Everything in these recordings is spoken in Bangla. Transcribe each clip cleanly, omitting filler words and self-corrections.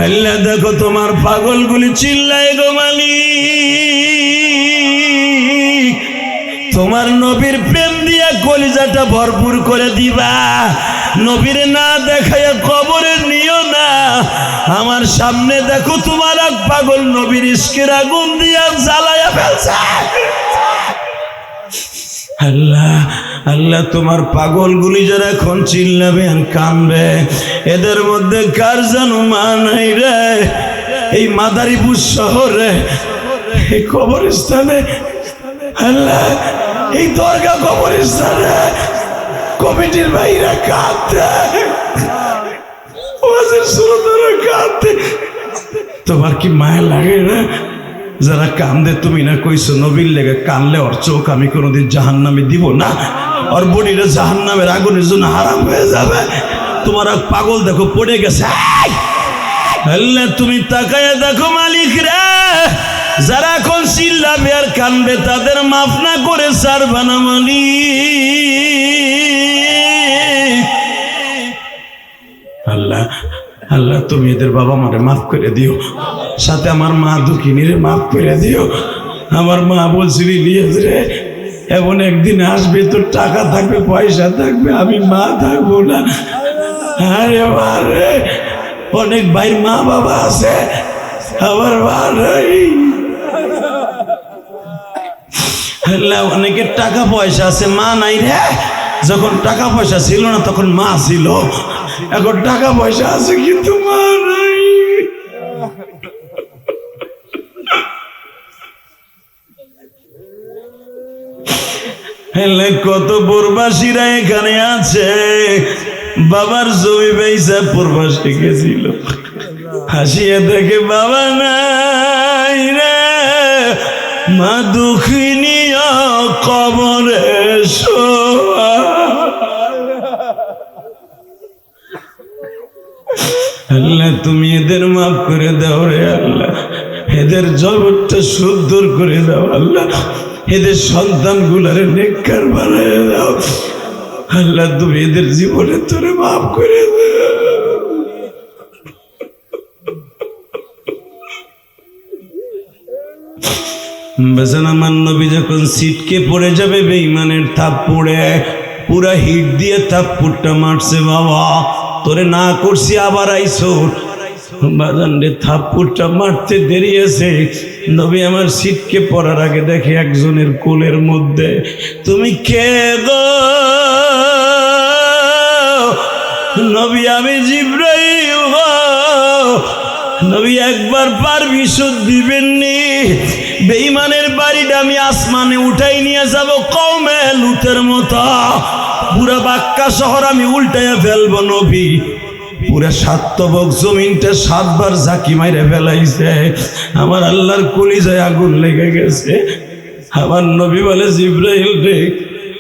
আল্লাহ দেখো তোমার পাগলগুলি চিল্লায় গো মালিক, তোমার নবীর প্রেম দিয়া কলিজাটা ভরপুর করে দিবা, নবীর না দেখাইয়া কবরে নিও না। আমার সামনে দেখো তোমার এক পাগল নবীর ইশকের আগুন দিয়া জ্বালায়া ফেলছে। আল্লাহ আল্লাহ তোমার পাগলগুলি যারা এখন চিল্লাবে আর কানবে, এদের মধ্যে কার জানো মা নাই রে? এই মাদারীপুর শহরে এই কবরস্থানে, আল্লাহ এই দরগা কবরস্থানে কমিটির ভাইরা কাঁদতে, ওয়াজের শ্রোতারা কাঁদতে। তোমার কি মায়া লাগে না? যারা কান্দে তুমি না কইছো নবীর লেগে কানলে ওর চোখ আমি কোনোদিন জাহান্নামে দিব না, ওর বডিটা জাহান্নামের আগুনের জন্য হারাম হয়ে যাবে। তোমার এক পাগল দেখো পড়ে গেছে। আল্লাহ তুমি তাকায়া দেখো মালিক রে, যারা এখন চিল্লাবে আর কানবে তাদের মাফ না করে ছাড়বা না মালিক। আল্লাহ আল্লাহ তুমি এদের বাবা মারে মাফ করে দিও, সাথে আমার মা দুঃখিনীরে মাফ করে দিও। আমার মা বলছিল ইলিয়াস রে, এমন একদিন আসবে তোর টাকা থাকবে পয়সা থাকবে, আমি মা থাকবো না। আরে মা রে, অনেক ভাই মা বাবা আছে, আমার মা নাই। আল্লাহ অনেকের টাকা পয়সা আছে মা নাই রে। যখন টাকা পয়সা ছিল না তখন মা ছিল, এখন টাকা পয়সা আছে কিন্তু মা নাই। কত প্রবাসীরা এখানে আছে, বাবার জমি বেচা প্রবাসী গেছিল, হাসিয়ে দেখে বাবা নাই রে, মা দুঃখিনী কবরে শোয়া। আল্লাহ তুমি এদের মাফ করে দাও রে আল্লাহ, এদের জগৎটা সুন্দর করে দাও আল্লাহ, এদের সন্তান গুলারে নেককার বানায় দাও আল্লাহ, তুমি এদের জীবনে তোরে মাফ করে দাও। বেচারা আমার নবী যখন সিটকে পড়ে যাবে বেঈমানের থাপ্পড়ে, পুরা হিট দিয়ে থাপ্পড়টা মারছে, বাবা তোরে না করছি আবার আইসো। বাজানরে থাপ্পড়টা মারতে দেরি আছে, নবী আমার সিটকে পড়ার আগে দেখে একজনের কোলের মধ্যে, তুমি কে গো? নবী আমি জিবরাইল গো। নবী একবার পারমিশন দিবেননি? বেঈমানের বাড়িটা আমি আসমানে উঠাই নিয়ে যাব কওমে লুতের মতো, পুরা বাক্কা শহর আমি উল্টাইয়া ফেলবো নবী। পুরা সাতবক জমিনটা 7 বার ঝাঁকি মাইরে ফেলাইছে, আমার আল্লাহর কলিজায় আগুন লেগে গেছে। আমার নবী বলে জিবরাইল রে,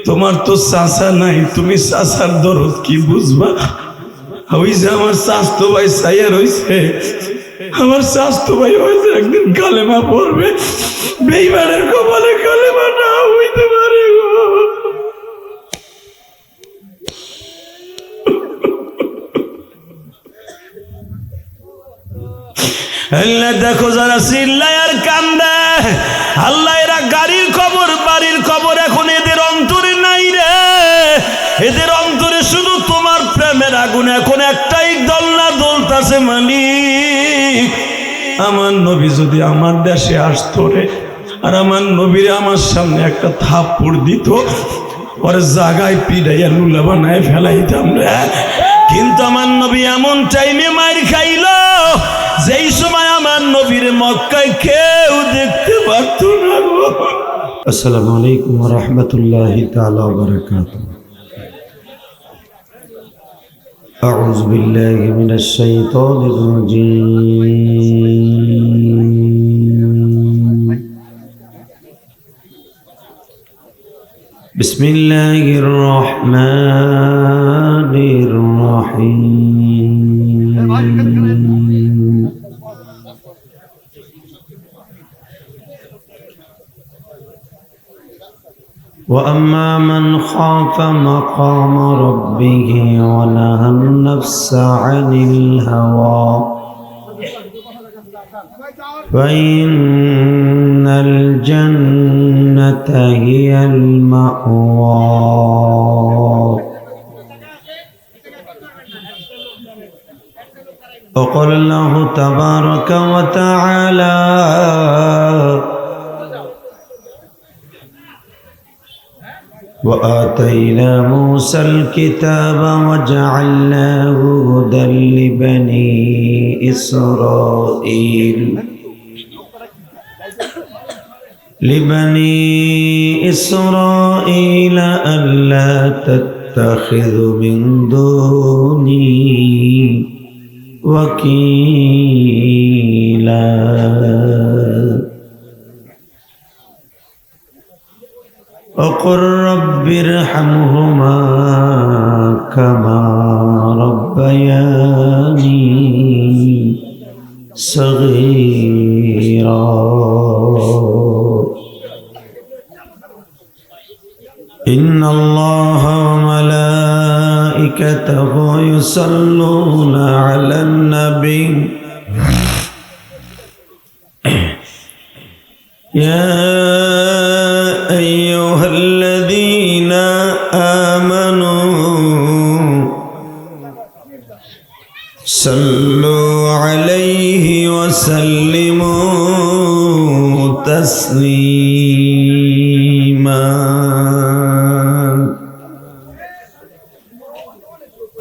তোমার তো চাচা নাই, তুমি চাচার দরদ কি বুঝবা? ওই যে আমার চাচতো ভাই সাইয়া রইছে, আমার চাচতো ভাই হয়তো একদিন কালেমা পড়বে, বেঈমানের কপালে কালেমা না হইতে পারে গো। আল্লাহ দেখো যারা চিল্লায় আর কান্দে, আল্লাহ এরা গাড়ির খবর বাড়ির খবর এখন এদের অন্তরে নাই রে, এদের অন্তরে শুধু তোমার প্রেমের আগুন এখন একটাই দোলনা দোলতাছে মালিক। আমার নবী যদি আমার দেশে আসতো রে, আর আমার নবীরে আমার সামনে একটা থাপ্পড় দিত, পরে জাগায় পিড়াইয়া লুলা বানায় ফেলাইতাম রে। কিন্তু আমার নবী এমন টাইমে মার খাইল যেই সময় আমার নবীর মক্কায় কেউ দেখতে পারত না। আসসালামু আলাইকুম ওয়া রাহমাতুল্লাহি তাআলা ওয়া বারাকাতুহু। আউযু বিল্লাহি মিনাশ শাইতানির রাজীম। বিসমিল্লাহির রহমানির রহিম। وأما من خاف مقام ربه ونهى النفس عن الهوى فإن الجنة هي المأوى وقال الله تبارك وتعالى وآتينا موسى الكتاب وجعلناه هدى لبني إسرائيل ألا تتخذوا من دوني وكيلا وقل رب ارحمهما كما ربياني صغيرا إن الله وملائكته يصلون على النبي يا أيها الذين آمنوا صلوا عليه وسلموا تسليما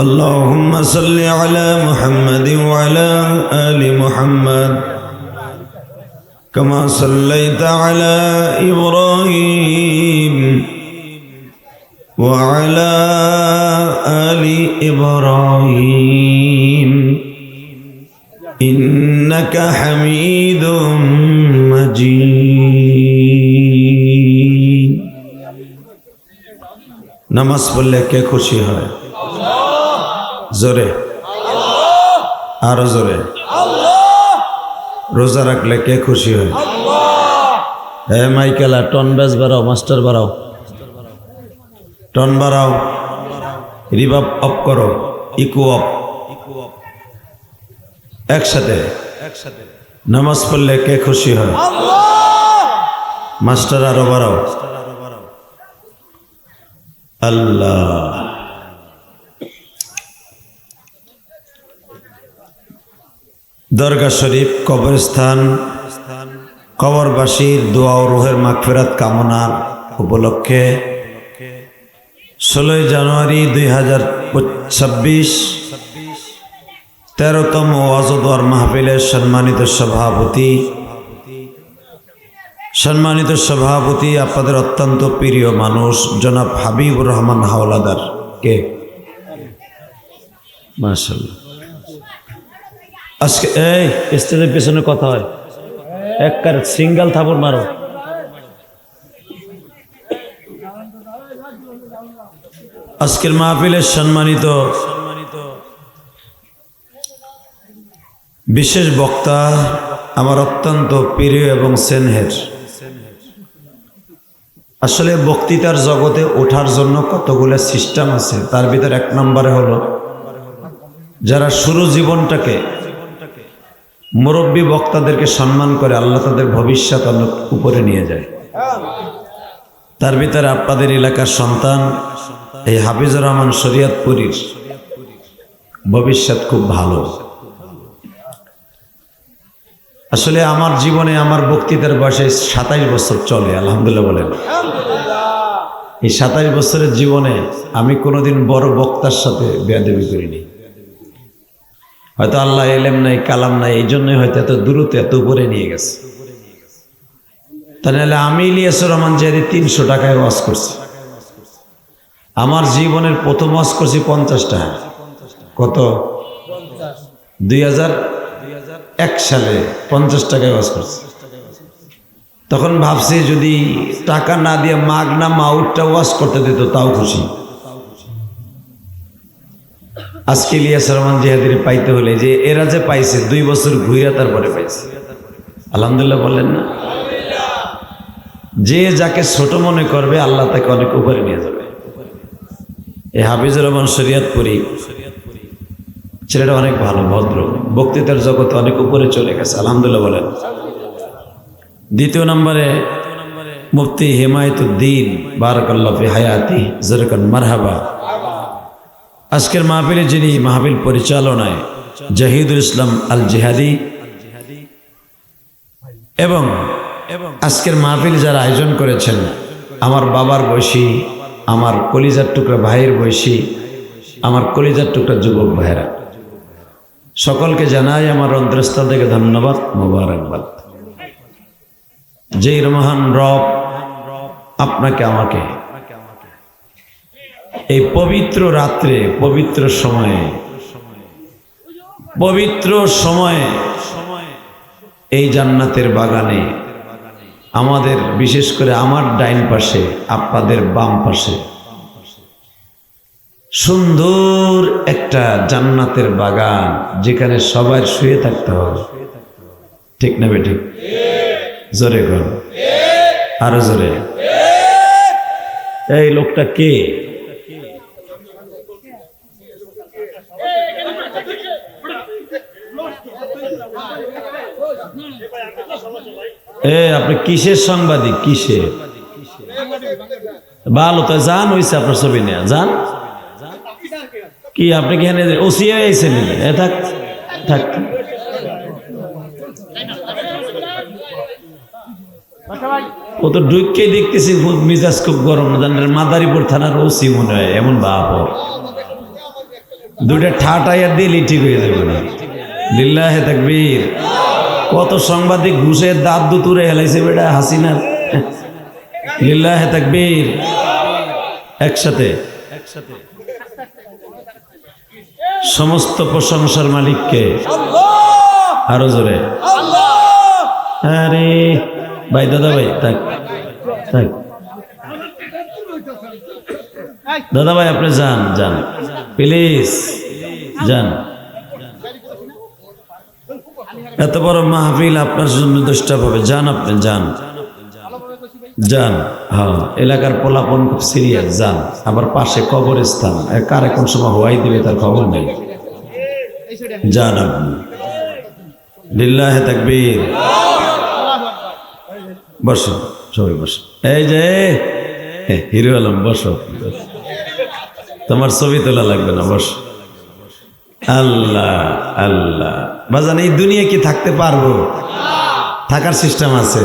اللهم صل على محمد وعلى آل محمد كما صليت على إبراهيم وعلى آل إبراهيم إنك حميد مجيد নামাজ পড়লে কে খুশি হয়? জোরে, আরো জোরে। রোজা রাখলে কে খুশি হয়? হে মাইকেলা, টন বেজ বাড়াও, মাস্টার বাড়াও, টন বাড়াও, রিভাব অফ করো, ইকো অফ, একসাথে। নামাজ পড়লে কে খুশি হয়? মাস্টার আরো বাড়াও। আল্লাহ। দরগা শরীফ, কবরস্থান, কবরবাসীর দোয়া ও রুহের মাগফিরাত কামনার উপলক্ষে 16 জানুয়ারি 2026 13তম ওয়াজ ও দোয়ার মাহফিলের সম্মানিত সভাপতি আপনাদের অত্যন্ত প্রিয় মানুষ জনাব হাবিবুর রহমান হাওলাদার কে মাশাআল্লাহ। আজকে এই স্টেজের পেছনে কথা হয়, একবার সিঙ্গেল থাপড় মারো। আজকের মাহফিলের সম্মানিত বিশেষ বক্তা আমার অত্যন্ত প্রিয় এবং স্নেহের। আসলে বক্তৃতার জগতে ওঠার জন্য কতগুলো সিস্টেম আছে, তার ভিতরে 1 নম্বরে হলো যারা শুরু জীবনটাকে মুরব্বী বক্তাদেরকে সম্মান করে আল্লাহ তাদের ভবিষ্যৎ অনেক উপরে নিয়ে যায়। তার ভিতরে আপনাদের এলাকার সন্তান এই হাফিজুর রহমান শরীয়তপুরীর ভবিষ্যৎ খুব ভালো। আসলে আমার জীবনে আমার বক্তৃতার বয়সে 27 বছর চলে, আলহামদুলিল্লাহ বলেন। এই 27 বছরের জীবনে আমি কোনোদিন বড় বক্তার সাথে বেয়াদবি করিনি। হয়তো আল্লাহ এলেম নাই, কালাম নাই, এই জন্যই হয়তো এত দূরত্ব এত উপরে নিয়ে গেছে। তাহলে আমি ইলিয়াসুর রহমান জিহাদি 300 টাকায় ওয়াজ করছি। আমার জীবনের প্রথম ওয়াজ করছি 50 টাকা। কত? 2001 সালে 50 টাকায় ওয়াজ করছি। তখন ভাবছি যদি টাকা না দিয়ে মাগনা মাউটটা ওয়াজ করতে দিত তাও খুশি। আজকে ইলিয়াসুর রহমান জিহাদির পাইতে হলে যে এরা যে পাইছে 2 বছর ঘুরে তারপরে পাইছে, আলহামদুলিল্লাহ বললেন না? যে যাকে ছোট মনে করবে আল্লাহ তাকে অনেক উপরে নিয়ে যাবে। এই হাফিজুর রহমান শরীয়তপুরী ছেলেটা অনেক ভালো, ভদ্র, বক্তৃতার জগতে অনেক উপরে চলে গেছে, আলহামদুলিল্লাহ বলেন। দ্বিতীয় নম্বরে মুফতি হিমায়তুদ্দিন বারাকাল্লাহু ফি হায়াতি, জরকান মারহাবা। আজকের মাহফিলে যিনি মাহফিল পরিচালনায় জাহিদুল ইসলাম আল জিহাদি এবং আজকের মাহফিল যারা আয়োজন করেছেন, আমার বাবার বয়সী, আমার কলিজার টুকরা ভাইয়ের বয়সী, আমার কলিজার টুকরা যুবক ভাইয়েরা, সকলকে জানাই আমার অন্তরস্থল থেকে ধন্যবাদ, মোবারকবাদ। যেই মহান রব আপনাকে আমাকে এই পবিত্র রাত্রে, পবিত্র সময়ে এই জান্নাতের বাগানে আমাদের, বিশেষ করে আমার ডাইন পাশে, আপনাদের বাম পাশে সুন্দর একটা জান্নাতের বাগান, যেখানে সবার শুয়ে থাকতে হবে, ঠিক না বেঠিক? জোরে কর, আরো জোরে। এই লোকটা কে? আপনি কিসের সাংবাদিক? কিসের? ভালো তো যান, হয়েছে আপনার ছবি নেয়া, যান। কি আপনি কি এখানে ওসি আইছেন? থাক থাক, ও তো ঢুককেই দেখতেছি মিজাজ খুব গরম, মাদারীপুর থানার ওসি মনে হয়, এমন ভাব। দুইটা ঠাটাইয়ার দিলেই ঠিক হয়ে যাবে না। লিল্লাহে তাকবীর। কত সাংবাদিক ঘুষে দাঁত দুতুরে হেলাইছে বেটা হাসিনার। লিল্লাহে তাকবীর। একসাথে সমস্ত প্রশংসার মালিককে, আরো জোরে। আরে ভাই, দাদা ভাই, থাক থাক, দাদা ভাই আপনি যান, যান প্লিজ, যান। এত বড় মাহফিল আপনার জন্য দৃষ্টা পাবে, যান আপনি, যান যান। হ্যাঁ, এলাকার পোলাপন খুব সিরিয়াস, যান। আবার পাশে কবরস্থান, কার কোন সময় হওয়াই দিবে তার খবর নেই, যান আপনি। লিল্লাহে তাকবীর। বসো সবাই, বসো। এই যে হিরো আলম, বসো, তোমার ছবি তোলা লাগবে না, বসো। আল্লাহ আল্লাহ। বাজান, এই দুনিয়া কি থাকতে পারবো? থাকার সিস্টেম আছে।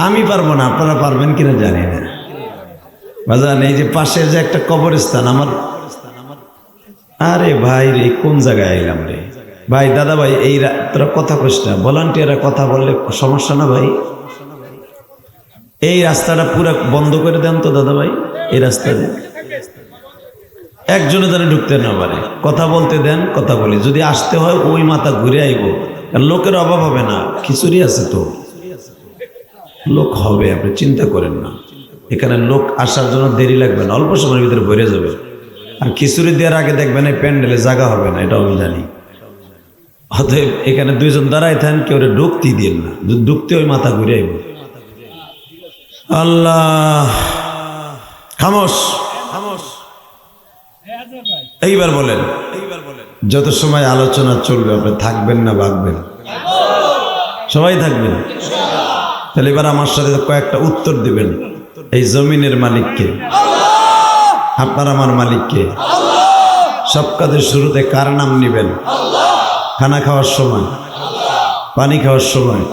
আমি পারবো না, আপনারা পারবেন কিনা জানি না। বাজান, এই যে পাশের যে একটা কবরস্থান আমার, আরে ভাই রে, কোন জায়গায় আইলাম রে ভাই? দাদা ভাই, এই তোরা কথা কইস না, ভলান্টিয়াররা কথা বললে সমস্যা না ভাই? এই রাস্তাটা পুরো বন্ধ করে দেন তো দাদা ভাই, এই রাস্তা দিয়ে একজনে যেন ঢুকতে না পারে। কথা বলতে দেন, কথা বলি। যদি আসতে হয় ওই মাথা ঘুরে আইব, লোকের অভাব হবে না, খিচুড়ি আছে তো, লোক হবে, আপনি চিন্তা করেন না। এখানে লোক আসার জন্য দেরি লাগবে না, অল্প সময়ের ভিতরে ভরে যাবে। আর খিচুড়ি দেওয়ার আগে দেখবেন এই প্যান্ডেলে জায়গা হবে না, এটাও আমি জানি। অতএব এখানে দুইজন দাঁড়াই থাকেন, কেউ ঢুকতেই দিন না, ঢুকতে ওই মাথা ঘুরে আইব। আল্লাহ, খামোশ খামোশ। এইবার বলেন, যত সময় আলোচনা চলবে আপনি থাকবেন না ভাগবেন? সবাই থাকবেন। তাহলে এবার আমার সাথে কয়েকটা উত্তর দিবেন। এই জমিনের মালিককে? আপনার আমার মালিককে? সব কাজের শুরুতে কার নাম নিবেন? খানা খাওয়ার সময়, পানি খাওয়ার সময়,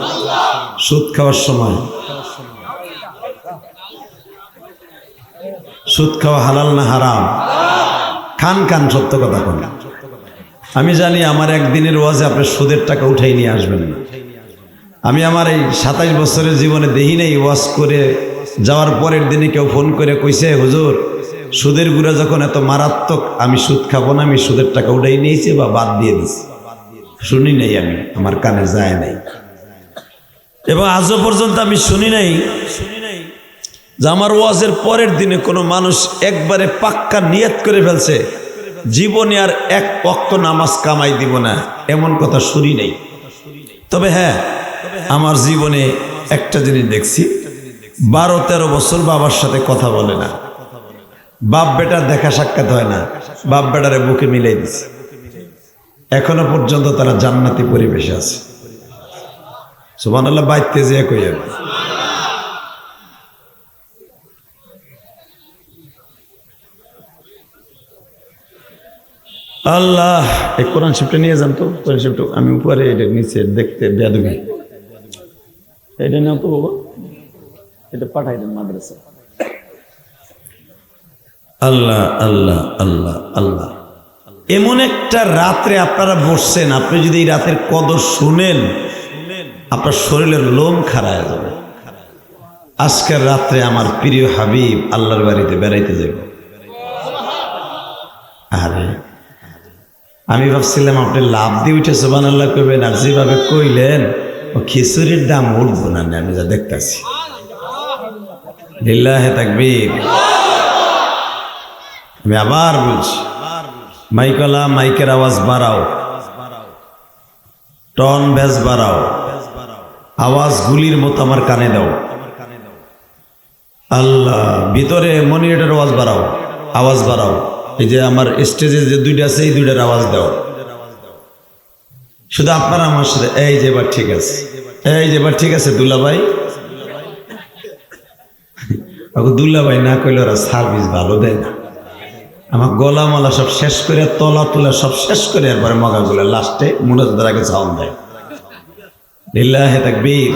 সুদ খাওয়ার সময়। সুদ খাওয়া হালাল না হারাম? খান খান, সত্য কথা কোন। আমি জানি আমার একদিনের ওয়াজে আপনি সুদের টাকা উঠাই নিয়ে আসবেন না। আমি আমার এই 27 বছরের জীবনে দেখি নাই ওয়াজ করে যাওয়ার পরের দিনে কেউ ফোন করে কইছে, হুজুর সুদের গুড়া যখন এত মারাত্মক, আমি সুদ খাবো না, আমি সুদের টাকা উঠাই নিয়েছি বা বাদ দিয়ে দিছি। শুনি নাই, আমি, আমার কানে যায় নাই, এবং আজও পর্যন্ত আমি শুনি নাই যে আমার ওয়াজের পরের দিনে কোনো মানুষ একবারে পাক্কা নিয়ত করে ফেলছে জীবনে আর এক ওয়াক্ত নামাজ কামাই দিব না, এমন কথা শুনি নাই। তবে হ্যাঁ, আমার জীবনে একটা জিনিস দেখছি, 12-13 বছর বাবার সাথে কথা বলে না, বাপ বেটার দেখা সাক্ষাৎ হয় না, বাপ বেটারে বুকে মিলাই দিছে। এখনো পর্যন্ত তারা জান্নাতি পরিবেশে আছে। সুবহানাল্লাহ, বাইতে যে কই যাবে। আল্লাহ, এই কোরআন শিফটে নিয়ে যান তো। কোরআন শিফট আমি উপরে, এটা নিচে দেখতে বেয়াদবি। এটা নাও তো বাবা, এটা পাঠাই দেন মাদ্রাসা। আল্লাহ আল্লাহ আল্লাহ আল্লাহ, এমন একটা রাত্রে আপনারা বসছেন, আপনি যদি এই রাতের কদর শুনেন আপনার শরীরের লোম খাড়ায় যাবে। আজকের রাত্রে আমার প্রিয় হাবিব আল্লাহর বাড়িতে বেড়াইতে যাব। আরে আমি ভাবছিলাম আপনি লাভ দিয়ে উঠে সুবহানাল্লাহ কইবেন, আর যেভাবে কইলেন ও খিচুড়ির দাম উঠবো না। আমি যা দেখতেছি, লিল্লাহে তাকবীর। আমি আবার বলছি, মাইকলা মাইকের আওয়াজ বাড়াও, টন বেস বাড়াও, আওয়াজ গুলির মতো আমার কানে দাও। আল্লাহ, ভিতরে মনিটরের আওয়াজ বাড়াও, আওয়াজ বাড়াও। এই যে আমার স্টেজে যে দুইটা আছে, এই দুইটার আওয়াজ দাও। শুধু আপনারা আমার সাথে, এই যে এবার ঠিক আছে, এই যে এবার ঠিক আছে। দুলাভাই, দুলাভাই না কইলে ওরা সার্ভিস ভালো দেয় না। আমার গলা মালা সব শেষ করে, তলা তুলা সব শেষ করে, এরপরে মগাগুলো লাস্টে মুনাজাতের আগে সাউন্ড দেয়। লিল্লাহে তাকবীর।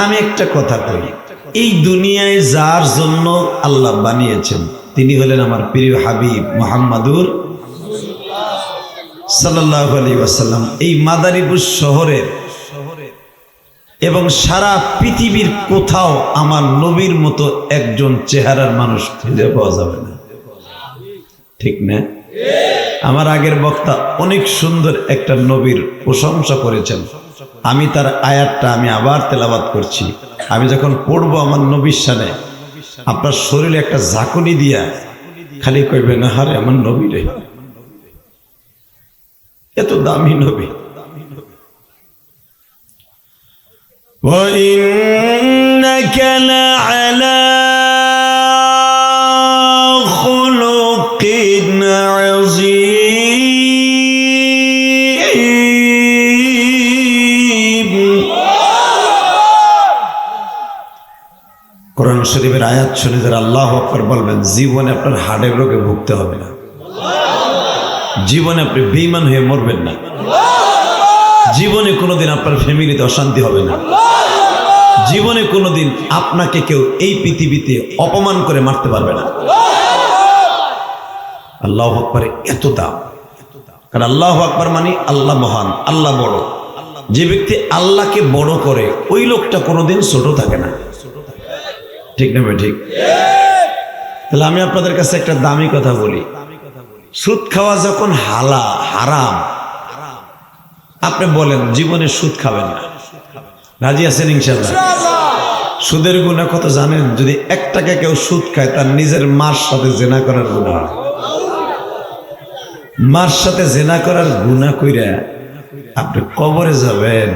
আমি একটা কথা কই, এই দুনিয়ায় যার জন্য আল্লাহ বানিয়েছেন তিনি হলেন আমার প্রিয় হাবিব মুহাম্মাদুর সাল্লাল্লাহু আলাইহি ওয়াসাল্লাম। এই মাদারীপুর শহরের এবং সারা পৃথিবীর কোথাও আমার নবীর মতো একজন চেহারার মানুষ খুঁজে পাওয়া যাবে না, ঠিক না? আমার আগের বক্তা অনেক সুন্দর একটা নবীর প্রশংসা করেছেন। আমি তার আয়াতটা আমি আবার তেলাওয়াত করছি। আমি যখন পড়বো আমার নবীর শানে, আপনার শরীরে একটা ঝাঁকুনি দিয়া খালি কইবেন, আরে আমার নবী রে, এত দামি নবী। وَإِنَّكَ لَعَلَى خُلُقٍ عَظِيمٍ। কোরআন শরীফের আয়াত শুনে যারা আল্লাহু আকবার বলবেন, জীবনে আপনার হার্টের রোগে ভুগতে হবে না, জীবনে আপনি বেঈমান হয়ে মরবেন না, জীবনে কোনোদিন আপনার ফ্যামিলিতে অশান্তি হবে না, জীবনে কোনোদিন আপনাকে কেউ এই পৃথিবীতে অপমান করে মারতে পারবে না। আল্লাহু আকবারে এত দাম, কারণ আল্লাহু আকবার মানে আল্লাহ মহান, আল্লাহ বড়। যে ব্যক্তি আল্লাহকে বড় করে ওই লোকটা কোনোদিন ছোট থাকে না, ঠিক না ভাই? ঠিক। তাহলে আমি আপনাদের কাছে একটা দামি কথা বলি, সুদ খাওয়া যখন হারাম, আপনি বলেন জীবনে সুদ খাবেন না, রাজি আছেন ইনশাআল্লাহ? সুদের গুনাহ কত জানেন? যদি 1 টাকা কেউ সুদ খায় তার নিজের মার সাথে জেনা করার গুনাহ। মার সাথে জেনা করার গুনাহ কইরা আপনি কবরে যাবেন,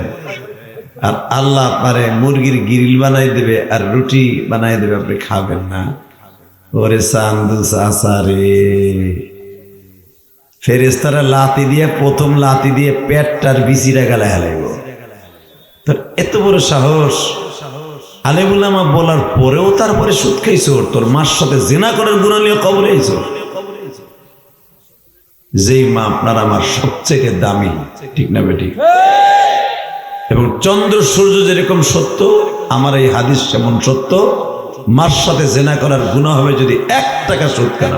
আর আল্লাহ আপনারে মুরগির গ্রিল বানাই দেবে আর রুটি বানাই দেবে, আপনি খাবেন না। ওরে চান্দু চাচারে, ফেরেশতারা লাথি দিয়ে, প্রথম লাথি দিয়ে পেটটার বিচিটা গালায় হালাইব। তোর এত বড় সাহস, আলেম উলামা বলার পরেও তারপরে সুদ খাইছো, তোর মার সাথে জিনা করার গুনাহ নিয়ে কবরে আইছো। যেই মা আপনার আমার সবচেয়ে দামি, ঠিক না বেটি? এবং চন্দ্র সূর্য যেরকম সত্য, আমার এই হাদিস যেমন সত্য, মার সাথে জিনা করার গুনাহ হবে যদি 1 টাকা সুদ খান।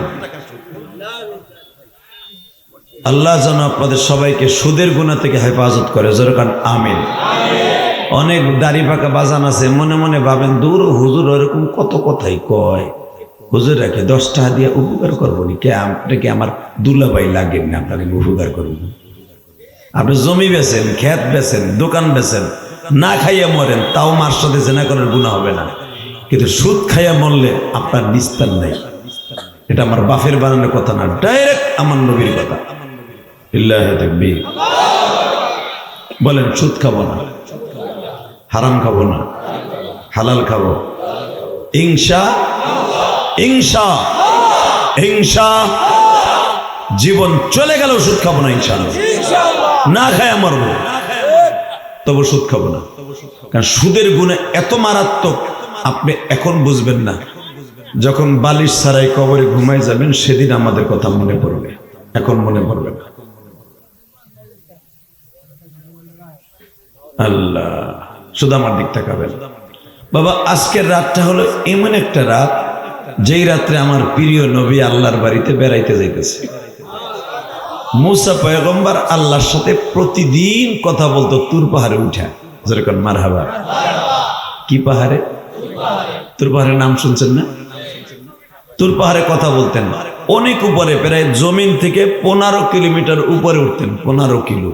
আল্লাহ যেন আপনাদের সবাইকে সুদের গুনাহ থেকে হেফাজত করে, যেরকম আমিন। অনেক দাড়ি পাকা বাজান আছে, মনে মনে ভাবেন দূর হুজুর ওরকম কত কথাই কয়, হুজুর রাখে 10 টাকা দিয়ে উপকার করবো নি, কে আপনাকে আমার দুলাভাই লাগেন না, আপনাকে উপকার করবো। আপনি জমি বেচেন, ক্ষেত বেচেন, দোকান বেচেন, না খাইয়া মরেন, তাও মার সাথে জেনা করার গুনাহ হবে না। কিন্তু সুদ খাইয়া মরলে আপনার নিস্তার নাই। এটা আমার বাপের বানানোর কথা না, ডাইরেক্ট আমার নবীর কথা। লিল্লাহি তাকবীর। বলেন সুদ খাবো না, হারাম খাবো না, হালাল খাবো ইনশা ইনশা ইনশা। জীবন চলে গেল ওষুধ খাবো না ইনশাআল্লাহ, না খায় মরবো, তবু সুদ খাবো না। কারণ সুদের গুণে এত মারাত্মক আপনি এখন বুঝবেন না, যখন বালিশ ছাড়াই কবরে ঘুমাই যাবেন সেদিন আমাদের কথা মনে পড়বে, এখন মনে পড়বে না। আল্লাহ, শুধু আমার দিক তাকাবেন বাবা। আজকের রাতটা হলো এমন একটা রাত, যেই রাত্রে আমার প্রিয় নবী আল্লাহর বাড়িতে বেড়াইতে যাইতেছে। মুসা পয়গম্বর আল্লাহর সাথে প্রতিদিন কথা বলতো তুর পাহাড়ে উঠা, যেরকম মারহাবা। কি পাহাড়ে? তুর পাহাড়ের নাম শুনছেন না? তুর পাহাড়ে কথা বলতেন, অনেক উপরে, প্রায় জমিন থেকে 15 কিলোমিটার উপরে উঠতেন, 15 কিলো।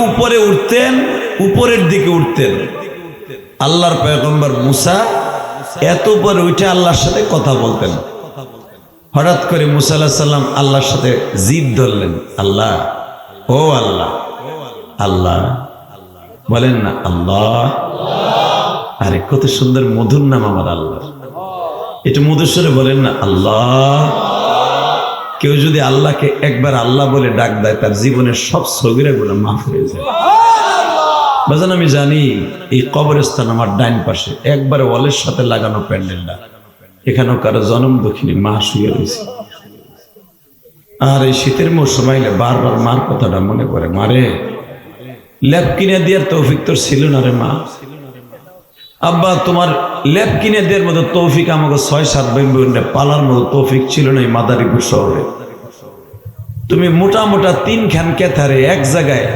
উপরে উঠতেন, উপরের দিকে উঠতেন। আল্লাহর পয়গম্বর মুসা এত উপরে উঠে আল্লাহর সাথে কথা বলতেন। হঠাৎ করে মুসা আলাইহিস সালাম আল্লাহর সাথে জিদ ধরলেন, আল্লাহ, ও আল্লাহ, আল্লাহ বলেন না, আল্লাহ। আরে কত সুন্দর মধুর নাম আমার আল্লাহ, এটা মধুস্বরে বলেন না, আল্লাহ। কেউ যদি আল্লাহকে একবার আল্লাহ বলে ডাক দেয়, তার জীবনের সব সগীরা গুলো মাফ হয়ে যায়। বাজান, আমি জানি এই কবরস্থান আমার ডাইন পাশে, একবারে ওয়ালের সাথে লাগানো প্যান্ডেলটা, এখানেও কারো জন্ম দক্ষিণী মা শুয়ে রয়েছে। আর এই শীতের মৌসুম আইলে বারবার মার কথাটা মনে পড়ে। মারে, ল্যাপ কিনে দেওয়ার তৌফিক তোর ছিল না রে মা। আব্বা, তোমার ল্যাপ কিনে দেওয়ার মতো তৌফিক আমাকে 6-7 ভাই পালার মতো তৌফিক ছিল না এই মাদারীপুর শহরে। তুমি মোটা মোটা 3 খান কেথারে এক জায়গায়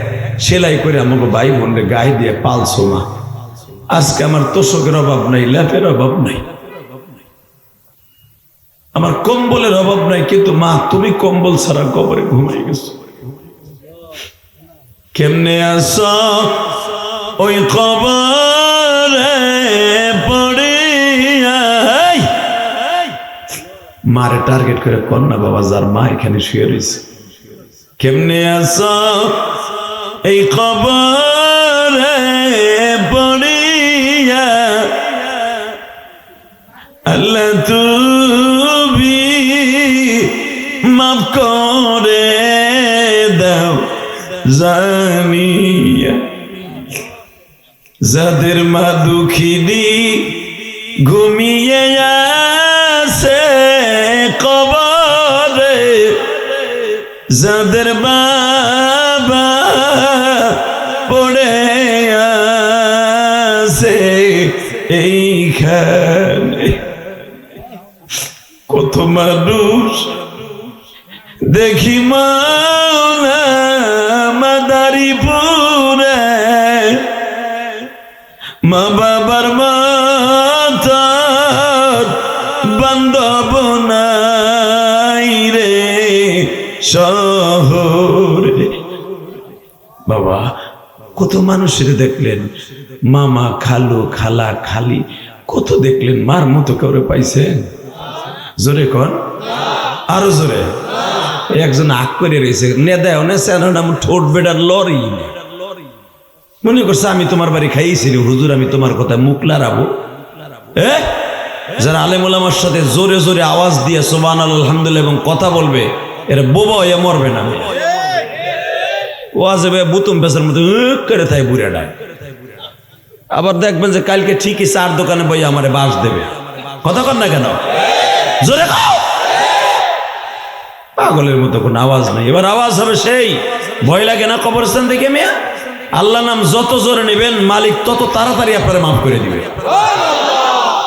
সেলাই করে আমাকে ভাই বোনরে গায়ে দিয়ে পালছো মা। আজকে আমার তোষকের অভাব নাই, ল্যাপের অভাব নাই, আমার কম্বলের অভাব নাই, কিন্তু মা তুমি কম্বল ছাড়া কবরে ঘুমাই গেছো। কেমনে আসো ওই কবরে পড়ে, মারে টার্গেট করে কন্যা বাবা, যার মা এখানে শুয়ে রয়েছে। কেমনে আসো এই কবরে পড়িয়া, আল্লাহ তুমি মাফ করে দাও জানিয়া। যাদের মা দুঃখিনী ঘুমিয়ে আছে কবরে, যাদের বাবা পড়ে আছে এইখানে, কত মানুষ দেখি মাওলা মাদারীপুরে, মা বাবার মাথার বান্ধব নাই রে শহরে। বাবা, কত মানুষের দেখলেন, মামা, খালু, খালা, খালি, কত দেখলেন, মার মতো কাউরে পাইছেন? জোরে কন, আরো জোরে। একজন আগ করে রয়েছে, ঠোঁট বেটার লরি, মনে করছে আমি তোমার বাড়ি খাইয়েছি হুজুর, আমি তোমার কথা মুখ লাড়াবো। যারা আলেম ওলামার সাথে জোরে জোরে আওয়াজ দিয়ে সুবহানাল্লাহ আলহামদুলিল্লাহ এবং কথা বলবে, এরা বোবা হয়ে মরবে না। ওয়াজে বুতুম পেশার মতো করে থাকে বুড়াটা। আবার দেখবেন যে কালকে ঠিকই 4 দোকানে বই আমারে বাস দেবে। কথা কন না কেন? জোরে খাও। পাগলের মতো কোনো আওয়াজ নাই। এবার আওয়াজ হবে সেই, ভয় লাগে না কবরস্থান থেকে মেয়া? আল্লাহ নাম যত জোরে নেবেন, মালিক তত তাড়াতাড়ি আপনারা মাফ করে দিবে।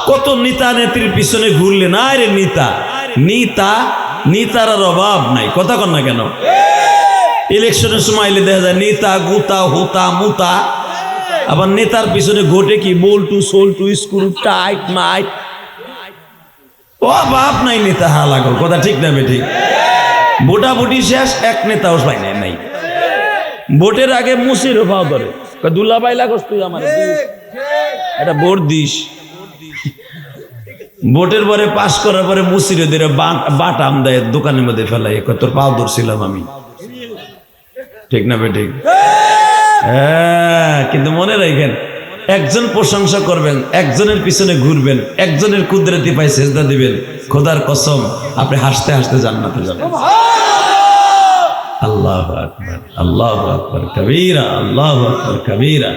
কত নেতা নেত্রীর পিছনে ঘুরলে না রে, নিতার আর অভাব নাই। কথা কন না কেন? ইলেকশনের সময় এলে দেখা যায় নেতা গুতা হুতা মুতা, আবার নেতার পিছনে ঘটে কি বল্টু সোল্টু স্কুল টাইট মাইট, ও বাপ নাই নেতা হা লাগো। কথা ঠিক না ঠিক? ভোটাভুটি শেষ, এক নেতাও পাই নাই। ভোটের আগে মুসির পাও ধরে, দুলা পাই লাগস তুই আমার, এটা ভোট দিস। ভোটের পরে পাশ করার পরে মুসিরে ধরে বাটাম দেয় দোকানের মধ্যে ফেলাই, তোর পাও ধরছিলাম আমি। ঠিক না বে ঠিক? হ্যাঁ, কিন্তু মনে রাখেন একজন প্রশংসা করবেন, একজনের পিছনে ঘুরবেন, একজনের কুদরতি পায়ে সেজদা দিবেন, খোদার কসম আপনি হাসতে হাসতে জান্নাতে যাবেন। আল্লাহু আকবার, আল্লাহু আকবার কবীরা, আল্লাহু আকবার কবীরা।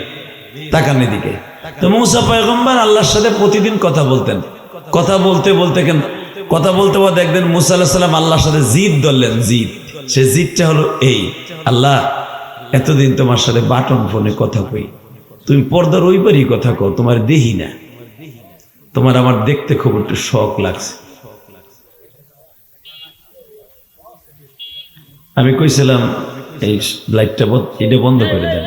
তাকান এদিকে। তো মূসা পয়গম্বর আল্লাহর সাথে প্রতিদিন কথা বলতেন। কথা বলতে বলতে একদিন মূসা আলাইহিস সালাম আল্লাহর সাথে জিদ ধরলেন। জিদ, সে জিদটা হলো এই, আল্লাহ এতদিন তোমার সাথে বাটন ফোনে কথা কই, তুমি পর্দার ওই পারি কথা কও, তোমার দেখি না, তোমার আমার দেখতে খুব একটু শখ লাগছে। আমি কইছিলাম এই লাইটটা এটা বন্ধ করে দেন,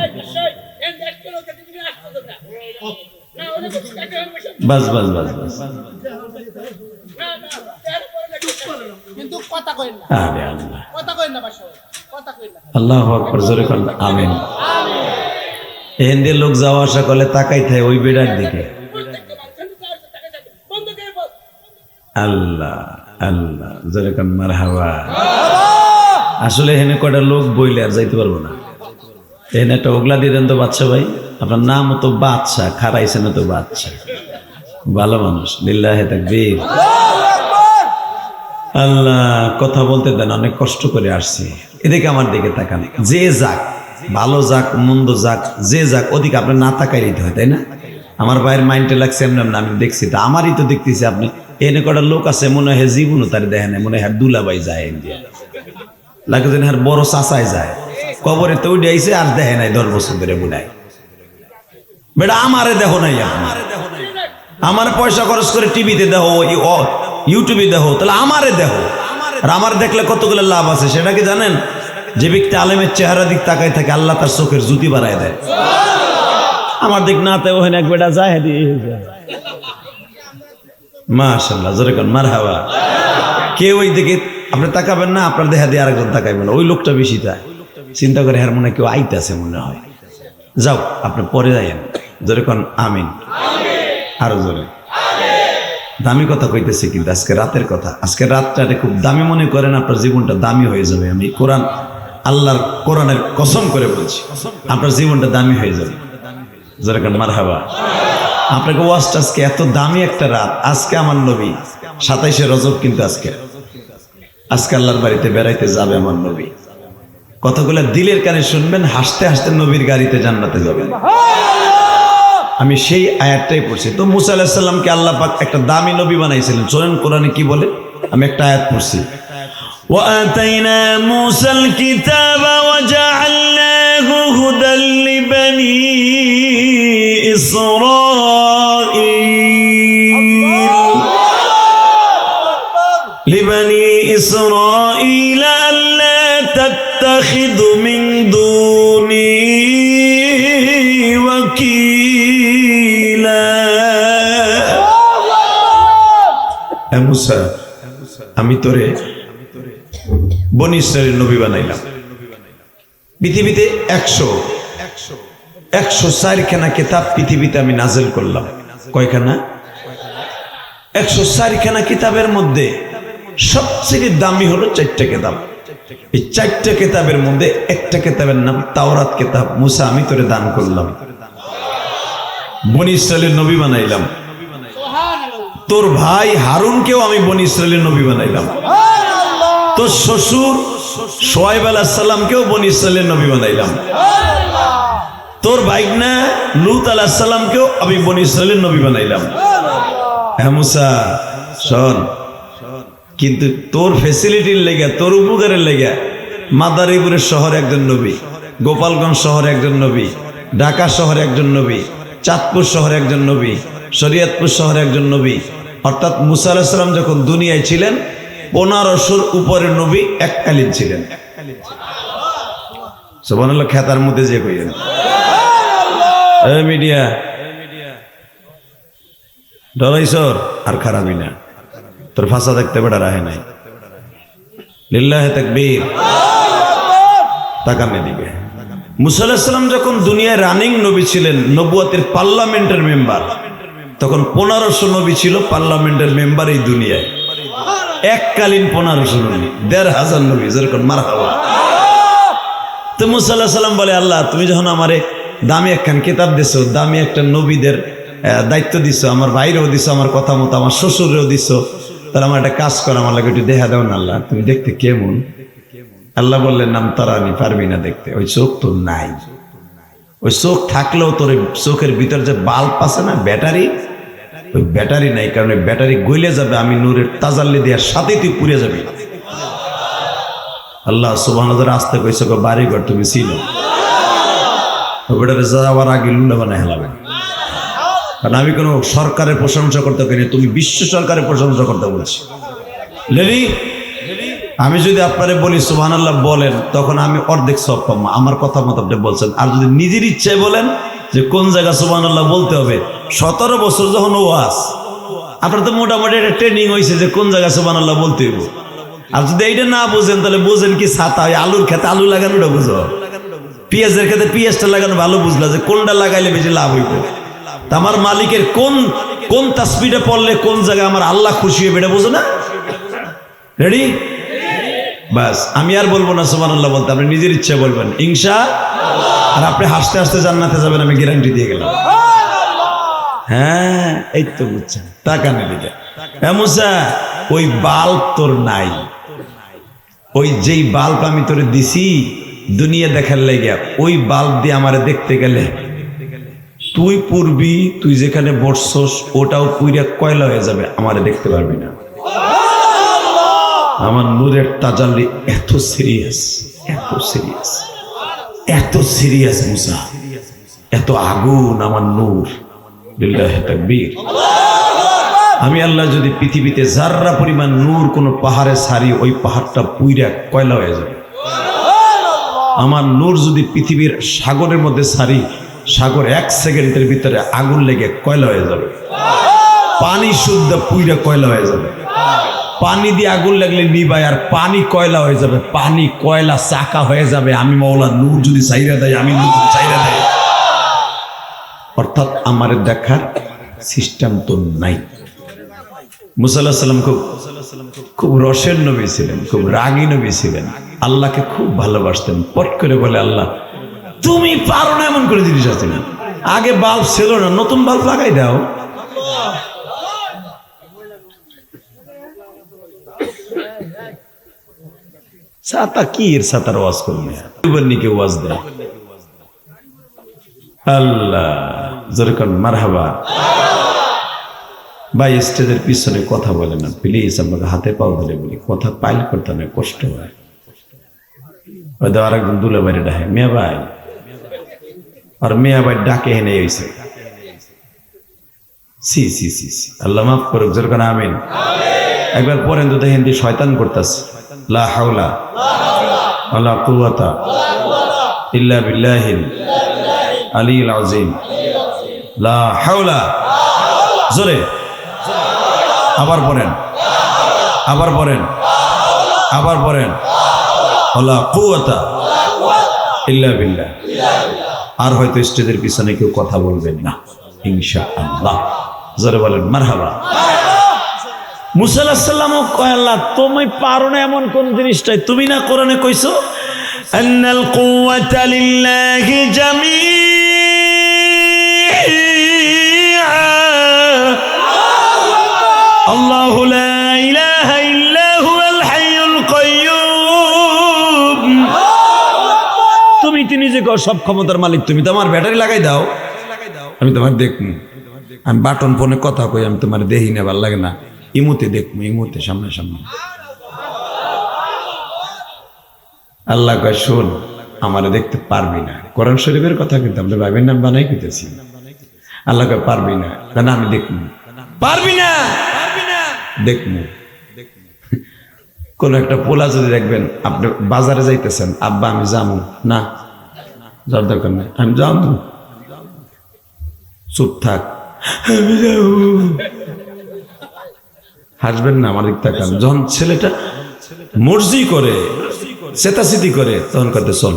বাস বাস বাস বাস। আরে আল্লাহ, আল্লাহু আকবার, জোরে কোন আমিন। এহেন্দের লোক যাওয়া আসা করলে তাকাই থাকে ওই বেড়ার দিকে। আল্লাহ আল্লাহ, জোরে কোন মারহাবা। আসলে এখানে কয়টা লোক বইলে আর যাইতে পারবো না। এখানে একটা ওগলা দিয়ে দেন তো বাচ্চা ভাই, আপনার নাম তো বাদশা, খারাইছে না তো বাদশা, ভালো মানুষ। লিল্লাহি তাকবীর। আল্লাহ, কথা বলতে দেন, অনেক কষ্ট করে আসছি। এদিকে আমার দিকে তাকান, যে যাক, ভালো যাক মন্দ যাক, যে যাক ওদিকে আপনি না তাকাই দিতে হয়, তাই না? আমার ভাইয়ের মাইন্ডে লাগছে এমন না, আমি দেখছি তো, আমারই তো দেখতেছি। আপনি এনে কটা লোক আছে মনে হয় জীবনও তার দেখে না, মনে হয় দুলাবাই যায় ইন্ডিয়া, লাগে যেন আর বড় চাচাই যায়, কবরে তো উঠে আইছে আর দেখে নাই 10 বছর ধরে বুড়াই। বেটা আমারে দেখো নাই, আমার পয়সা খরচ করে টিভিতে দেখো, ইউটিউবে দেখো, তাহলে আমারে দেখো। আর আমার দেখলে কতগুলো লাভ আছে সেটা কি জানেন? যে ব্যক্তি আলেমের চেহারা দিক তাকাই থাকে, আল্লাহ তার চোখের জ্যোতি বাড়ায় দেয়। আমার দিক না তাই ওখানে এক বেটা যায়, মাশাআল্লাহ, জোরে কোন মারহাবা। কেউ ওই দিকে আপনি তাকাবেন না, আপনার দেখা দিয়ে আরেকজন তাকাইবেন, ওই লোকটা বেশি তাই চিন্তা করে, হ্যাঁ মনে কেউ আইতাছে মনে হয়, যাও আপনি পরে যাইয়েন। জোরে কোন আমিন, আরো জোরে। দামি কথা কইতেছি কিন্তু আজকে রাতের কথা। আজকে রাতটা খুব দামি মনে করেন, আপনার জীবনটা দামি হয়ে যাবে। আমি কোরআন, আল্লাহর কোরআনের কসম করে বলছি, আপনার জীবনটা দামি হয়ে যাবে। জোরে কোন মারহাবা। আপনাকে ওয়াজটা আজকে এত দামি একটা রাত। আজকে আমার নবী 27শে রজব, কিন্তু আজকে আল্লাহর বাড়িতে বেড়াইতে যাবে আমার নবী। কথাগুলো দিলের কানে শুনবেন, হাসতে হাসতে নবীর গাড়িতে জান্নাতে যাবেন। আমি সেই আয়াতটাই পড়ছি। তো মুসা আলাইহিস সালামকে আল্লাহ পাক একটা দামি নবী বানাইছিলেন। শোনেন কোরআনে কি বলে, আমি একটা আয়াত পড়ছি। ওয়া আতাইনা মূসাল কিতাবা ওয়া জাআলনাহু হুদাল লিবানি ইসরাঈল আল্লা তাত্তাখিযু মিন দুনি ওয়াকিলা। মুসা, আমি তোরে বনি ইসরাঈলের নবী বানাইলাম। পৃথিবীতে 104 খানা কিতাব পৃথিবীতে আমি নাযিল করলাম। কয়খানা? 104 খানা কিতাবের মধ্যে সবচেয়ে দামি হলো 4টা কিতাব। এই 4টা কিতাবের মধ্যে একটা কিতাবের নাম তাওরাত কিতাব। মুসা, আমি তোরে দান করলাম, বনি ইসরাঈলের নবী বানাইলাম। তোর ভাই হারুনকেও আমি বনি ইসরাঈলের নবী বানাইলাম। তোর শ্বশুর শুআয়ব আলাইহিস সালামকেও বনি ইসরাঈলের নবী বানাইলাম। তোর ভাইগনা লূত আলাইহিস সালামকেও আমি বনি ইসরাঈলের নবী বানাইলাম। হ্যাঁ মুসা শোন, কিন্তু তোর ফ্যাসিলিটির লেগে, তোর উপকারের লেগে মাদারীপুরের শহরে একজন নবী, গোপালগঞ্জ শহরে একজন নবী, ঢাকা শহরে একজন নবী, চাঁদপুর শহরে একজন নবী, শরীয়তপুর শহরে একজন নবী। অর্থাৎ মুসা আলাইহিস সালাম যখন দুনিয়ায় ছিলেন 1500 উপরে নবী এককালীন ছিলেন। সুবহানাল্লাহ। খেতার মধ্যে যে কইলেন মিডিয়া ডরাইছর আর খারাপই না, তোর ফাঁসা দেখতে বেড়া রাহে নাই। লিল্লাহি তাকবীর। তাকান এদিকে। মুসা আলাইহিস সালাম যখন দুনিয়ায় রানিং নবী ছিলেন, নবুয়তের পার্লামেন্টের মেম্বার, তখন 1500 নবী ছিল পার্লামেন্টের মেম্বার এই দুনিয়ায়। এককালীন 1500 নবী, 1500 নবী, যেরকম মারহাবা। তো মুসা আলাইহিস সালাম বলে, আল্লাহ তুমি যখন আমারে দামি একখান কিতাব দিছো, দামি একটা নবীদের দায়িত্ব দিছো, আমার ভাইরেও দিছো, আমার কথা মতো আমার শ্বশুরেও দিছো, তাহলে আমার একটা কাজ করো, আমার লাগে একটু দেখা দাও না আল্লাহ, তুমি দেখতে কেমন? আল্লাহ বললেন নাম তারানি, পারবি না দেখতে, ওই চোখ তো নাই। ওই চোখ থাকলেও তোর চোখের ভিতর যে বাল্ব আছে না, ব্যাটারি, ওই ব্যাটারি নাই, কারণ ওই ব্যাটারি গইলে যাবে, আমি নূরের তাজাল্লি দেওয়ার সাথেই তুই পুড়ে যাবি। আল্লাহ সুবহানাহু আসতে কইছে বাড়ি ঘর তুমি ছিল, ওটারে যাওয়ার আগে লুন্ডা বানায় হেলাবে। কারণ আমি কোনো সরকারের প্রশংসা করতে পারি, তুমি বিশ্ব সরকারের প্রশংসা করতে বলছি। লেডি, আমি যদি আপনারে বলি সুবহানাল্লাহ বলেন, তখন আমি অর্ধেক সব পাবো, আমার কথা মতো আপনি বলছেন। আর যদি নিজের ইচ্ছায় বলেন যে কোন জায়গা সুবহানাল্লাহ বলতে হবে, 17 বছর যখন ওয়াজ, আপনার তো মোটামুটি একটা ট্রেনিং হয়েছে যে কোন জায়গা সুবহানাল্লাহ বলতে হবে। আর যদি এইটা না বুঝেন, তাহলে বুঝেন কি ছাতা, আলুর খেতে আলু লাগানোটা বুঝো, পেঁয়াজের খেতে পেঁয়াজটা লাগানো ভালো বুঝলা, যে কোনটা লাগাইলে বেশি লাভ হইব। তা আমার মালিকের কোন কোন তাসবিহটা পড়লে কোন জায়গায় আমার আল্লাহ খুশি হবে এটা বুঝো না? রেডি? বাস, আমি আর বলবো না সুবহানাল্লাহ বলতে, আপনি নিজের ইচ্ছা বলবেন ইনশাআল্লাহ, আর আপনি হাসতে হাসতে জান্নাতে যাবেন, আমি গ্যারান্টি দিয়ে গেলাম। হ্যাঁ, এই তো বুঝছেন। তাকানে দিকে মুসা, ওই বাল্ব তোর নাই, ওই যেই বাল্ব আমি তোরে দিছি দুনিয়া দেখার লাগিয়া, ওই বাল্ব দিয়ে আমারে দেখতে গেলে তুই পূর্বি, তুই যেখানে বসছস ওটাও পুইরা কয়লা হয়ে যাবে, আমারে দেখতে পারবি না। আমার নূরের তাজাল্লি এত সিরিয়াস, এত সিরিয়াস, এত সিরিয়াস মুসা, এত আগুন আমার নূর। লিল্লাহি তাকবীর। আমি আল্লাহ যদি পৃথিবীতে যাররা পরিমাণ নূর কোন পাহাড়ে ছাড়ি, ওই পাহাড়টা পুইরা কয়লা হয়ে যাবে। আমার নূর যদি পৃথিবীর সাগরের মধ্যে ছাড়ি, সাগর 1 সেকেন্ডের ভিতরে আগুন লেগে কয়লা হয়ে যাবে। পানি শুদ্ধ পুইরা কয়লা হয়ে যাবে। পানি দিয়ে আগুন লাগলে নিবাই, আর পানি কয়লা হয়ে যাবে, পানি কয়লা চাকা হয়ে যাবে। আমি মাওলা নূর যদি চাইরা দেয়, আমি নূর যদি চাইরা দেয়, অর্থাৎ আমার দেখার সিস্টেম তো নাই। মুসা আলাইহিস সালাম খুব রসের নবী ছিলেন, খুব রাগী নবী ছিলেন, আল্লাহকে খুব ভালোবাসতেন। পট করে বলে, আল্লাহ তুমি পারো না এমন করে জিনিস আছে না, আগে বাল্ব ছিল না, নতুন বাল্ব লাগাই দাও। ছাতা কি এর ছাতার ওয়াজ করবে, নিকে ওয়াজ দেয়। আল্লাহ যেরকম মারহাবা। ভাই স্টেজের পিছনে কথা বলে না প্লিজ, আমাকে হাতে পাও ধরে বলি, কথা পাইল করতে না কষ্ট হয়। আর একজন দুলে বাইরে ডাকে মিয়া ভাই, আর মিয়া ভাই ডাকে এনে হয়েছে। সি সি সি সি, আল্লাহ মাফ করুক, যেরকম আমিন। একবার পরেন তো দেখেন দিয়ে শয়তান করতেছে, লা হাওলা ওয়ালা কুওয়াতা ইল্লা বিল্লাহিল আলিয়্যিল আযীম, লা হাওলা। জোরে আবার পড়েন, আবার পড়েন, আবার পড়েন, ওয়ালা কুওয়াতা ইল্লা বিল্লাহ। আর হয়তো স্টেজের পিছনে কেউ কথা বলবেন না ইনশাআল্লাহ। জোরে বলেন মারহাবা। মুসা আলাইহিস সালামও কয়, আল্লাহ তুমি পারো না এমন কোন জিনিসটাই, তুমি না কোরআনে কইছো আন্নাল কুওয়াতা লিল্লাহি জামিআ, আল্লাহু লা ইলাহা ইল্লা হুয়াল হাইয়ুল কাইয়্যুম। তুমি নিজে কও সব ক্ষমতার মালিক তুমি, তোমার ব্যাটারি লাগাই দাও, আমি তোমার দেখবো। আমি বাটন ফোনে কথা কই, আমি তোমার দেখি না, ভালো লাগে না, ইমুতে দেখবো, ইমুতে সামনে সামনে। আল্লাহ কয় শোন, আমারে দেখতে পারবি না। কোরআন শরীফের কথা কিন্তু আমাদের ভাইবের নাম বানাই কইতেছি। আল্লাহ কয় পারবি না, কেন? আমি দেখবো। পারবি না, দেখবো। কোন একটা পোলা যদি দেখবেন, আপনি বাজারে যাইতেছেন, আব্বা আমি যাবো না, যার দরকার নেই, আমি যাবো, চুপ থাক, আমি যাবো, হাসবেন না, আমার দিক তাকান। যখন ছেলেটা মর্জি করে, চেতাচিতি করে, তখন কথা চল,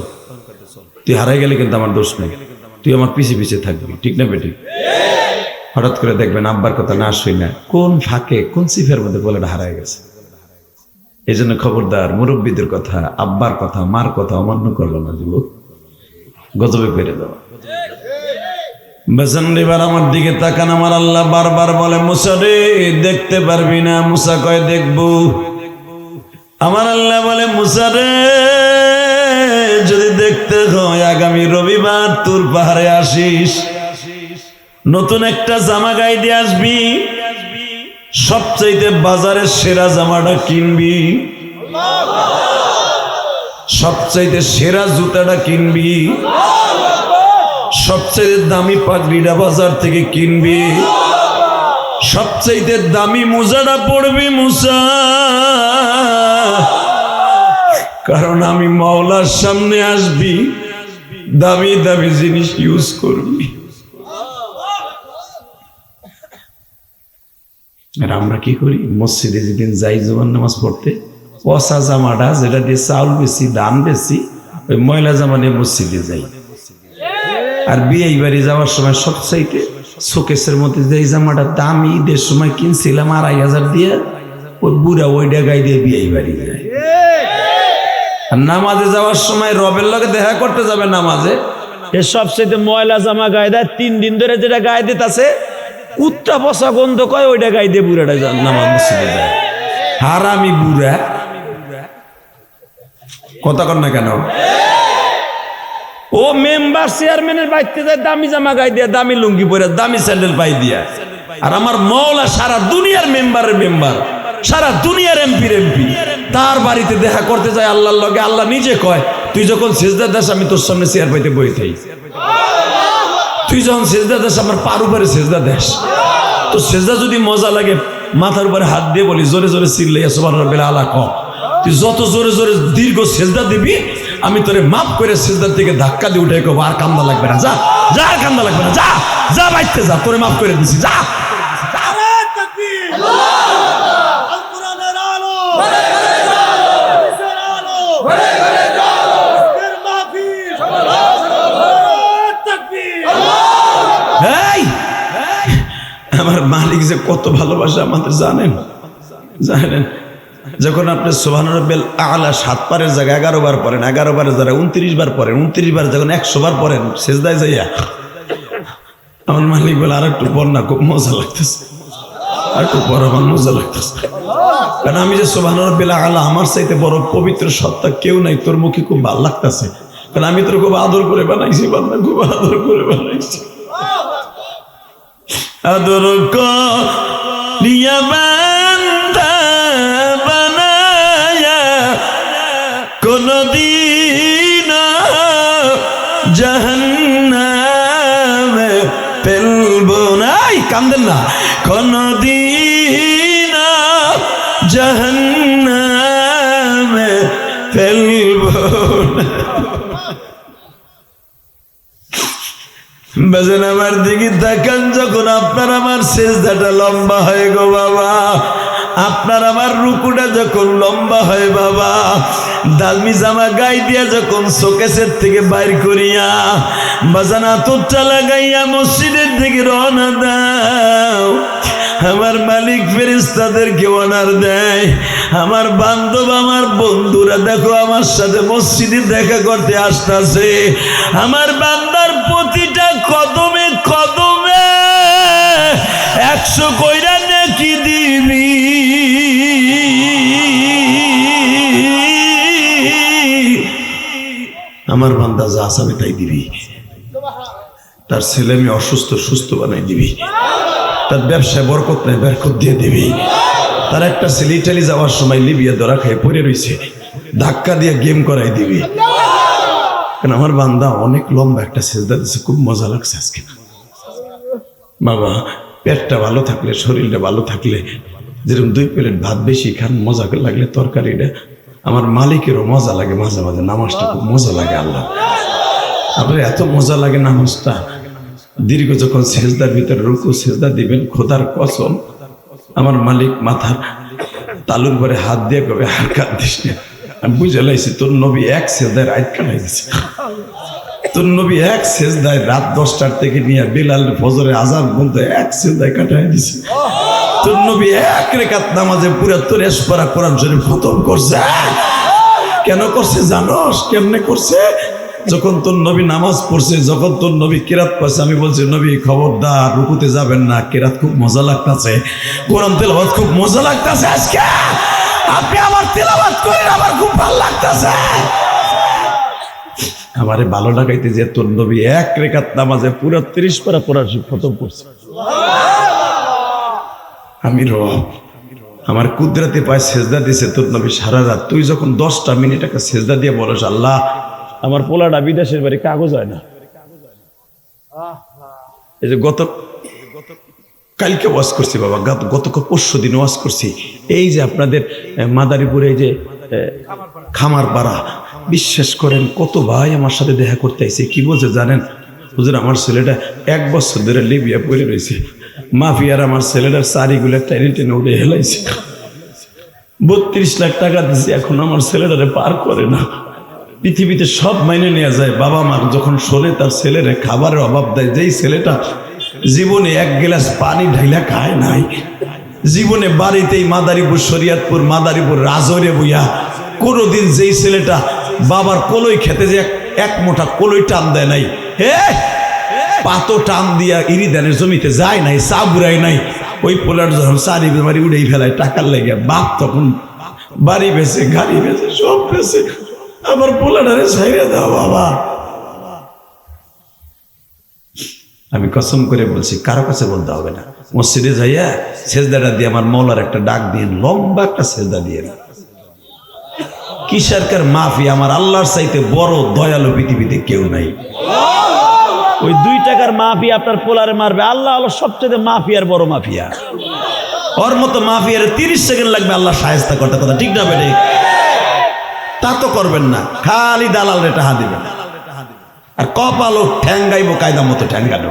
তুই হারাই গেলে কিন্তু আমার দোষ নেই, তুই আমার পিছিয়ে পিছিয়ে থাকবি, ঠিক না বেটি? হঠাৎ করে দেখবেন আব্বার কথা না শুই না, কোন ফাঁকে কোন সিফের মধ্যে বলেটা হারাই গেছে। এই জন্য খবরদার, মুরব্বীদের কথা, আব্বার কথা, মার কথা অমান্য করলো না, যুবক, গজবে পেরে দেওয়া। বেসন এবার আমার দিকে তাকান। আমার আল্লাহ বারবার বলে, মুসা রে দেখতে পারবি না? মুসা কয় দেখবো। আমার আল্লাহ বলে, মুসা রে যদি দেখতে হয় আগামী রবিবার তোর পাহাড়ে আসিস, নতুন একটা জামা গায়ে দিয়ে আসবি, সবচাইতে বাজারের সেরা জামাটা কিনবি, সবচাইতে সেরা জুতাটা কিনবি, সবচাইতে দামি পাগড়িটা বাজার থেকে কিনবি, সবচাইতে দামি মোজাটা পড়বি মুসা, কারণ আমি মাওলার সামনে আসবি, দামি দামি জিনিস ইউজ করবি। আর আমরা কি করি? মসজিদে যেদিন যাই জুমার নামাজ পড়তে, পচা জামাটা যেটা দিয়ে চাউল বেশি ধান বেশি, ওই ময়লা জামা নিয়ে মসজিদে যাই। আর বিয়ে বাড়ি যাওয়ার সময় সবচাইতে শোকেসের মধ্যে যে জামাটা দামি ঈদের সময় কিনছিলাম 2500 দিয়ে, ওই বুড়া ওইটা গায়ে দিয়ে বিয়ে বাড়ি যায়। আর নামাজে যাওয়ার সময় রবের লগে দেখা করতে যাবে নামাজে, এ সবচাইতে ময়লা জামা গায়ে দেয়, 3 দিন ধরে যেটা গায়ে দিতেছে উত্তা পচা গন্ধ কয়, ওইটা গায়ে দিয়ে বুড়াটা নামাজ মসজিদে যায়। হারামি বুড়া, কথা কর না কেন? ও মেম্বার চেয়ারম্যানের বাড়িতে যায় দামি জামা গায়ে দিয়া, দামি লুঙ্গি পরে, দামি স্যান্ডেল পাই দিয়া। আর আমার মওলা সারা দুনিয়ার মেম্বারের মেম্বার, সারা দুনিয়ার এমপির এমপি, তার বাড়িতে দেখা করতে যায় আল্লাহর লগে। আল্লাহ নিজে কয়, তুই যখন সেজদা দাস আমি তোর সামনে চেয়ার পাইতে বই থাই, তুই যখন সেজদা দাস আমার পার উপরে সেজদা দেশ। তো সেজদা যদি মজা লাগে মাথার উপরে হাত দিয়ে বলি জোরে জোরে চিল্লাইয়া সুবহান রাব্বিল আলা ক, তুই যত জোরে জোরে দীর্ঘ সেজদা দিবি আমি তোরে মাফ করে সেজদার থেকে ধাক্কা দিয়ে উঠে কব, আর কান্দা লাগবে না, যা যা, আর কান্দা লাগবে না, যা যা বাইতে যা, তোরে মাফ করে দিছি, যা। আমার মালিক যে কত ভালোবাসে আমাদের জানেন? জানেন যখন আপনি সুবহান রাব্বিল আলা 7 বারের জায়গায় 11 বার পড়েন, 11 বারের জায়গায় 29 বার পড়েন, 29 বার যখন 100 বার পড়েন সেজদায় যাইয়া, আমার মালিক বলে আর একটু পড় না, খুব মজা লাগতেছে, আর একটু পড়, আমার মজা লাগতেছে। কারণ আমি যে সুবহান রাব্বিল আলা, আমার চাইতে বড় পবিত্র সত্তা কেউ নাই, তোর মুখে খুব ভালো লাগতেছে, কারণ আমি তোর খুব আদর করে বানাইছি, বান্দা খুব আদর করে বানাইছি। আদর করিয়া বান্দা বানায়া কোনদিন জাহান্নামে ফেলবো না, কান্দেন না, কোনদিন জাহান্নামে ফেলবো না। বেজেন আমার দিকে তাকান, যখন আপনার আমার সেজদাটা লম্বা হয় গো বাবা, আপনার আমার রুকুটা যখন লম্বা হয় বাবা, দামি জামা গায়ে দিয়া যখন শোকেসের থেকে বাইর করিয়া বাজানা তোরটা লাগাইয়া মসজিদের দিকে রওনা দাও, আমার মালিক ফেরেশতাদেরকে অর্ডার দেয়, আমার বান্ধব আমার বন্ধুরা দেখো আমার সাথে মসজিদে দেখা করতে আসতেছে, আমার বান্দার প্রতিটা কদমে কদমে 100 কইরা নেকি দিবি। আমার বান্দা যা আসামে তাই দিবি, তার ছেলে মেয়ে অসুস্থ সুস্থ বানাই দিবি, তার ব্যবসায় বরকত নাই বরকত দিয়ে দিবি, তার একটা ছেলে ইটালি যাওয়ার সময় লিবিয়া ধরা খেয়ে পড়ে রয়েছে, ধাক্কা দিয়ে গেম করাই দিবি। কারণ আমার বান্দা অনেক লম্বা একটা সেজদা দিচ্ছে, খুব মজা লাগছে আজকে। বাবা পেটটা ভালো থাকলে, শরীরটা ভালো থাকলে, যেরকম 2 প্লেট ভাত বেশি খান, মজা লাগলে তরকারিটা, আমার মালিকেরও মজা লাগে মাঝে মাঝে, নামাজটা খুব মজা লাগে। আল্লাহ আপনার এত মজা লাগে নামাজটা, দীর্ঘ যখন সেজদার ভিতরে রুকু সেজদা দিবেন, খোদার কসম আমার মালিক মাথার তালুর পরে হাত দিয়ে কবে আর কাঁদ দিস না, আমি বুঝে লাইছি তোর নবী 1 সেজদায় রাত কাটাই দিছে, তোর নবী 1 সেজদায় রাত 10টার থেকে নিয়ে বেলাল ফজরে আজান পর্যন্ত 1 সেজদায় কাটাই দিছে। তোর নবী 1 রাকাত নামাজে পুরা 43 পারা কোরআন শরীফ খতম করছে। কেন করছে জানোস? কেমনে করছে? যখন তোর নবী নামাজ পড়ছে, যখন তোর নবী কেরাত পড়ছে, আমি বলছি নবী খবরদার রুকুতে যাবেন না, কেরাত খুব মজা লাগতেছে, কোরআন তেলাওয়াত খুব মজা লাগতেছে, আজকে আপনি আমার তেলাওয়াত করেন, আমার খুব ভালো লাগতেছে। আমারে ভালো লাগাইতে যে তোর নবী এক রেখাত নামাজে পুরো 30 পারা কোরআন খতম করছে। আমি রব, আমার কুদরতে পায় সেজদা দিছে তোর নবী সারা রাত। তুই যখন 10টা মিনিট একটা সেজদা দিয়ে বলস আল্লাহ আমার পোলাটা বিদেশের বাড়ি কাগজ হয় না। এই যে কালকে ওয়াজ করছি বাবা, গত পরশু দিন ওয়াজ করছি, এই যে আপনাদের মাদারীপুরে এই যে খামার পাড়া, বিশ্বাস করেন কত ভাই আমার সাথে দেখা করতে আইছে। কি বলছে জানেন? হুজুর আমার ছেলেটা 1 বছর ধরে লিবিয়া পড়ে রয়েছে, মাফিয়ার আমার ছেলেটার চারিগুলো টেনে টেনে উড়ে হেলাইছে, 32 লাখ টাকা দিচ্ছে, এখন আমার ছেলেটারে পার করে না। পৃথিবীতে সব মাইনে নেওয়া যায়, বাবা মা যখন শোনে তার ছেলেরে খাবারের অভাব দেয়, যেই ছেলেটা জীবনে 1 গ্লাস পানি ঢাইলা খায় নাই, জীবনে বাড়িতেই মাদারীপুর শরিয়তপুর মাদারীপুর রাজরে বইয়া কোনোদিন যেই ছেলেটা বাবার কলই খেতে যে 1 মুঠা কলই টান দেয় নাই, পাতো টান দিয়া ইরিদানের জমিতে যায় নাই, চা বুড়াই নাই, ওই পোলার যখন চারি বাড়ি উড়েই ফেলায় টাকার লেগে, বাপ তখন বাড়ি বেছে গাড়ি বেছে সব বেছে, আমার পোলাটারে ছাইড়ে দাও বাবা। আমি কসম করে বলছি, কারো কাছে বলতে হবে না, মসজিদে যাইয়া সেজদাটা দিয়ে আমার মৌলার একটা ডাক দিয়ে লম্বা একটা সেজদা দিয়ে না। কিসের কার মাফি, আমার আল্লাহর চাইতে বড় দয়ালু পৃথিবীতে কেউ নাই। ওই 2 টাকার মাফিয়া আপনার পোলারে মারবে, আল্লাহ হলো সবচেয়ে মাফিয়ার বড় মাফিয়া। ওর মতো মাফিয়ার 30 সেকেন্ড লাগবে আল্লাহ শায়েস্তা করতে, কথা ঠিক না বেটে? তা তো করবেন না, খালি দালাল রে টাকা দিবেন, আর কপালও ঠ্যাঙ্গাইব কায়দা মতো ঠ্যাঙ্গানো।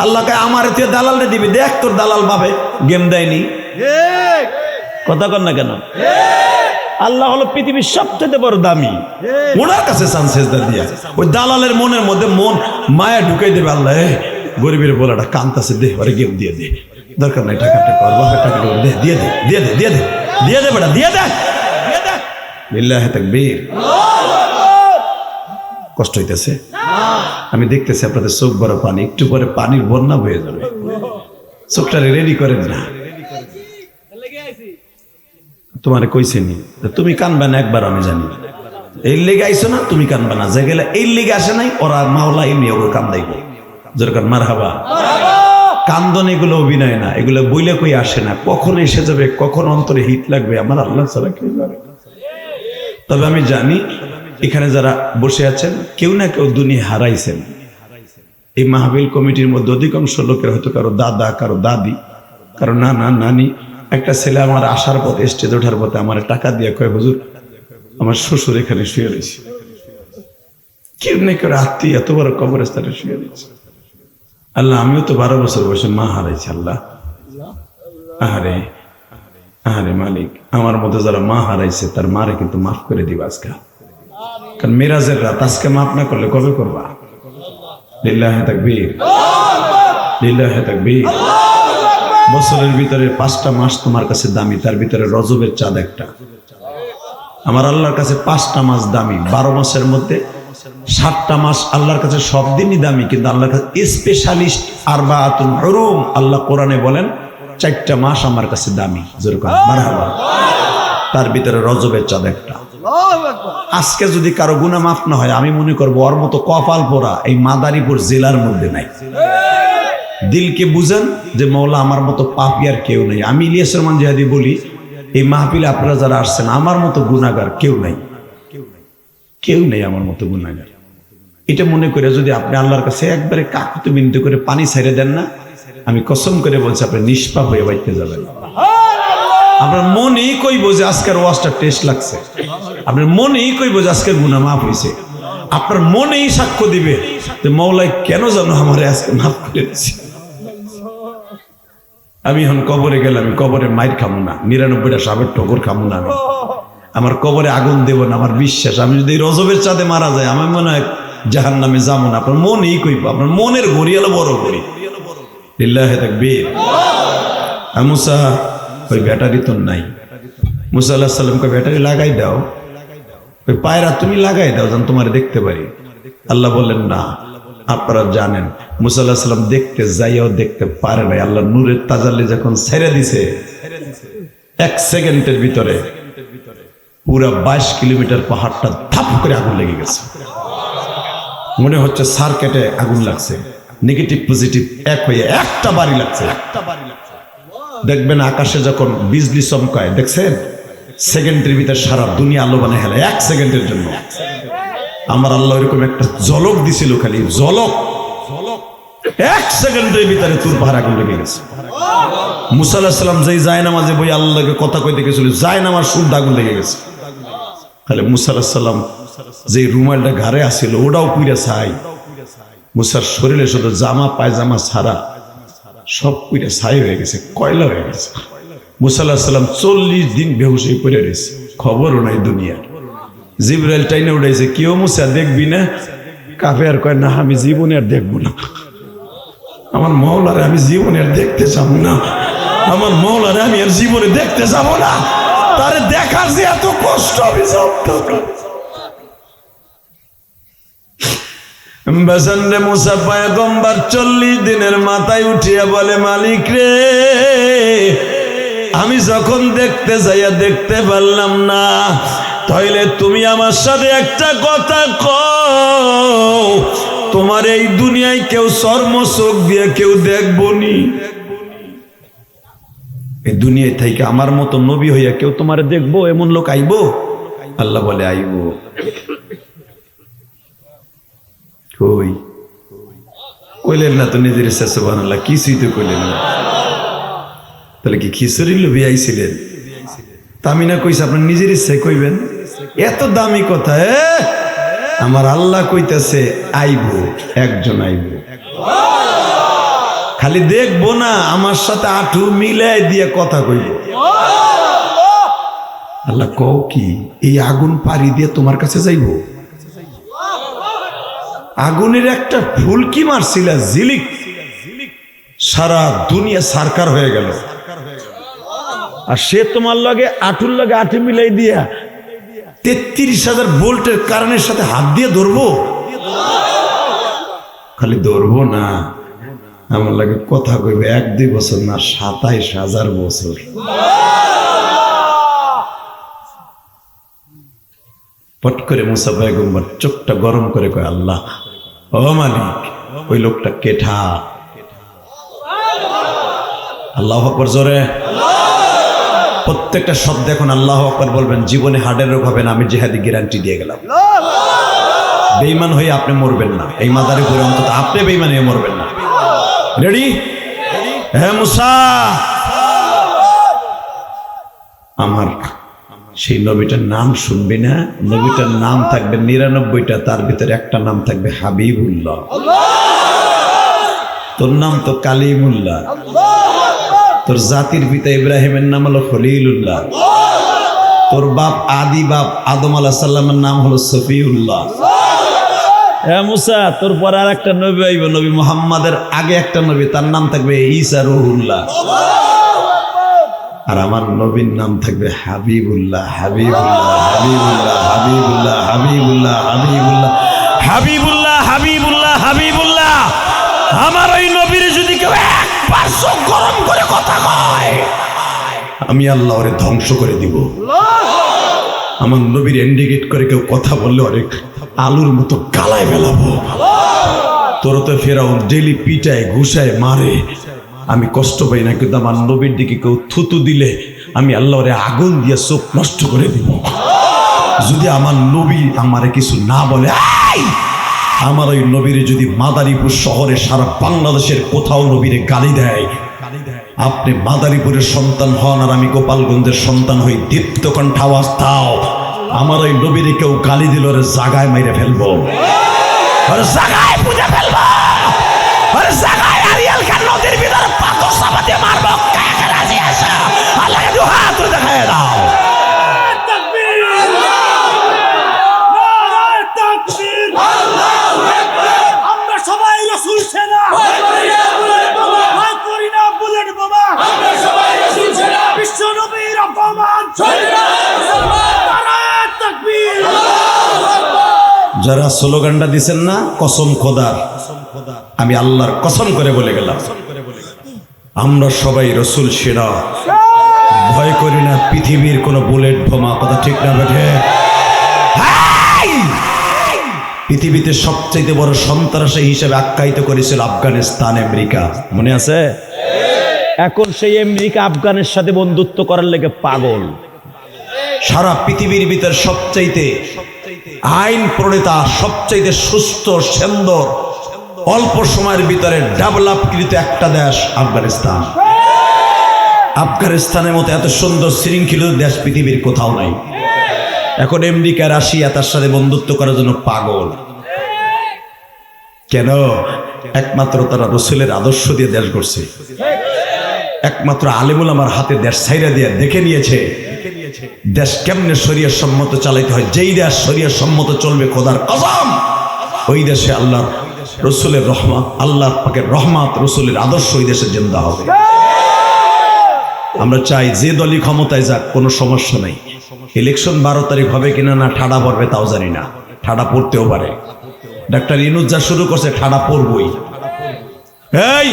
আল্লাহকে আমার তুই দালাল রে দিবি, দেখ তোর দালাল ভাবে গেম দেয়নি, কথা কর না কেন? আল্লাহ হলো পৃথিবীর সবচেয়ে বড় দামি, ওনার কাছে চান সেজদা দিয়া। ওই দালালের মনের মধ্যে মন মায়া ঢুকাই দেবে, আল্লাহ গরিবের বলাটা কান্তাছে, দে ওরে গেম দিয়ে দে, দরকার নাই টাকাটা কর, বাপের টাকাটা দে, দিয়ে দে দিয়ে দে দিয়ে দে দিয়ে দে বেটা দিয়ে দে। লিল্লাহি তাকবীর। কষ্ট হইতেছে, আমি দেখতেছি আপনাদের চোখ বড় পানি, একটু পরে পানির বন্যা হয়ে যাবে, চোখটারে রেডি করেন না। তোমারে কইছেনি তুমি কানবা না একবার, আমি জানি এই লেগে আইছো না, তুমি কানবা না, যে গেলে এই লেগে আসে নাই, ওরা মাওলা এমনি ওগুলো কান্দাইব, যেরকম মারহাবা। কান্দন এগুলো অভিনয় না, এগুলো বইলে কই আসে না, কখন এসে যাবে, কখন অন্তরে হিট লাগবে আমার আল্লাহ ছাড়া কেউ জানে। তবে আমি জানি এখানে যারা বসে আছেন কেউ না কেউ দুনিয়া হারাইছেন। এই মাহফিল কমিটির মধ্যে অধিকাংশ লোকের হয়তো কারো দাদা, কারো দাদি, কারো নানা নানি। একটা ছেলে আমার আসার পথে, স্টেজে ওঠার পথে আমার টাকা দিয়ে কয়, হুজুর আমার শ্বশুর এখানে শুয়ে রয়েছে। কেউ না কেউ আত্মীয় এত বড় কবরস্থানে শুয়ে রয়েছে। আল্লাহ আমিও তো 12 বছর বয়সে মা হারাইছি, আল্লাহ আহারে আহারে মালিক, আমার মধ্যে যারা মা হারাইছে তার মারে কিন্তু মাফ করে দিবা আজকে, কারণ মেরাজের রাত, আজকে মাফ না করলে কবে করবা? লিল্লাহি তাকবীর, লিল্লাহি তাকবীর। বছরের ভিতরে 5টা মাস তোমার কাছে দামি, তার ভিতরে রজবের চাঁদ একটা। আমার আল্লাহর কাছে 5টা মাস দামি, 12 মাসের মধ্যে 7টা মাস আল্লাহর কাছে সব দিনই দামি, কিন্তু আল্লাহর কাছে স্পেশালিস্ট আরবাআতুন হুরুম, আল্লাহ কোরআনে বলেন 4টা মাস আমার কাছে দামি, যেরকম মারহাবা। তার ভিতরে রজবের চাঁদ একটা। আজকে যদি কারো গুনাহ মাফ না হয়, আমি মনে করবো ওর মতো কপাল পোড়া এই মাদারীপুর জেলার মধ্যে নাই। দিলকে বুঝেন যে মওলা আমার মতো পাপী আর কেউ নেই। আমি ইলিয়াস রহমান জিহাদি বলি, এই মাহফিলে আপনারা যারা আসছেন আমার মতো গুনাহগার কেউ নাই, কেউ নেই আমার মতো গুনাহগার। এটা মনে করে যদি আপনি আল্লাহর কাছে একবারে কাকুতি মিনতি করে পানি ছেড়ে দেন না, আমি কসম করে বলছি আপনি নিষ্পাপ হয়ে বাইতে যাবেন। আপনার মনেই কইব যে আজকের ওয়াজটা টেস্ট লাগছে, আপনার মনেই কইব যে আজকের গুনাহ মাফ হয়েছে, আপনার মনেই সাক্ষ্য দিবে যে মওলাই কেন যেন আমার আজকে মাফ করে দিয়েছে। আমি এখন কবরে গেলে আমি কবরে মাইর খাবো না, 99টা সাপের ঠোকর খাবো না, আমি আমার কবরে আগুন দেব না, আমার বিশ্বাস। আমি যদি রজবের চাঁদে মারা যায় আমার মনে হয় জাহান্নামে যাবো না। আপনার মনেই কইব, আপনার মনের ঘড়ি হলো বড় ঘড়ি। লিল্লাহি তাকবীর। মুসা ওই ব্যাটারি তো নাই, মুসা আলাইহিস সালামকে ব্যাটারি লাগাই দাও, ওই পায়রা তুমি লাগাই দাও যেন তোমার দেখতে পারি। আল্লাহ বললেন না, আপনারা জানেন মুসা আলাইহিস সালাম দেখতে যাইয়াও দেখতে পারে নাই। আল্লাহ নূরের তাজাল্লি যখন ছেড়ে দিছে, 1 সেকেন্ডের ভিতরে পুরা 22 কিলোমিটার পাহাড়টা ধাপ করে আগুন লেগে গেছে। মনে হচ্ছে সার্কিটে আগুন লাগছে, নেগেটিভ পজিটিভ এক হয়ে একটা বাড়ি লাগছে। দেখবেন আকাশে যখন বিজলি চমকায়, দেখছেন সেকেন্ডের ভিতরে সারা দুনিয়া আলো বানিয়ে হেলে 1 সেকেন্ডের জন্য। আমার আল্লাহ এরকম একটা ঝলক দিছিল, খালি ঝলক, 1 সেকেন্ডের ভিতরে তুর পাহাড় আগুন লেগে গেছে। মুসা আলাইহিস সালাম যেই জায়নামাজে বই আল্লাহকে কথা কইতে গেছিল, জায়নামাজ শুদ্ধ আগুন লেগে গেছে। খালি মুসা আলাইহিস সালাম যে রুমালটা ঘাড়ে আসছিল ওটাও পুইরা ছাই। মুসার শরীরে শুধু জামা পায়জামা ছাড়া সব পুইরা ছাই হয়ে গেছে, কয়লা হয়ে গেছে। মুসা আলাইহিস সালাম 40 দিন বেহুশ হয়ে পড়ে রয়েছে, খবরও নাই দুনিয়ার। জিবরাইল টাইনে উঠাইছে, কেউ মুসা দেখবি না? কাফের কয় না, আমি জীবনে আর দেখবো না। আমার মওলারে আমি জীবনে আর দেখতে যাবো না, আমার মওলারে আমি আর জীবনে দেখতে যাবো না। তারে দেখার যে এত কষ্ট আমি বেসান্ডে মুসা পয়গম্বর 40 দিনের মাথায় উঠিয়া বলে, মালিক রে, আমি যখন দেখতে যাইয়া দেখতে পারলাম না, তাইলে তুমি আমার সাথে একটা কথা কও, তোমার এই দুনিয়ায় কেউ চর্ম চোখ দিয়ে কেউ দেখবনি, এই দুনিয়ায় থেকে আমার মতো নবী হইয়া কেউ তোমার দেখবো, এমন লোক আইবো? আল্লাহ বলে আইবো। কই কইলেন না তো নিজের ইচ্ছা, সুবহানাল্লাহ, কিছুই তো কইলেন না। তাহলে কি খিচুড়ি লোভে আইছিলেন? তামিনা কইছে আপনার নিজের ইচ্ছায় কইবেন? এত দামি কথা। আমার আল্লাহ কইতেছে আইবো, একজন আইবো, খালি দেখবো না, আমার সাথে আঁটু মিলাই দিয়ে কথা কইব। আল্লাহ কও কি, এই আগুন পাড়ি দিয়ে তোমার কাছে যাইব? আগুনের একটা ফুলকি মারছিল জিলিক, সারা দুনিয়া সারকার হয়ে গেল। আর সে তোমার লগে আঁটুর লগে আঁটু মিলাই দিয়া 33,000 ভোল্টের কারেন্টের সাথে হাত দিয়ে ধরবো? খালি ধরবো না, আমার লাগে কথা কইবে 1-2 বছর না, 27,000 বছর। পট করে মুসা পয়গম্বর চোখটা গরম করে কয়, আল্লাহ ও মালিক, ওই লোকটা কেঠা? আল্লাহু আকবার, জোরে প্রত্যেকটা শব্দ এখন আল্লাহু আকবার বলবেন। জীবনে হার্টের রোগ হবে না, আমি জিহাদি গ্যারান্টি দিয়ে গেলাম। বেঈমান হয়ে আপনি মরবেন না, এই মাদারে পড়ে অন্তত আপনি বেঈমান হয়ে মরবেন না। রেডি? হ্যাঁ মুসা, আমার সেই নবীটার নাম শুনবি না? নবীটার নাম থাকবে 99টা, তার ভিতরে একটা নাম থাকবে হাবিবুল্লাহ। তোর নাম তো কালিমুল্লাহ, তোর জাতির পিতা ইব্রাহিমের নাম হলো খলিলুল্লাহ, তোর বাপ আদি বাপ আদম আলাইহিস সালামের নাম হলো সফিউল্লাহ। হ্যাঁ মুসা, তোর পর আর একটা নবী আইব, নবী মুহাম্মাদের আগে একটা নবী, তার নাম থাকবে ঈসা রূহুল্লাহ। আর আমার নবীর নাম থাকবে হাবিবুল্লাহ, হাবিবুল্লাহ, হাবিবুল্লাহ, হাবিবুল্লাহ, হাবিবুল্লাহ, হাবিবুল্লাহ, হাবিবুল্লাহ, হাবিবুল্লাহ, হাবিবুল্লাহ। আমার ওই নবীর যদি কেউ একবার চোখ গরম করে কথা কয়, আমি আল্লাহ ওরে ধ্বংস করে দিব। আমার নবীর ইন্ডিকেট করে কেউ কথা বললে অনেক আলুর মতো গালায় ফেলাবো। তোর তো ফেরাউন ডেলি পিটায় ঘুষায় মারে, আমি কষ্ট পাই না, কিন্তু আমার নবীর দিকে কেউ থুতু দিলে আমি আল্লাহ ওরে আগুন দিয়ে চোখ নষ্ট করে দিব। যদি আমার নবী আমারে কিছু না বলে, আমার ওই নবীরে যদি মাদারীপুর শহরে সারা বাংলাদেশের কোথাও নবীরে গালি দেয়, আপনি মাদারীপুরের সন্তান হন আর আমি গোপালগঞ্জের সন্তান হই, দীপ্ত কণ্ঠ আওয়াজ দাও, আমার ওই নবীরে কেউ গালি দিল ওরে জাগায় মাইরে ফেলবো, ওরে জাগায় পুজো ফেলবো, ওরে জাগায় আরিয়াল খান নদীর ভিতরে পাথর চাপা দিয়ে মারবো। কাকে রাজি আছো? আল্লাহকে দু হাত তুলে দেখায় দাও। আমরা সবাই রাসূল সেনা, করি না বুলেট বোমা, বিশ্ব নবীর অপমান, নারায়ে তাকবীর। যারা স্লোগানটা দিচ্ছেন না কসম খোদার, আমি আল্লাহর কসম করে বলে গেলাম, আমরা সবাই রসুল সেনা, ভয় করি না পৃথিবীর কোনো বুলেট বোমা। কথা ঠিক না বেঠে? পৃথিবীতে সবচেয়ে বড় সন্ত্রাসী হিসেবে আখ্যায়িত করেছিল আফগানিস্তান, আমেরিকা, মনে আছে? এখন সেই আমেরিকা আফগানের সাথে বন্ধুত্ব করার লেগে পাগল। সারা পৃথিবীর ভিতর সবচাইতে আইন প্রণেতা, সবচাইতে সুস্থ সুন্দর, অল্প সময়ের ভিতরে ডেভেলপকৃত একটা দেশ আফগানিস্তান। আফগানিস্তানের মতো এত সুন্দর শৃঙ্খলিত দেশ পৃথিবীর কোথাও নাই। এখন আমেরিকা রাশিয়া তার সাথে বন্ধুত্ব করার জন্য পাগল। কেন? একমাত্র তারা রসুলের আদর্শ দিয়ে দেশ গড়ছে, একমাত্র আলেমুল আমার হাতে দেশ ছাইরা দিয়ে দেখে নিয়েছে দেশ কেমনে শরিয়ত সম্মত চালাইতে হয়। যেই দেশ শরিয়ত সম্মত চলবে, খোদার কসম ওই দেশে আল্লাহর রসুলের রহমত, আল্লাহর পাকের রহমত, রসুলের আদর্শ ওই দেশে জিন্দা হবে। আমরা চাই যে দলই ক্ষমতায় যাক, কোনো সমস্যা নেই। ইলেকশন 12 তারিখ হবে কিনা না ঠাডা পড়বে তাও জানি না, ঠাডা পড়তেও পারে। ডাক্তার ইনুজ যা শুরু করছে, ঠাডা পড়বই। এই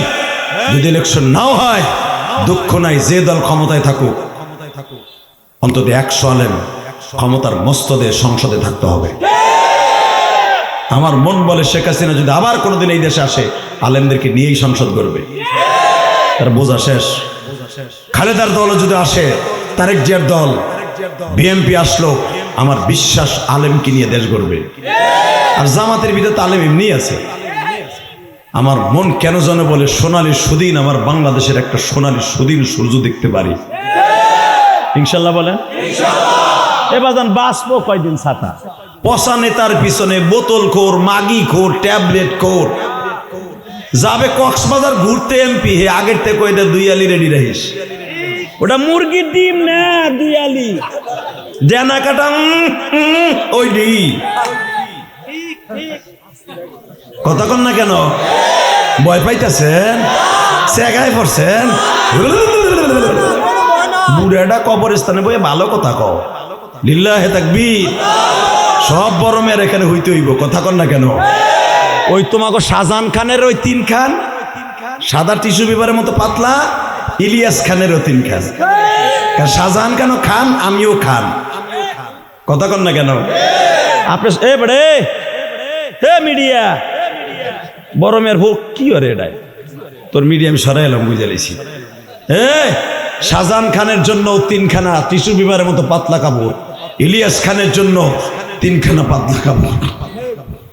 যদি ইলেকশন নাও হয়, দুঃখ নাই, যে দল ক্ষমতায় থাকুক, অন্তত 100 আলেম ক্ষমতার মস্তদে সংসদে থাকতে হবে। আমার মন বলে শেখ হাসিনা যদি আবার কোনোদিন এই দেশে আসে, আলেমদেরকে নিয়েই সংসদ করবে, তার বোঝা শেষ। খালেদার দল যদি আসে, তারেক জিয়ার দল, বিএনপি আসলো, আমার বিশ্বাস আলেমকে নিয়ে দেশ গড়বে। আর জামাতের ভিতরে তো আলেম এমনি আছে। আমার মন কেন যেন বলে সোনালী সুদিন, আমার বাংলাদেশের একটা সোনালী সুদিন সূর্য দেখতে পারি ইনশাল্লাহ। বলেন এবার বাঁচবো কয়দিন? ছাতা পচা নেতার পিছনে বোতল খোর, মাগি খোর, ট্যাবলেট খোর যাবে কক্সবাজার ঘুরতে এমপি, হে আগের থেকে কই দে 2 আলি রেডি রহিস। ওটা মুরগির ডিম না, 2 আলি দেনা কাটা ওই ডি। কথা কন না কেন? ভয় পাইতেছেন? চেগায় পড়ছেন? বুড়াটা কবরস্থানে বই ভালো কথা কও, লিল্লাহে তাকবীর। সব বড় মেয়ের এখানে হইতে হইব। কথা কন না কেন? ওই তোমাকে শাহজাহান খানের ওই 3 খান, সাদা টিস্যু পেপারের মতো পাতলা, ইলিয়াস খানেরও 3 খান। শাহজাহান খানও খান, আমিও খান। কথা কন না কেন? আপনি এ বড়ে হে মিডিয়া, বড় মেয়ের ভোগ কি করে এটাই? তোর মিডিয়া আমি সরাই এলাম, বুঝে লেছি। শাহজাহান খানের জন্য 3 খানা টিস্যু পেপারের মতো পাতলা কাপড়, ইলিয়াস খানের জন্য 3 খানা পাতলা কাপড়,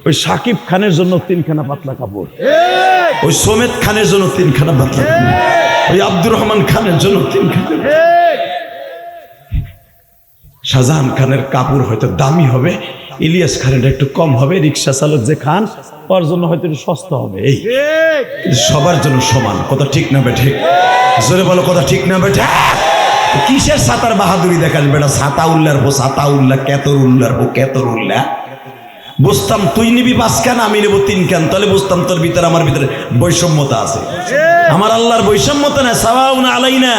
ওই সাকিব খানের জন্য 3 খানা পাতলা কাপড়, ওই সোমেত খানের জন্য 3 খানা পাতলা কাপড়, ওই আব্দুর রহমান খানের জন্য 3 খানা। শাহজাহান খানের কাপড় হয়তো দামি হবে, ইলিয়াস খানের একটু কম হবে, রিক্সা চালক যে খান ওর জন্য হয়তো একটু সস্তা হবে। এই সবার জন্য সমান। কথা ঠিক না বেঠিক? জোরে বলো, কথা ঠিক না বেঠে? কিসের সাতার বাহাদুরি দেখাস বেটা? ছাতা উল্লার বো ছাতা উল্লা, কেতর উল্লার বো কেতর উল্লা। বুঝতাম তুই নিবি 5 খান, আমি নেবো 3 খান, তাহলে বুঝতাম তোর ভিতরে আমার ভিতরে বৈষম্যতা আছে। আমার আল্লাহর বৈষম্যতা না, সাওয়াউন আলাইনা।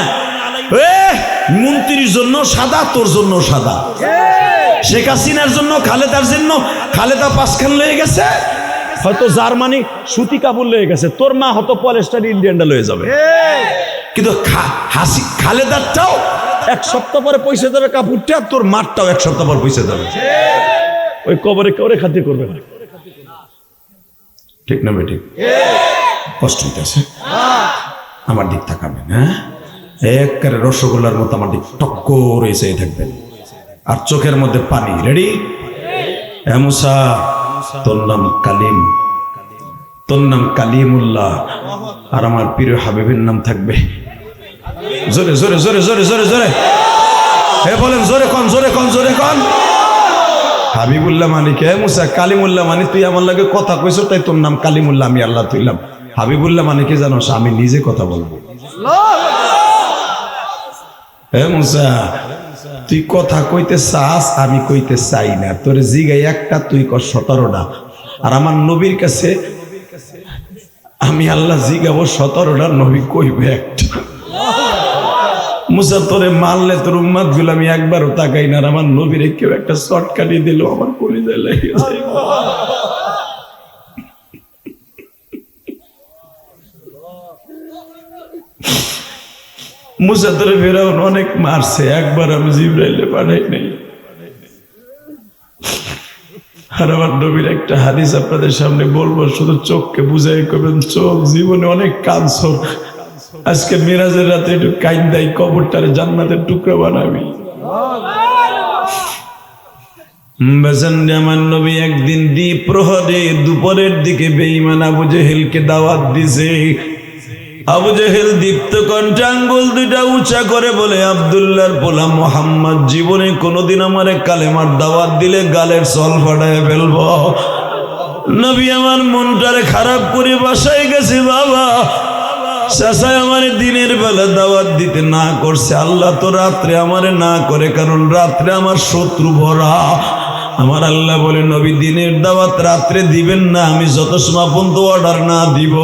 মন্ত্রীর জন্য সাদা, তোর জন্য সাদা। শেখ হাসিনার জন্য, খালেদার জন্য, খালেদা 5 খান লয়ে গেছে, হয়তো জার্মানি সুতি কাপড় লয়ে গেছে, তোর মা হয়তো পলেস্টার ইন্ডিয়ানটা লয়ে যাবে। কিন্তু খালেদারটাও 1 সপ্তাহ পরে পয়সা যাবে, কাপড়টা তোর মারটাও 1 সপ্তাহ পর পয়সা যাবে। ওই কবরে কেউ খাতির করবে না। ঠিক না বেঠিক? কষ্ট হইতেছে, আমার দিক তাকাবেন। হ্যাঁ, একেবারে রসগোল্লার মতো আমার দিক টক্কর এসে থাকবেন, আর চোখের মধ্যে পানি। রেডি? মুসা, তোর নাম কালিম, তোর নাম কালিমুল্লাহ, আর আমার প্রিয় হাবিবের নাম থাকবে। জোরে জোরে জোরে জোরে জোরে জোরে হে বলেন, জোরে কন, জোরে কন, জোরে কন। হাবিবুল্লাহ মানে কে? মুসা কালিমুল্লাহ মানে তুই আমার লাগে কথা কইছো, তাই তোর নাম কালিমুল্লাহ, আমি আল্লাহ তুইলাম। হাবিবুল্লাহ মানে কি জানোস? আমি নিজে কথা বলবো। হে মুসা, তুই কথা কইতে চাস, আমি কইতে চাই না। তোর জিগাই একটা, তুই কর 17টা। আর আমার নবীর কাছে আমি আল্লাহ জিগাবো 17টা, নবী কইবে একটা। মুসা তোরে মারলে তোর উম্মাদ গুলো আমি একবারও তাকাই না, আর আমার নবীরে কেউ একটা শর্ট কাটিয়ে দিল আমার কলিজায় লেগে গেছে। মুসা তোরে ফেরাউন অনেক মারছে, একবার আমি জিবরাইলে পাঠাই নাই। আর আমার নবীর একটা হাদিস আপনাদের সামনে বলবো, শুধু চোখকে বুঝাই করবেন, চোখ জীবনে অনেক কাঁদছো, আজকে মিরাজের রাতে একটু কাইন্দাই, কবরটারে জান্নাতের টুকরা বানাবি। আমার নবী একদিন দ্বীপ প্রহরে দুপুরের দিকে বেঈমান আবু জেহেলকে দাওয়াত দিছে। আবু জেহেল দীপ্ত কণ্ঠে আঙ্গুল দুইটা উঁচা করে বলে, আব্দুল্লাহর পোলা মোহাম্মদ জীবনে কোনোদিন আমারে কালেমার দাওয়াত দিলে গালের সল ফাটায় ফেলব। নবী আমার মনটারে খারাপ করে বাসায় গেছে। বাবা চাচাই আমার দিনের বেলা দাওয়াত দিতে না করছে, আল্লাহ তো রাত্রে আমারে না করে, কারণ রাত্রে আমার শত্রু ভরা। আমার আল্লাহ বলে, নবী দিনের দাওয়াত রাত্রে দিবেন না, আমি যত সময় পর্যন্ত অর্ডার না দিব,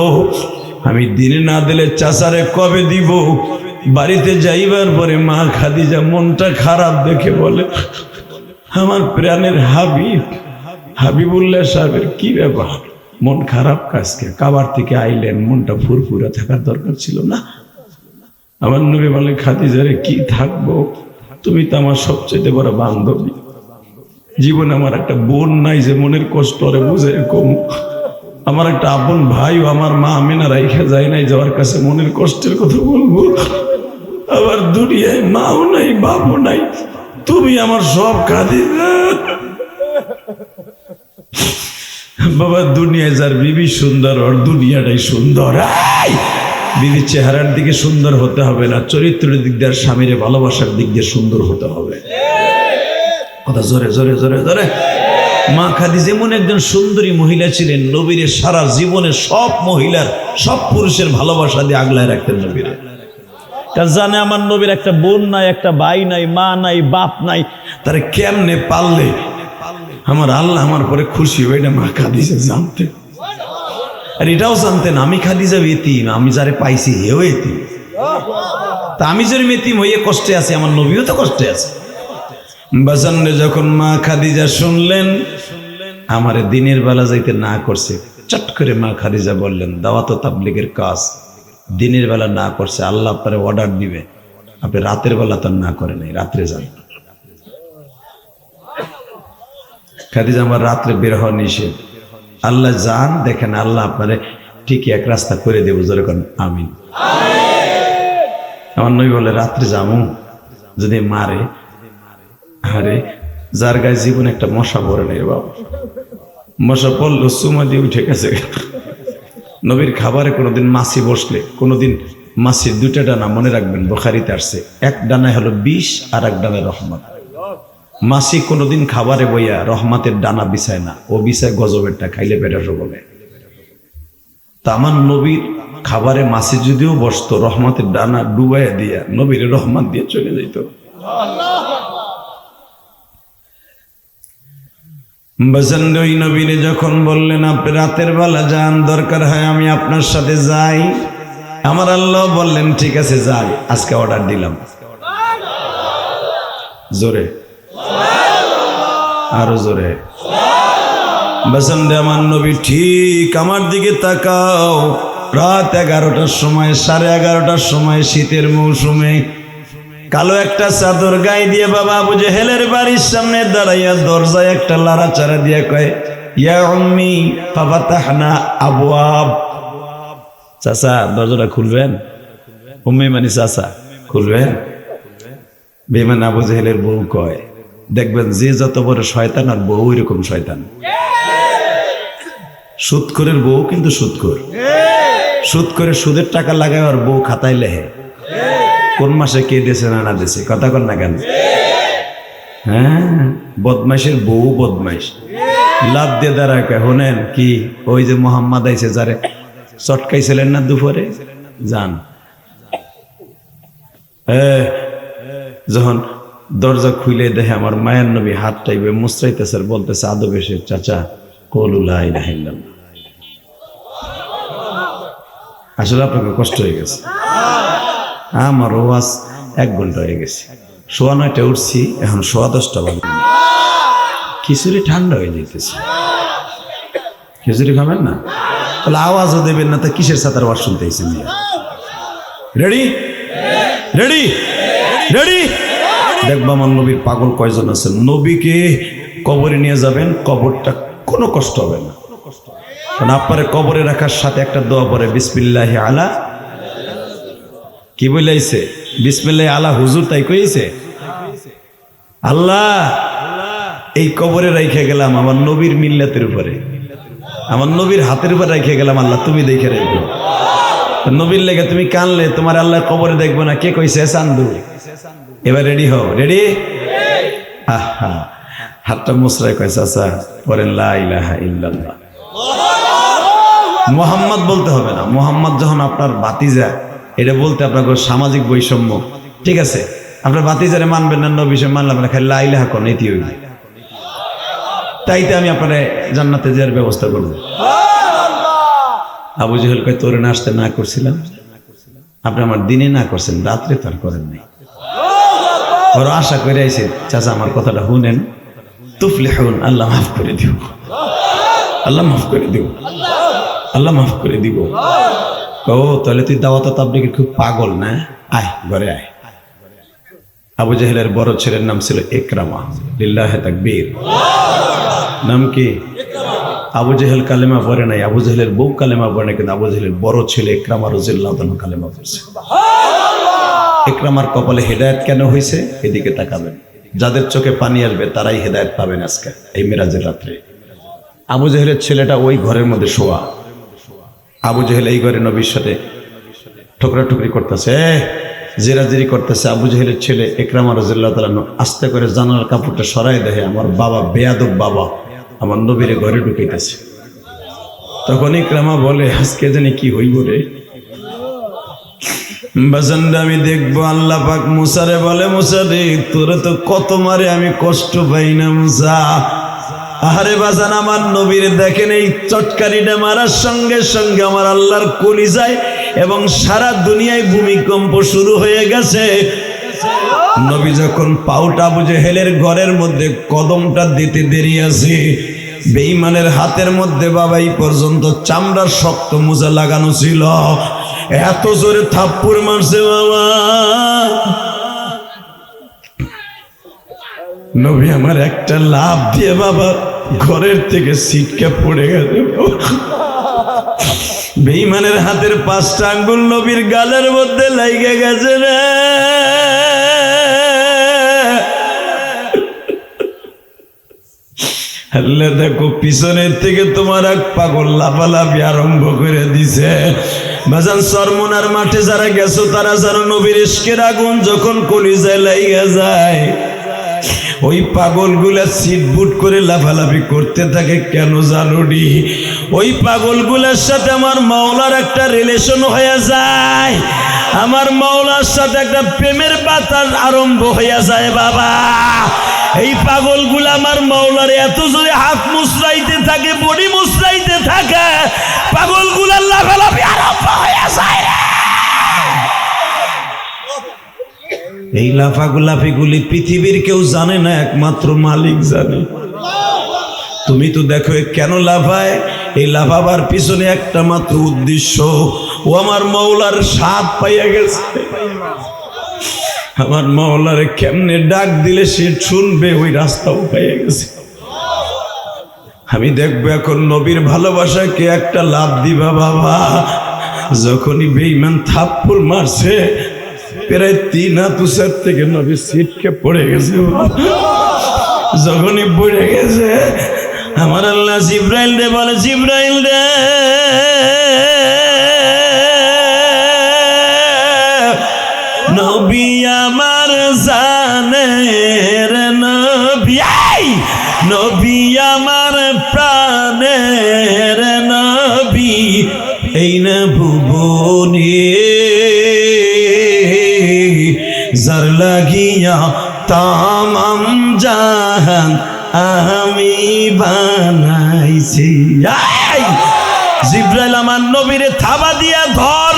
আমি দিনে না দিলে চাচারে কবে দিব। বাড়িতে যাইবার পরে মা খাদিজা মনটা খারাপ দেখে বলে, আমার প্রাণের হাবিবুল্লাহ সাহেবের কি ব্যাপার, মন খারাপ কাজকে? কাবার থেকে আইলেন, মনটা ফুরফুরা থাকার দরকার ছিল না? আমার নবী বলে, খাদিজারে কি থাকবো, তুমি তো আমার সবচেয়ে বড় বান্ধবী, জীবনে আমার একটা বোন নাই যে মনের কষ্ট ওরে বুঝে কম, আমার একটা আপন ভাইও আমার মা আমিনা রাইখা যায় নাই, যাওয়ার কাছে মনের কষ্টের কথা বলবো, আবার দুনিয়ায় মাও নাই বাপও নাই, তুমি আমার সব খাদিজা। বাবা দুনিয়ায় যার বিবি সুন্দর, ওর দুনিয়াটাই সুন্দর। বিবির চেহারার দিকে সুন্দর হতে হবে না, চরিত্রের দিক দিয়ে, স্বামীর ভালোবাসার দিক দিয়ে সুন্দর হতে হবে। কথা জোরে জোরে জোরে জোরে। মা খাদিজা এমন একজন সুন্দরী মহিলা ছিলেন, নবীর সারা জীবনে সব মহিলার সব পুরুষের ভালোবাসা দিয়ে আগলায় রাখতেন নবীরে। কারণ জানে আমার নবীর একটা বোন নাই, একটা ভাই নাই, মা নাই, বাপ নাই, তারা কেমনে পারলে আমার আল্লাহ আমার পরে খুশি হয়ে, এটা মা খাদিজা জানতেন। আর এটাও জানতেন আমি খাদিজা এতিম, আমি যারে পাইছি হেও এতিম, তা আমি যার এতিম হইয়ে কষ্টে আছি, আমার নবীও তো কষ্টে আছে। বাজানে যখন মা খাদিজা শুনলেন আমারে দিনের বেলা যাইতে না করছে, চট করে মা খাদিজা বললেন, দাওয়াত তাবলীগের কাজ দিনের বেলা না করছে, আল্লাহ আপনারে অর্ডার দিবে, আপনি রাতের বেলা তো না করে নাই, রাত্রে যান। খাদিজা আমার রাত্রে বের হওয়া নিষেধ, আল্লাহ যান, দেখেন আল্লাহ আপনারে ঠিকই এক রাস্তা করে দেবো, যেরকম আমিন। আমার নবী বলে, রাত্রে যাবো যদি মারে, আরে যার গায়ে জীবন একটা মশা পড়ে নেই বাবা, মশা পড়লো সুমা দিয়ে উঠে গেছে। নবীর খাবারে কোনোদিন মাছি বসলে, কোনোদিন মাছির দুইটা ডানা মনে রাখবেন, বুখারীতে আসছে, এক ডানায় হলো বিষ আর এক ডানায় রহমত। মাছি কোনোদিন খাবারে বইয়া রহমতের ডানা বিছায় না, ও বিছায় গজবেরটা, খাইলে পেটে বলে। তা আমার নবীর খাবারে মাছি যদিও বসতো, রহমতের ডানা ডুবাইয়া দিয়া নবীর রহমত দিয়ে চলে যেত। ওই নবীরে যখন বললেন আপনি রাতের বেলা যান, দরকার হয় আমি আপনার সাথে যাই, আমার আল্লাহ বললেন ঠিক আছে যাই, আজকে অর্ডার দিলাম। জোরে আরো জোরে। আমার নবী ঠিক আমার দিকে তাকাও, রাত 11টার সময়, 11:30টার সময়, শীতের মৌসুমে কালো একটা চাদর গায়ে দিয়ে বাবা আবু জেহেলের বাড়ির সামনে দাঁড়াইয়া দরজায় একটা লাড়াচাড়া দিয়ে কয়, ইয়া উম্মি ফাফাতাহনা আবওয়াব। চাচা দরজাটা খুলবেন? উম্মি মানে চাচা, খুলবেন? বেঈমান আবু জেহেলের বউ কয়, দেখবেন যে যত বড় শয়তান আর বউ এরকম শয়তান। সুদখোরের বউ কিন্তু সুদখোর, সুদ করে সুদের টাকা লাগায় আর বউ খাতায় লেহে, কোন মাসে কে দিয়েছে না দিয়েছে, কথা কর না কেন? হ্যাঁ, বদমাইশের বউ বদমাইশ, লাভ দিয়ে দাঁড়ায় কয়, শোনেন কি ওই যে মোহাম্মদ আইছে যারে চটকাইছিলেন না দুপুরে, যান। যখন দরজা খুলে দেখে আমার মায়ের নবী হাত টাইবে মুচড়াইতেছে আর বলতেছে আদবে সে, চাচা কওলু লা ইলাহা ইল্লাল্লাহ। আসলে আপনাকে কষ্ট হয়ে গেছে, আমার ওয়াজ 1 ঘন্টা হয়ে গেছে। 9:15 উঠছি, এখন 10:15 বাজে। খিচুড়ি ঠান্ডা হয়ে যেতেছে। খিচুড়ি খাবেন না? তাহলে আওয়াজও দেবেন না, তা কিসের সাথে আওয়াজ শুনতেছেন? Ready ready ready. দেখবা আমার নবীর পাগল কয়জন আছেন। নবীকে কবরে নিয়ে যাবেন, কবরটা কোনো কষ্ট হবে না, কারণ আপনার কবরে রাখার সাথে একটা দোয়া পড়ে, বিসমিল্লাহি আলা, কি বলাইছে? বিসমিল্লাহি আলা হুজুর তাই কইছে, আল্লাহ এই কবরে রাইখে গেলাম আমার নবীর মিল্লাতের উপরে, আমার নবীর হাতের উপর রাইখে গেলাম, আল্লাহ তুমি দেখে রাখো। নবীর লেগে তুমি কানলে তোমার আল্লাহ কবরে দেখবো না, কে কইছে? চান্দু। এবার রেডি হও, রেডি? আহা, হাতটা মুসরাই কইছে, আচ্ছা পড়েন লা ইলাহা ইল্লাল্লাহ। মুহাম্মদ বলতে হবে না, মুহাম্মদ যখন আপনার ভাতিজা, এটা বলতে আপনার সামাজিক বৈষম্য, ঠিক আছে? আপনার ভাতিজারে মানবেন না, নবী সে মানলাম না, খালি লা ইলাহা কোন এটি হইবে। তাইতে আমি আপনার জান্নাতে যাওয়ার ব্যবস্থা করব। আবু জেহেল কয়, তোরে না আসতে না করছিলাম, আপনি আমার দিনে না করছেন, রাত্রে তো আর করেন নাই। ওরা আশা করে আইছে, চাচা আমার কথাটা শুনেন, তুফলিহুন, আল্লাহ মাফ করে দিও, আল্লাহ মাফ করে দিও, আল্লাহ মাফ করে দিব। ও তাহলে তুই দাওয়াত তাবলীগের খুব পাগল না? আয় ঘরে আয়। আবু জেহেলের বড় ছেলের নাম ছিল ইকরামা, লিল্লাহি তাকবীর। নাম কি? আবু জেহেল কালেমা পড়ে নাই, আবু জেহেলের বউ কালেমা পড়ে নাই, কিন্তু আবু জেহেলের বড় ছেলে ইকরামা রাদিয়াল্লাহু তাআলা কালেমা পড়ছে। ইকরামার কপালে হেদায়েত কেন হয়েছে? এদিকে তাকাবেন, যাদের চোখে পানি আসবে তারাই হেদায়েত পাবেন আজকে এই মিরাজের রাত্রে। আবু জেহেলের ছেলেটা ওই ঘরের মধ্যে শোয়া। আবু জেহেল এই ঘরে নবীর সাথে ঠোকরা টুকরি করতেছে, জেরাজেরি করতেছে। আবু জেহেলের ছেলে ইকরামা রাদিয়াল্লাহু তাআলা আস্তে করে জানালার কাপড়টা সরাই দেখে আমার বাবা, বেয়াদব বাবা, আমার নবীর ঘরে ঢুকাইতেছে। তখন ইকরামা বলে, আজকে জানি কি হইব রে বাজানরা, আমি দেখবো। আল্লাহ পাক মুসারে বলে, মুসা রে তোরে তো কত মারে, আমি কষ্ট পাই না মুসা। আরে বাজান, আমার নবীর দেখেন এই চটকারিটা মারার সঙ্গে সঙ্গে আমার আল্লাহর কলিজায় এবং সারা দুনিয়ায় ভূমিকম্প শুরু হয়ে গেছে। নবী যখন পাউটা আবু জেহেলের ঘরের মধ্যে কদমটা দিতে দেরি আছে, বেঈমানের হাতের মধ্যে বাবা এই পর্যন্ত চামড়ার শক্ত মোজা লাগানো ছিল, এত জোরে থাপ্পড় মারছে বাবা, নবী আমার একটা লাফ দিয়ে বাবা ঘরের থেকে ছিটকে পড়ে গেছে। বেঈমানের হাতের 5টা আঙ্গুল নবীর গালের মধ্যে লাইগে গেছে রে। আল্লাহ দেখো পিছনের থেকে তোমার এক পাগল লাফালাফি আরম্ভ করে দিছে। বাজান চরমনার মাঠে যারা গেছো তারা যারা নবীর ইশকের আগুন যখন কলিজায় লাইগা যায়, ওই পাগলগুলা সিটবুট করে লাফালাফি করতে থাকে কেন জানুনি? ওই পাগলগুলার সাথে আমার মাওলার একটা রিলেশন হয়ে যায়, আমার মাওলার সাথে একটা প্রেমের বাতাস আরম্ভ হয়ে যায় বাবা। এই পাগলগুলা আমার মাওলার এত জোরে হাত মুসরাইতে থাকে, বডি মুসরাইতে থাকে, পাগলগুলার লাফালাফি আরম্ভ হয়ে যায়। এই লাফাগুলাফিগুলি পৃথিবীর কেউ জানে না, একমাত্র মালিক জানে। তুমি তো দেখো কেন লাফায়, এই লাফাবার পিছনে একটা মাত্র উদ্দেশ্য, ও আমার মাওলার স্বাদ পাইয়া গেছে। আমার মাওলারে কেমনে ডাক দিলে সে শুনবে, ওই রাস্তাও পাইয়া গেছে। আমি দেখবো এখন নবীর ভালোবাসাকে একটা লাভ দিবা বাবা। যখনই বেঈমান থাপ্পড় মারছে, প্রায় 3 হাত উঁচার থেকে নবী ছিটকে পড়ে গেছে। যখনই পড়ে গেছে, আমার আল্লাহ জিব্রাইল রে বলে, জিব্রাইল রে নবী আমার জানের নবী, নবী আমার প্রাণের নবী, এই না ভুবনে যার লাগিয়া তামাম জাহান আমি বানাইছি। জিব্রাইল আমার নবীরে থাবা দিয়া ধর,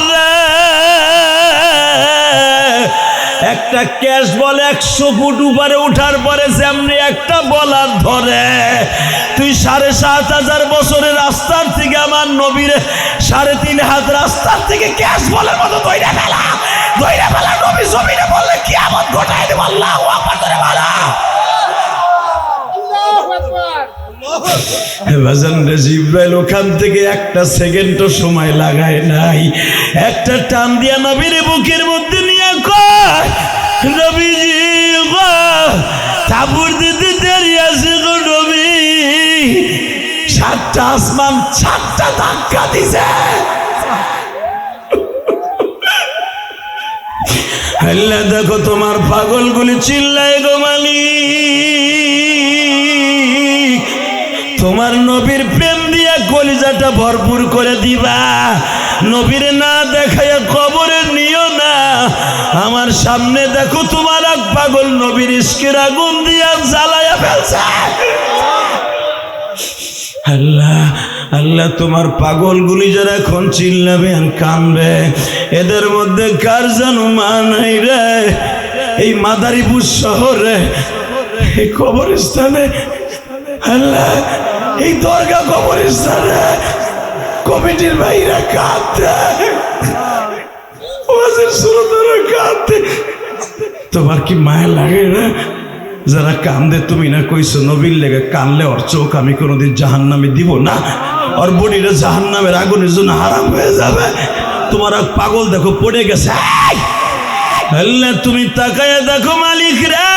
একটা ক্যাশ বল 100 ফুট উপরে উঠার পরে যেমনি একটা বলার ধরে, তুই 7,500 বছরের রাস্তার থেকে আমার নবীর 3.5 হাত রাস্তার থেকে ক্যাশ বলের মতো দইরা ফেলা নবী জমিনে বললে কিয়ামত ঘটায় দেব। আল্লাহু আকবার করে বলা। জিব্রাইল ওখান থেকে একটা সেকেন্ডও সময় লাগায় নাই, একটা টান দিয়া নবীর বুকের মধ্যে নিয়ে কয়, নবীজি গো তাবুর দিতে দেরি আছে গো নবী। 7টা আসমান 7টা ধাক্কা দিছে। আল্লাহ দেখো তোমার পাগলগুলি চিল্লায় গো মালিক, তোমার নবীর প্রেম দিয়া কলিজাটা ভরপুর করে দিবা, নবীর না দেখাইয়া কবরে নিও না। আমার সামনে দেখো তোমার এক পাগল নবীর ইশকের আগুন দিয়া জ্বালায়া ফেলছে। আল্লাহ আল্লাহ তোমার পাগলগুলি যারা এখন চিল্লাবে আর কানবে, এদের মধ্যে কার যেন মা নাই রে। এই মাদারীপুর শহরে এই কবরস্থানে, আল্লাহ এই দরগা কবরস্থানে কমিটির ভাইরা কাঁদতে, ওয়াজের শ্রোতারা কাঁদতে। তোমার কি মায়া লাগে না? যারা কান্দে তুমি না কইছো নবীর লেগে কানলে ওর চোখ আমি কোনোদিন জাহান্নামে দিব না, ওর বডিটা জাহান্নামের আগুনের জন্য হারাম হয়ে যাবে। তোমার এক পাগল দেখো পড়ে গেছে। আল্লাহ তুমি তাকায়া দেখো মালিক রে,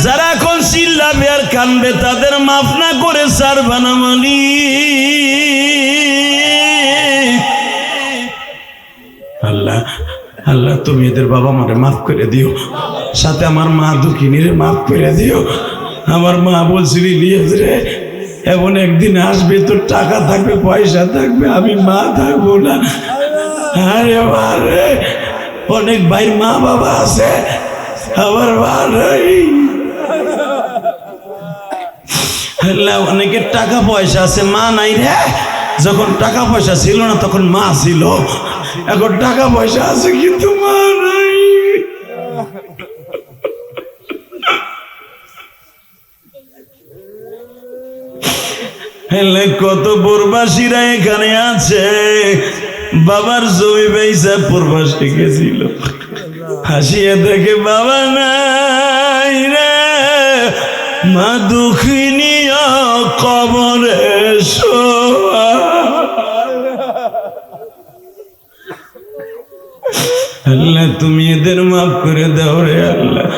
যারা এখন চিল্লাবে আর কানবে তাদের মাফ না করে ছাড়বা না মালিক। আল্লাহ আল্লাহ তুমি এদের বাবা মারে মাফ করে দিও, সাথে আমার মা দুঃখিনীরে মাফ করে দিও। আমার মা বলছিল ইলিয়াস রে এমন একদিন আসবে তোর টাকা থাকবে পয়সা থাকবে, আমি মা থাকবো না। আরে মা রে, অনেক ভাইয়ের মা বাবা আছে, আমার মা নাই। আল্লাহ অনেকের টাকা পয়সা আছে মা নাই রে। যখন টাকা পয়সা ছিল না তখন মা ছিল, এখন টাকা পয়সা আছে কিন্তু মা নাই। কত প্রবাসীরা এখানে আছে, বাবার জমি বেচা প্রবাসে গেছিল, হাসিয়ে দেখে বাবা নাই রে, মা দুঃখিনী কবরে শোয়া। আল্লাহ তুমি এদের মাফ করে দাও রে আল্লাহ,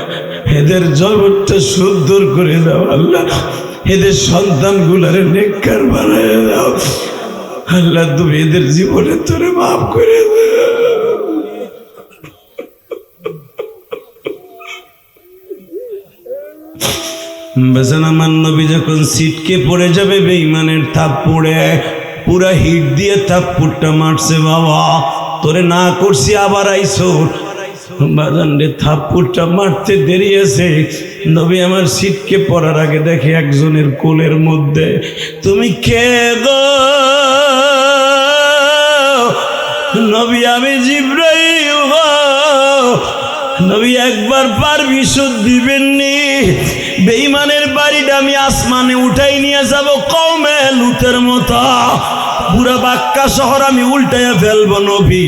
এদের জগৎটা সুন্দর করে দাও আল্লাহ, এদের সন্তানগুলারে নেককার বানায় দাও আল্লাহ, তুমি এদের জীবনে তোরে মাফ করে দাও। বেজান আমার নবী যখন সিটকে পড়ে যাবে বেঈমানের থাপ্পড়ে, পুরা হিট দিয়ে থাপ্পড়টা মারছে, বাবা তোরে না করছি আবার আইসো। বাজান রে থাপ্পড়টা মারতে দেরি আছে, নবী আমার সিটকে পড়ার আগে দেখে একজনের কোলের মধ্যে, তুমি কে গো? নবী আমি জিব্রাইল গো। নবী একবার পারমিশন দিবেননি, বেঈমানের বাড়িটা আমি আসমানে উঠাই নিয়ে যাব কওমে লুতের মতো, পুরা বাক্কা শহর আমি উল্টাইয়া ফেলবো নবী।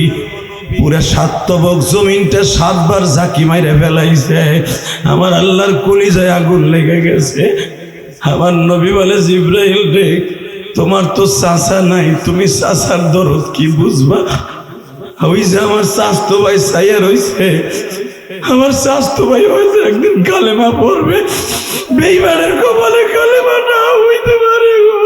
পুরা সাতবক জমিনটা 7 বার ঝাঁকি মাইরে ফেলাইছে, আমার আল্লাহর কলিজায় আগুন লেগে গেছে। আমার নবী বলে জিব্রাইল রে তোমার তো চাচা নাই, তুমি চাচার দরদ কি বুঝবা? ওই যে আমার স্বাস্থ্য ভাই সাইয়া রইছে, আমার স্বাস্থ্য ভাই হয়তো একদিন কালেমা পড়বে, বেঈমানের কপালে কালেমা না হইতে পারে গো।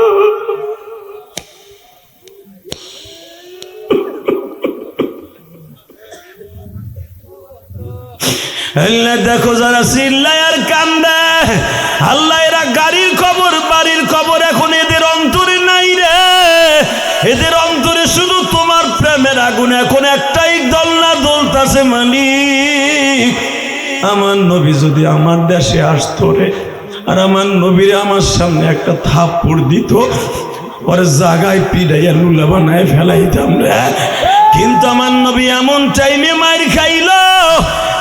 আল্লাহ দেখো যারা চিল্লায় আর কান্দে, আল্লাহ এরা গাড়ির খবর বাড়ির খবর এখন এদের অন্তরে নাই রে, এদের অন্তরে শুধু তোমার প্রেমের আগুন এখন একটাই দোলনা দোলতাছে মালিক। আমার নবী যদি আমার দেশে আসতো রে, আর আমার নবীরে আমার সামনে একটা থাপ্পড় দিত, পরে জাগায় পিড়াইয়া লুলা বানায় ফেলাইতাম রে। কিন্তু আমার নবী এমন টাইমে মার খাইল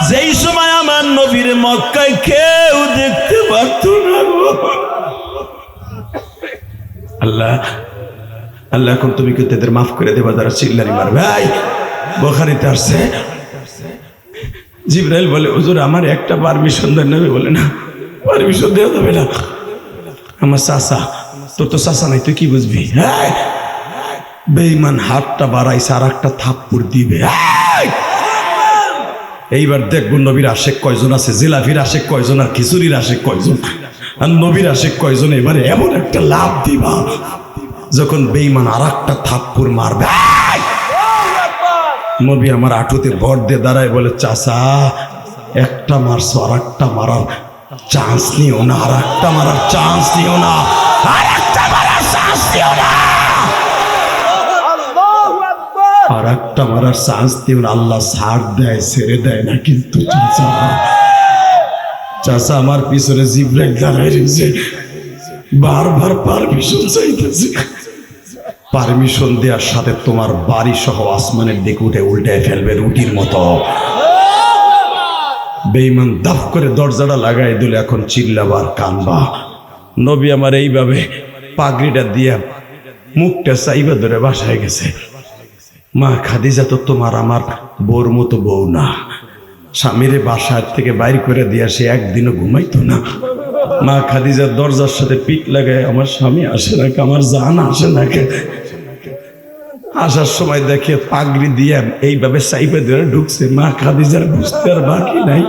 যেই সময় আমার নবীর মক্কায় কেউ দেখতে পারত না গো। আল্লাহ আল্লাহ, এখন তুমি কি তাদের মাফ করে দেবা যারা চিল্লানি মারবে? ভাই বুখারীতে আসছে, জিবরাইল বলে হুজুর আমার একটা পারমিশন দেন। নবী বলে না, পারমিশন দেওয়া যাবে না, আমার চাচা। তোর তো চাচা নাই, তুই কি বুঝবি? হ্যাঁ, বেঈমান হাতটা বাড়াইছে আর একটা থাপ্পড় দিবে। এইবার দেখবো নবীর আশেক কয়জন আছে, জিলাফির আশেক কয়জন, আর খিচুড়ির আশেক কয়জন, আর নবীর আশেক কয়জন। এবারে এমন একটা লাভ দিবা যখন বেঈমান আর একটা থাপ্পড় মারবে। নবী আমার আঁটুতে ভর দিয়ে দাঁড়ায় বলে, চাচা একটা মারছো, আর একটা মারার চান্স নিও না, আর একটা মারার চান্স নিও না, আর একটা মারার চান্স নিও না, আর একটা মারার চান্স দিও না। আল্লাহ ছাড় দেয়, ছেড়ে দেয় না। কিন্তু চাচা চাচা আমার পিছনে জিবরাইল দাঁড়ায় রয়েছে, বারবার পারমিশন চাইতেছে। পারমিশন দেওয়ার সাথে তোমার বাড়ি সহ আসমানের দিকে উঠে উল্টে ফেলবে রুটির মতো। বেঈমান দাফ করে দরজাটা লাগাই দিল, এখন চিল্লাবার কানবা। নবী আমার এইভাবে পাগড়িটা দিয়া মুখটা চাইবা ধরে বাসায় গেছে। মা খাদিজা তো তোমার আমার বউর মতো বউ না, স্বামীরে বাসার থেকে বাইর করে দিয়া সে একদিনও ঘুমাইতো না। মা খাদিজার দরজার সাথে পিঠ লাগায়, আমার স্বামী আসে না, আমার জান আসে না। আসার সময় দেখে পাগড়ি দিয়ে এইভাবে চাইবে ধরে ঢুকছে। মা খাদিজার বুঝতে আর বাকি নাই,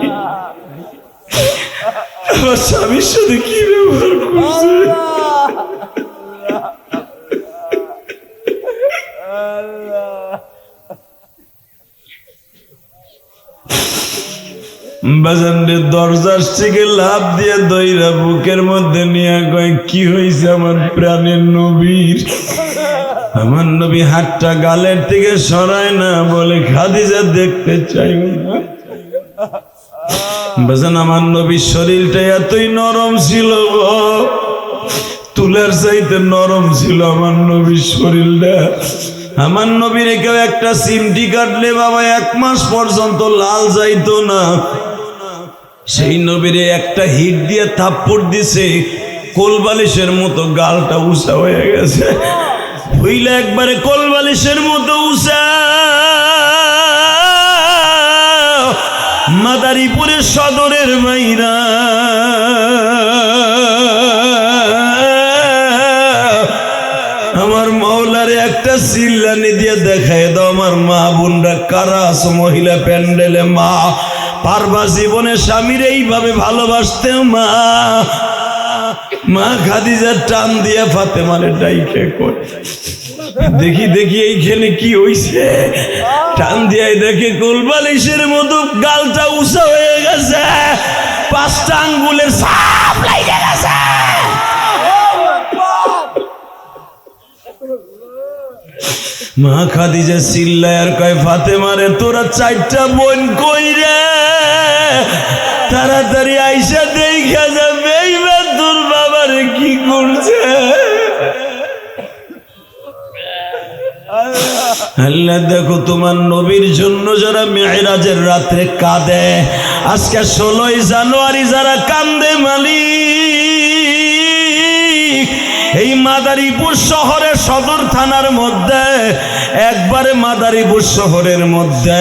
আমার স্বামীর সাথে কি ব্যবহার করছে। বাজানের দরজার থেকে লাভ দিয়ে দইরা বুকের মধ্যে নিয়ে কয়, কি হয়েছে আমার প্রাণের নবীর? আমার নবী হাতটা গালের থেকে সরায় না, বলে খাদিজা দেখতে চাইব না। বাজান আমার নবীর শরীরটা এতই নরম ছিল গো, তুলার চাইতে নরম ছিল আমার নবীর শরীরটা। আমার নবীর কেউ একটা সিমটি কাটলে বাবা 1 মাস পর্যন্ত লাল যাইতো না। সেই নবীরে একটা হিট দিয়ে থাপ্পড় দিছে, কোলবালিশের মতো গালটা উঁচা হয়ে গেছে, হইলে একবারে কোলবালিশের মতো উঁচা। মাদারীপুরের সদরের মাইরা আমার মাওলারে একটা চিল্লানি দিয়ে দেখায় দাও, আমার মা বোনরা কারা আছো মহিলা প্যান্ডেলে? মা পারবা জীবনে স্বামীর এইভাবে ভালোবাসতে? মা মা খাদিজার টান দিয়া ফাতেমারে ডাইকে কই, দেখি দেখি এইখানে কি হইছে। টান দিয়ে দেখে কোলবালিশের মতো গালটা উঁচা হয়ে গেছে, 5টা আঙ্গুলের ছাপ লাগে গেছে। মা খাদিজা চিল্লায় আর কয়, ফাতেমারে তোরা 4টা বোন কই রে? তাড়াতাড়ি আইসা দেখা যাবে এইবার তোর বাবারে কি করছে। আল্লাহ দেখো তোমার নবীর জন্য যারা মেরাজের রাত্রে কাঁদে, আজকে 16ই জানুয়ারি যারা কান্দে মালিক, এই মাদারীপুর শহরের সদর থানার মধ্যে, একবারে মাদারীপুর শহরের মধ্যে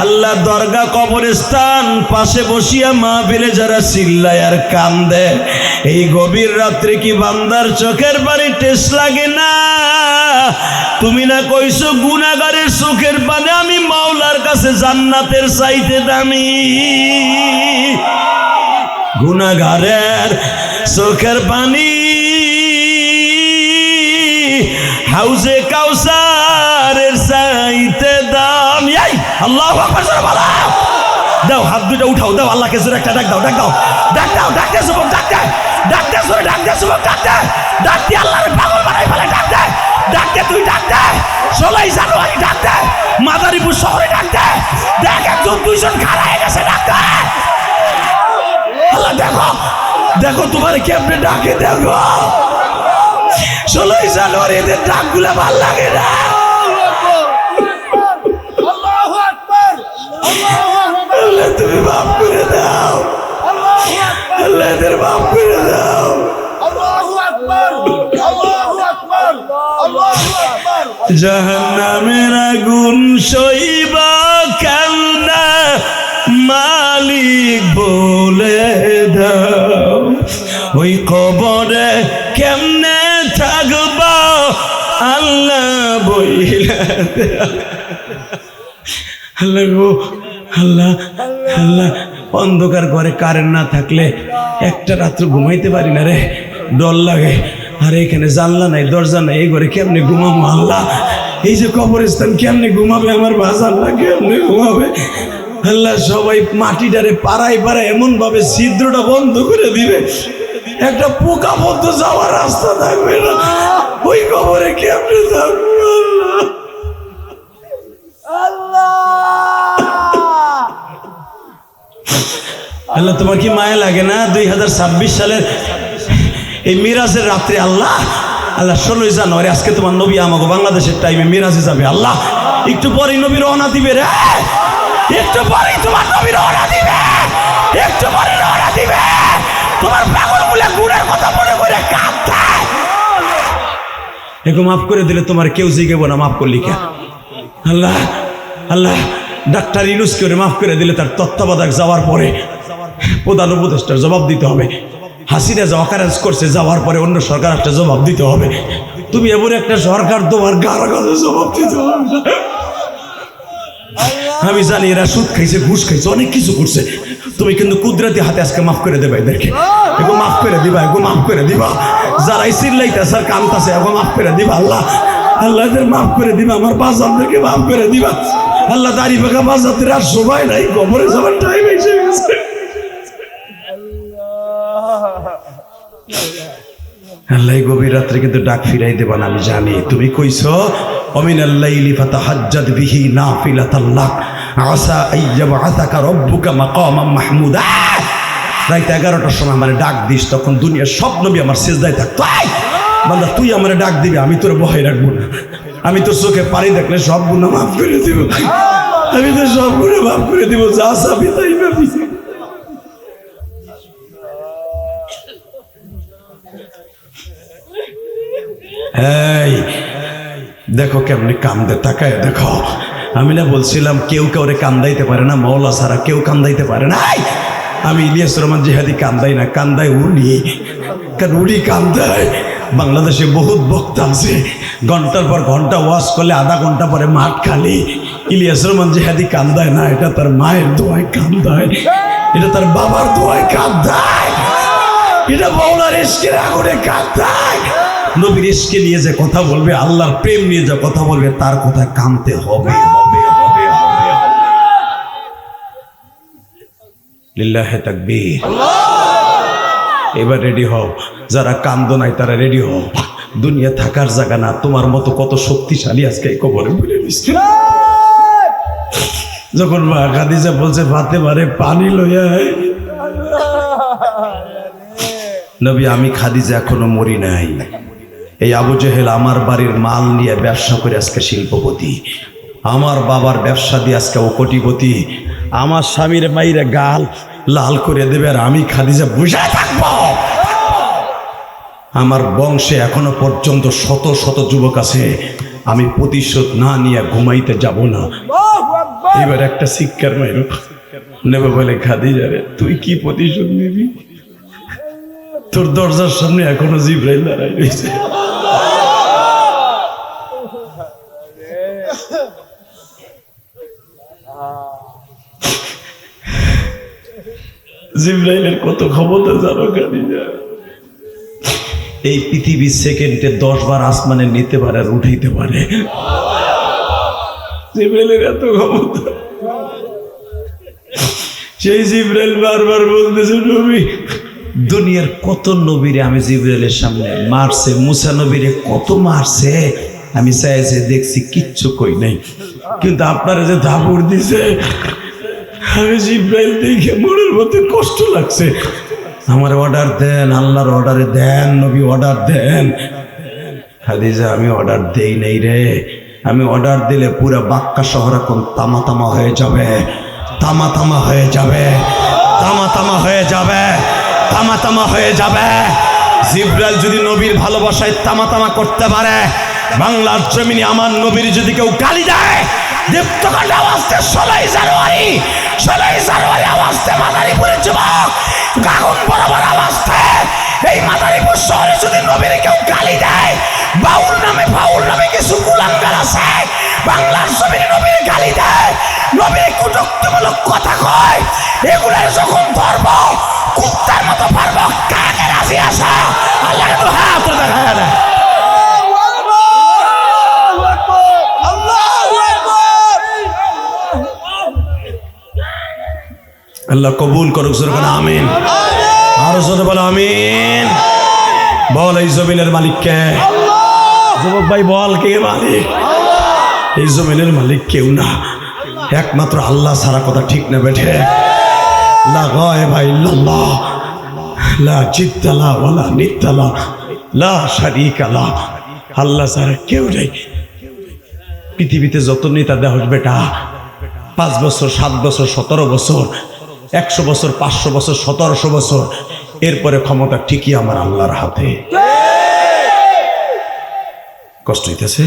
আল্লাহ দরগা কবরস্থান পাশে বসিয়া মাহফিলে যারা চিল্লায় আর কান্দে, এই গভীর রাত্রে কি বান্দার চোখের পানি টেস্ট লাগে না? তুমি না কইছো গুনাহগারের চোখের পানি আমি মাওলার কাছে জান্নাতের চাইতে দামি। গুনাহগারের চোখের পানি হাউজে কাউসারের চাইতে দামি। আল্লাহু আকবার, বলো দাও, হাত দুটো উঠাও, দাও আল্লাহকে জোরে একটা ডাক দাও, ডাক দাও, ডাক দাও, ডাক দে যুবক, ডাক দে, ডাক দে জোরে, ডাক দে যুবক, ডাক দে, ডাক দে, আল্লাহর পাগল বানাই ফেলে, ডাক দে, ডাক দে, তুই ডাক দে, 16ই জানুয়ারি ডাক দে, মাদারীপুর শহরে ডাক দে, দেখ 1-2জন খাড়া হয়ে গেছে, ডাক দে। আল্লাহ দেখো, দেখো তোমার কেমনে ডাকে, দেখো 16ই জানুয়ারি এদের ডাকগুলো ভাল লাগে না। আল্লাহ তুমি মাফ করে দাও। জাহান্নামের আগুন সইবা কান্না মালিক বলে দাও, ওই কবরে কেমনে থাকবা আল্লাহ বইলা দাও। আল্লাহ গো আল্লাহ আল্লাহ, অন্ধকার ঘরে কারেন্ট না থাকলে একটা রাত্র ঘুমাইতে পারি না রে, ডর লাগে। আর এখানে জানলা নাই দরজা নাই, এই ঘরে কেমনে ঘুমাবো আল্লাহ? এই যে কবরস্থান কেমনে ঘুমাবে আমার ভাষা, আল্লাহ কেমনে ঘুমাবে আল্লাহ? সবাই মাটিটারে পাড়ায় পাড়ায় এমন ভাবে ছিদ্রটা বন্ধ করে দিবে, একটা পোকা পর্যন্ত যাওয়ার রাস্তা থাকবে না। ওই কবরে কেমনে থাকবো আল্লাহ? আল্লাহ তোমার কি মায়া লাগে না? 2026 সালের এই মিরাজের রাত্রে আল্লাহ আল্লাহ 16 জানুয়ারি আজকে তোমার নবী আমাকে বাংলাদেশের টাইমে মিরাজে যাবে আল্লাহ। একটু পরেই নবী রওনা দিবে রে, একটু পরেই তোমার নবী রওনা দিবে, একটু পরে রওনা দিবে। তোমার পাগল বলে গুড়ের কথা মনে করে কাঁদতে, একটু মাফ করে দিলে তোমার কেউ জিগেব না, মাফ করলি কে আল্লাহ? আল্লাহ ডাক্তার ইউনুস করে মাফ করে দিলে তার তত্ত্বাবধায়ক যাওয়ার পরে প্রধান উপদেষ্টার জবাব দিতে হবে। হাসিনা যা অকারেন্স করছে যাওয়ার পরে অন্য সরকার একটা জবাব দিতে হবে। তুমি এমন একটা সরকার, তোমার গার কাছে জবাব দিতে হবে। আমি জানি এরা সুদ খাইছে, ঘুষ খাইছে, অনেক কিছু করছে। তুমি কিন্তু কুদরতি হাতে আজকে মাফ করে দেবা এদেরকে, এগো মাফ করে দিবা, এগো মাফ করে দিবা। যারা চিল্লাইতেছে আর কামতাছে এগো মাফ করে দিবা আল্লাহ। আল্লাহ এদের মাফ করে দিবা, আমার বাজারদেরকে মাফ করে দিবা আল্লাহ। দাড়ি পাকা বাজারদের আর সবাই নাই, কবরে যাবার টাইম এসে গেছে আল্লাহ। গভীর রাত্রে কিন্তু ডাক ফিরাই দেবা না, আমি জানি। তুমি কইছো অমিনাল লাইলি ফাতাহাজ্জাদ বিহি নাফিলাতাল লাক আসা আইয়াবআসাকা রাব্বুকা মাকামান মাহমুদা। রাত 11টার সময় আমারে ডাক দিস, তখন দুনিয়ার সব নবী আমার সিজদায় থাকতো। বান্দা তুই আমারে ডাক দিবি, আমি তোর বহাই রাখবো না। আমি তোর চোখে পানি দেখলে সব গুনাহ মাফ করে দিব, আমি তো সব গুনাহ মাফ করে দিব। যা চাবি তাই পাবি। এই দেখো কেমনে কান্দে, তাকায় দেখো। আমি না বলছিলাম কেউ কাউরে কান্দাইতে পারে না, মওলা ছাড়া কেউ কান্দাইতে পারে না। আমি ইলিয়াস রহমান জিহাদি কান্দাই না, কান্দায় উনি, কারণ উনি কান্দায়। বাংলাদেশে বহুত বক্তা আছে, ঘন্টার পর ঘন্টা ওয়াজ করলে আধা ঘন্টা পরে মাঠ খালি। ইলিয়াস রহমান জিহাদি কান্দায় না, এটা তার মায়ের দোয়ায় কান্দায়, এটা তার বাবার দোয়ায় কান্দায়, এটা মওলার ইশকের আগুনে কান্দায়। নবীর ইশকে নিয়ে যে কথা বলবে, আল্লাহর প্রেম নিয়ে যে কথা বলবে, তার কথা কানতে হবে হবে হবে হবে। লিল্লাহে তাকবীর। এবার রেডি হও, যারা কান্দো নাই তারা রেডি হও। দুনিয়া থাকার জায়গা না, তোমার মতো কত শক্তিশালী আজকে এই কবরে বলে দিচ্ছে। যখন মা খাদিজা বলছে ফাতেমারে পানি লইয়া আয়, নবী আমি খাদিজা এখনো মরি নাই। এই আবু জেহেল আমার বাড়ির মাল নিয়ে ব্যবসা করে আজকে শিল্পপতি, আমার বাবার ব্যবসা দিয়ে আজকে ও কোটিপতি। আমার স্বামীর মাইরে গাল লাল করে দেবে, আর আমি খাদিজা বুঝে থাকবো। আমার বংশে এখনো পর্যন্ত শত শত যুবক আছে, আমি প্রতিশোধ না নিয়ে ঘুমাইতে যাব না। এবার একটা শিক্ষার মাইর নেবে বলে, খাদিজা রে তুই কি প্রতিশোধ নিবি? তোর দরজার সামনে এখনো জিবরাইল দাঁড়াই রয়েছে। জিবরাইলের কত ক্ষমতা জানো খাদিজা? এই পৃথিবী সেকেন্ডে 10 বার আসমানে নিতে পারে আর উঠাইতে পারে। জিবরাইলের এত ক্ষমতা। সেই জিবরাইল বারবার বলতেছে, নবী দুনিয়ার কত নবীরে আমি জিবরাইলের সামনে মারছে, মুসা নবীরে কত মারছে, আমি চাইছে দেখছি কিচ্ছু কই নাই, কিন্তু আপনারা যে ধাপুর দিছে, আমি জিবরাইল দেখে মনের মধ্যে কষ্ট লাগছে। আমার অর্ডার দেন, আল্লাহর অর্ডারে দেন, নবী অর্ডার দেন। খাদিজা আমি অর্ডার দেই নাই রে, আমি অর্ডার দিলে পুরো বাক্কা শহর এখন তামা তামা হয়ে যাবে, তামা তামা হয়ে যাবে, তামা তামা হয়ে যাবে, তামা তামা হয়ে যাবে। জিবরাইল যদি নবীর ভালোবাসায় তামা তামা করতে পারে, বাংলার জমিনে আমার নবীর যদি কেউ গালি দেয়, দীপ্তকাণ্ড আওয়াজতে 16 জানুয়ারি আওয়াজতে মাদারীপুরের যুবক গাগুন বরাবর আওয়াজতে এই মাদারীপুর শহরে যদি নবীর কেউ গালি দেয়, বাউল নামে কিছু কুলাঙ্গার আছে বাংলার জমিনে নবীর গালি দেয়, নবীর কটূক্তিমূলক কথা কয়, এগুলোর যখন ধর্ম কুত্তার মতো পারব, কাকে রাজি আসা আল্লাহ তো হাত দেখায় না। আল্লাহ কবুল করুক, আমিন। আরো জোরে বলো আমিন। বল এই জমিনের মালিক কে? যুবক ভাই বল, কে মালিক? এই জমিনের মালিক কেউ না, একমাত্র আল্লাহ ছাড়া। কথা ঠিক না বেঠে? লা গায়বা ইল্লাল্লাহ, লা জিদ্দা লা ওয়ালা নিদ্দা লা, লা শারীকা লা। আল্লাহ ছাড়া কেউ নেই। পৃথিবীতে যত নেতা দেহ বেটা, 5 বছর 7 বছর 17 বছর 100 বছর 500 বছর 1700 বছর, এরপরে ক্ষমতা ঠিকই আমার আল্লাহর হাতে। কষ্ট হইতেছে?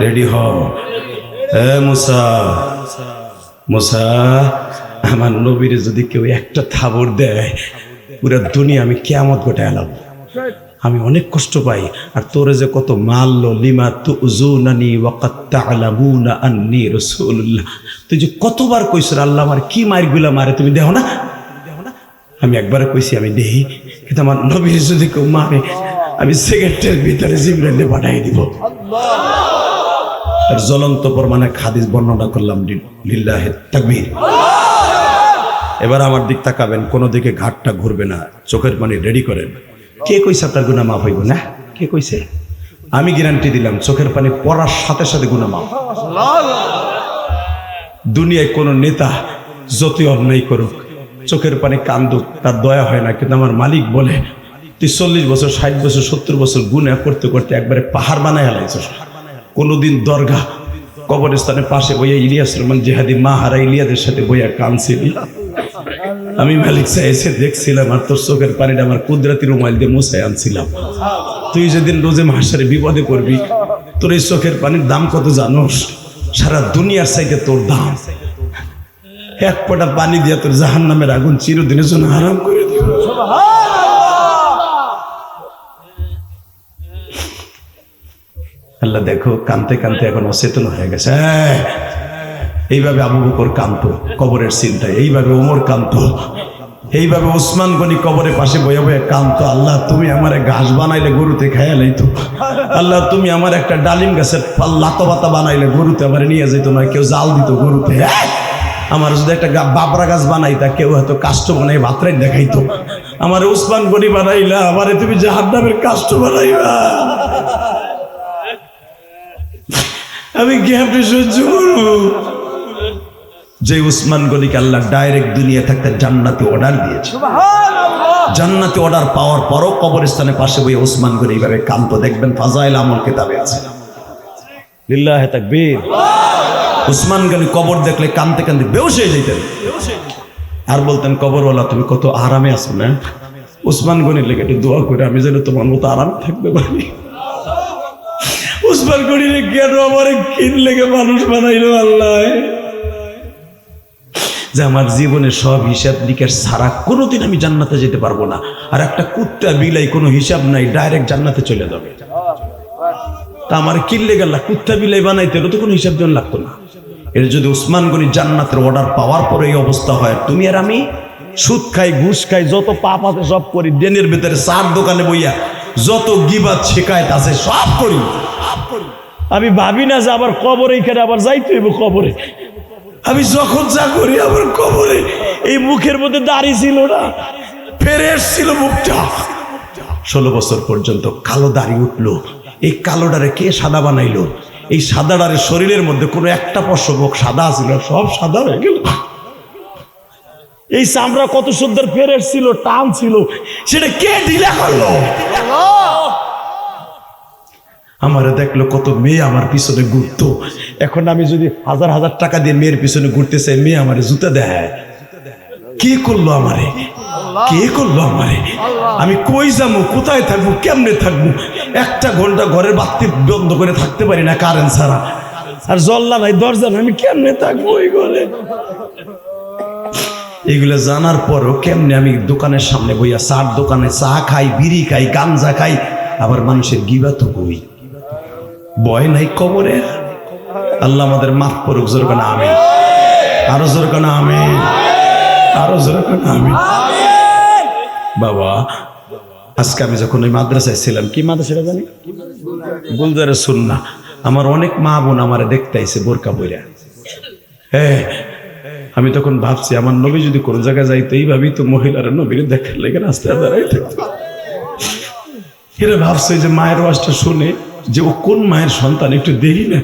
রেডি হও। মুসা, আমার নবীরে যদি কেউ একটা থাবর দেয়, পুরো দুনিয়া আমি কিয়ামত ঘটায় এলাম। আমি অনেক কষ্ট পাই। আর তোরে যে কত মারলো, লিমা তুযুনানি ওয়া ক্বাদ তা'লামুনা আন্নী রাসূলুল্লাহ, তুই যে কতবার কইছ আল্লাহ আমার কি মারগুলা মারে তুমি দেখো না? আমি একবারে কইছি আমি দেই, কিন্তু আমার নবীর যদি কেউ মারে আমি সেকেন্ডের ভিতরে জিবরাইলে পাঠাই দিব। তার জ্বলন্ত প্রমাণে হাদিস বর্ণনা করলাম। লিল্লাহি তাকবীর। এবার আমার দিক তাকাবেন, কোনো দিকে ঘাটটা ঘুরবে না, চোখের পানি রেডি করেন। কে কইছে আপনার গুনাহ মাফ হইব না? কে কইছে? আমি গ্যারান্টি দিলাম, চোখের পানি পড়ার সাথে সাথে গুনাহ মাফ। দুনিয়ায় কোন নেতা যতই অন্যায় করুক, চোখের পানি কান্দুক, তার দয়া হয় না। কিন্তু আমার মালিক বলে তুই 40 বছর 60 বছর 70 বছর গুনাহ করতে করতে একবারে পাহাড় বানায় হালাইছ। কোনোদিন দরগা কবরস্থানের পাশে বইয়া ইলিয়াস রহমান জিহাদি মা হারা ইলিয়াদের সাথে বইয়া কাঁদছিলি। আমি মালিক এসে দেখছিলাম, আর তোর চোখের পানিটা আমার কুদরতি রুমাইল দিয়ে মুছায় আনছিলাম। তুই যেদিন রোজে মাসারে বিপদে পড়বি, তোর এই চোখের পানির দাম কত জানোস? সারা দুনিয়ার চাইতে তোর দাম। এক ফোঁটা পানি দিয়া তোর জাহান্নামের আগুন চিরদিনের জন্য হারাম করে দিব। আল্লাহ দেখো, কানতে কানতে এখন অচেতন হয়ে গেছে। এইভাবে আবু বকর কাঁদতো কবরের চিন্তায়, এইভাবে ওমর কাঁদতো, এইভাবে ওসমান গনি কবরের পাশে বয়ে বয়ে কাঁদতো। আল্লাহ তুমি আমার ঘাস বানাইলে গরুতে খাইয়া লাইতো। আল্লাহ তুমি আমার একটা ডালিম গাছের লাতো পাতা বানাইলে গরুতে আমার নিয়ে যেত না, কেউ জাল দিত গরুতে। আমার যদি একটা বাবরা গাছ বানাইতা, কেউ হয়তো কাষ্ট বানাই ভাতরাই দেখাইতো। আমার ওসমান গনি বানাইলা, আমারে তুমি জাহান্নামের কাষ্ট বানাইবা। আমি কেমনে সহ্য করব? যে উসমান গনিকে আল্লাহ ডাইরেক্ট দুনিয়া থাকতে জান্নাতে অর্ডার দিয়েছে, জান্নাতে অর্ডার পাওয়ার পরও কবরস্থানের পাশে বই উসমান গনি এইভাবে কাঁদতো। দেখবেন ফাজাইল আমল কিতাবে আছে। লিল্লাহি তাকবীর। উসমান গনি কবর দেখলে কাঁদতে কাঁদতে বেহুশ হয়ে যেতেন, আর বলতেন কবরওয়ালা তুমি কত আরামে আছো না? উসমান গনির লেগে একটু দোয়া করে আমি যেন তোমার মতো আরামে থাকতে পারি। উসমান গনিরে কেন আমার কিন লেগে মানুষ বানাইলো আল্লাহ? যে আমার জীবনের সব হিসাব নিকাশ ছাড়া কোনোদিন আমি জান্নাতে যেতে পারবো না। আর একটা কুত্তা বিলাই কোনো হিসাব নাই, ডাইরেক্ট জান্নাতে চলে যাবে। তা আমার কিনলে গেল কুত্তা বিলাই বানাইতে হলে তো কোনো হিসাব জন লাগতো না। এর যদি উসমান গনি জান্নাতের অর্ডার পাওয়ার পরে এই অবস্থা হয়, তুমি আর আমি সুদ খাই, ঘুষ খাই, যত পাপ আছে সব করি, ডেনের ভেতরে চার দোকানে বইয়া যত গিবাত শিকায়ত আছে সব করি। আমি ভাবি না যে আবার কবরে এখানে আবার যাইতে হইব কবরে। আমি যখন যা করি আমার কবরে। এই মুখের মধ্যে দাড়ি ছিল না, ফেরে ছিল মুখটা। 16 বছর পর্যন্ত কালো দাড়ি উঠলো। এই কালোডারে কে সাদা বানাইলো? এই সাদাডারে শরীরের মধ্যে কোনো একটা পশম সাদা ছিল, সব সাদা হয়ে গেল। এই চামড়া কত সুন্দর ফেরে ছিল, টান ছিল, সেটা কে ঢিলা করলো? আমারে দেখলো কত মেয়ে আমার পিছনে ঘুরতো। এখন আমি যদি হাজার হাজার টাকা দিয়ে মেয়ের পিছনে ঘুরতে চাই, মেয়ে আমারে জুতা দেয়। কে করলো আমারে? কে করলো আমারে? আমি কই যাবো, কোথায় থাকবো, কেমনে থাকবো? একটা ঘন্টা ঘরের বাতি বন্ধ করে থাকতে পারি না কারেন্ট ছাড়া, আর জল্লা নাই দরজা নাই, আমি কেমনে থাকবো ওই ঘরে? এগুলো জানার পরও কেমনে আমি দোকানের সামনে বইয়া চার দোকানে চা খাই, বিড়ি খাই, গাঞ্জা খাই, আবার মানুষের গিবাত কই? ভয় নাই কবরের? আল্লাহ আমাদের মাফ করুক। জোর কানা আমি, আরো জোর কানা আমি, আরো জোর কানা আমি। বাবা আজকে আমি যখন ওই মাদ্রাসায় ছিলাম, কি মাদ্রাসাটা জানি, গুলজারে সুন্নাহ, আমার অনেক মা বোন আমারে দেখতে আইছে বোরকা পইরা। হ্যাঁ, আমি তখন ভাবছি আমার নবী যদি কোন জায়গায় যাইতো এইভাবেই তো মহিলারা নবীর দেখার লেগে রাস্তায় দাঁড়াই থাকতো। এরা ভাবছে যে মায়ের ওয়াজটা শুনে যে ও কোন মায়ের সন্তান একটু দেখি না,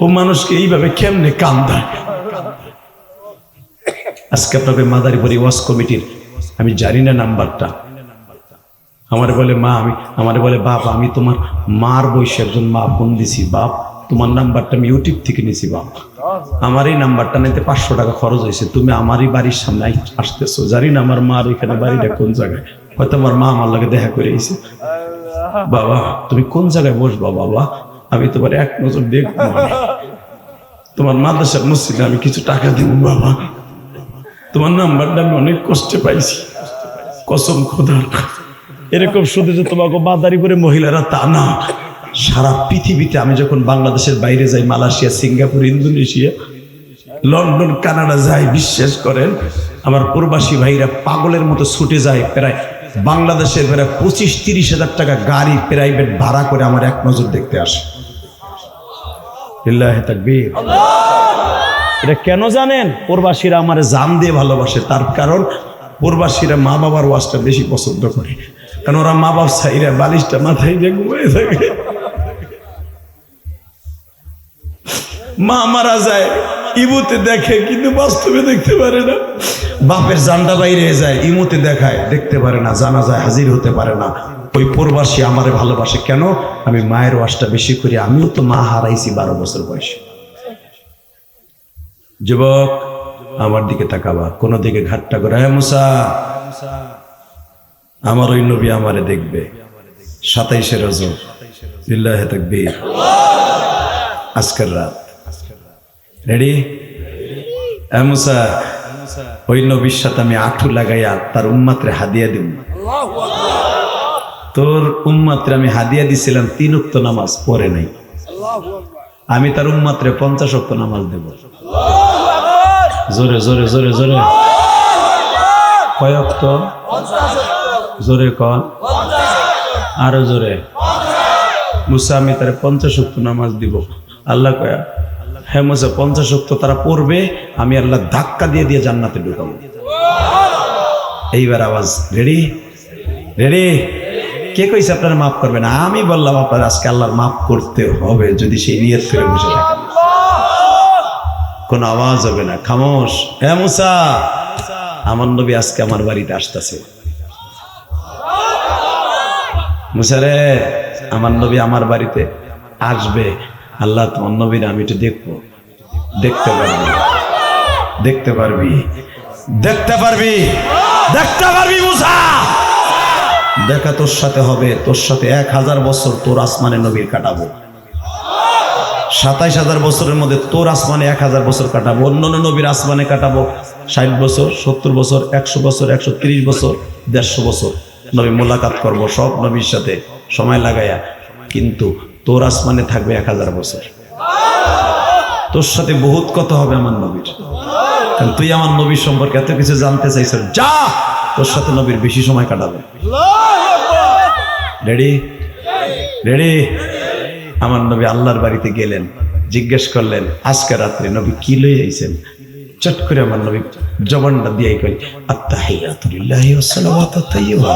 ও মানুষকে এইভাবে কেমনে কান্দায়। আজকে আপনাকে মাদারীপুর ওয়াজ কমিটির আমি জানি না নাম্বারটা, আমারে বলে মা, আমারে বলে বাপ, আমি তোমার মার বয়সে একজন মা ফোন দিছি, বাপ তোমার নাম্বারটা আমি ইউটিউব থেকে নিছি, বাপ আমার এই নাম্বারটা নিতে 500 টাকা খরচ হয়েছে, তুমি আমারই বাড়ির সামনে আসতেছো, জানি না আমার মার এখানে বাড়িটা কোন জায়গায়, হয়তো আমার মা আমার লাগে দেখা করে এসে, বাবা তুমি কোন জায়গায় বসবা বাবা, আমি তোমার এক নজর দেখবো, তোমার মাদ্রাসার মসজিদে আমি কিছু টাকা দিব বাবা, তোমার নাম্বারটা আমি অনেক কষ্টে পাইছি, কসম খোদার। এরকম শুধু যে তোমাকে মাদারীপুরে মহিলারা তা না, সারা পৃথিবীতে আমি যখন বাংলাদেশের বাইরে যাই, Malaysia, Singapore, Indonesia, London, Canada যাই, বিশ্বাস করেন আমার প্রবাসী ভাইরা পাগলের মতো ছুটে যায়, প্রায় বাংলাদেশের প্রায় 25-30 হাজার টাকা গাড়ি প্রাইভেট ভাড়া করে আমার এক নজর দেখতে আসে। লিল্লাহি তাকবীর। এটা কেন জানেন? প্রবাসীরা আমার জান দিয়ে ভালোবাসে, তার কারণ প্রবাসীরা মা বাবার ওয়াজটা বেশি পছন্দ করে, কারণ ওরা মা বাপ ছাইরা বালিশটা মাথায় দিয়ে ঘুমিয়ে থাকে। মা মারা যায় ইমুতে দেখে, কিন্তু বাস্তবে দেখতে পারে না। বাপের জানটা বাইরে যায়, ইমুতে দেখায়, দেখতে পারে না, জানা যায় হাজির হতে পারে না। ওই প্রবাসী আমারে ভালোবাসে কেন? আমি মায়ের ওয়াজটা বেশি করি, আমিও তো মা হারাইছি 12 বছর বয়সে। যুবক আমার দিকে তাকাবা, কোন দিকে ঘাটটা করে, হ্যাঁ মুসা, আমার ওই নবী আমারে দেখবে। 27শে রজব, লিল্লাহি তাকবীর, আজকের রাত রেডি? হ্যাঁ মুসা, ওই নবীর সাথে আমি আঁঠু লাগাইয়া তার উম্মাতরে হাদিয়া দিব। তোর উম্মাতরে আমি হাদিয়া দিছিলাম 3 ওয়াক্ত নামাজ পড়ে নাই, আমি তার উম্মাতরে 50 ওয়াক্ত নামাজ দেব। জোরে জোরে জোরে জোরে, কয় ওয়াক্ত? জোরে কন, আরো জোরে। মুসা, আমি তার 50 ওয়াক্ত নামাজ দিব। আল্লাহ কয়া, হ্যাঁ মুসা 50 ওয়াক্ত তারা পড়বে, আমি আল্লাহ ধাক্কা দিয়ে দিয়ে জান্নাতে ঢুকাবো। এইবার আওয়াজ, রেডি? রেডি? কে কইছে আপনারা মাফ করবেন? আমি বললাম আপনার আজকে আল্লাহর মাফ করতে হবে, যদি সেই নিয়ত করে বসে থাকেন। কোন আওয়াজ হবে না, খামোশ। হ্যাঁ মুসা, আমার নবী আজকে আমার বাড়িতে আসতেছে। মুসা রে, আমার নবী আমার বাড়িতে আসবে। আল্লাহ, তোমার নবীর আমি একটু দেখবো। দেখতে পারবি, দেখতে পারবি, দেখতে পারবি, দেখতে পারবি মুসা। দেখা তোর সাথে হবে, তোর সাথে 1000 বছর তোর আসমানে নবীর কাটাবো। 27,000 বছরের মধ্যে তোর আসমানে 1000 বছর কাটাবো, অন্যান্য নবীর আসমানে কাটাবো 60 বছর, 70 বছর, 100 বছর, 130 বছর, 150 বছর। নবী মোলাকাত করবো সব নবীর সাথে সময় লাগাইয়া, কিন্তু তোর আসমানে থাকবে 1000 বছর। তোর সাথে বহুত কথা হবে আমার নবীর, কারণ তুই আমার নবীর সম্পর্কে এত কিছু জানতে চাইছ। যা, তোর সাথে নবীর বেশি সময় কাটাবে। রেডি? রেডি? আমার নবী আল্লাহর বাড়িতে গেলেন, জিজ্ঞেস করলেন আজকে রাত্রে নবী কি লই আইছেন? চট করে আমার নবী জবানটা দিয়ে কই, আত্তাহিয়াতু লিল্লাহি ওয়াস সালাওয়াতুত তাইয়্যিবা।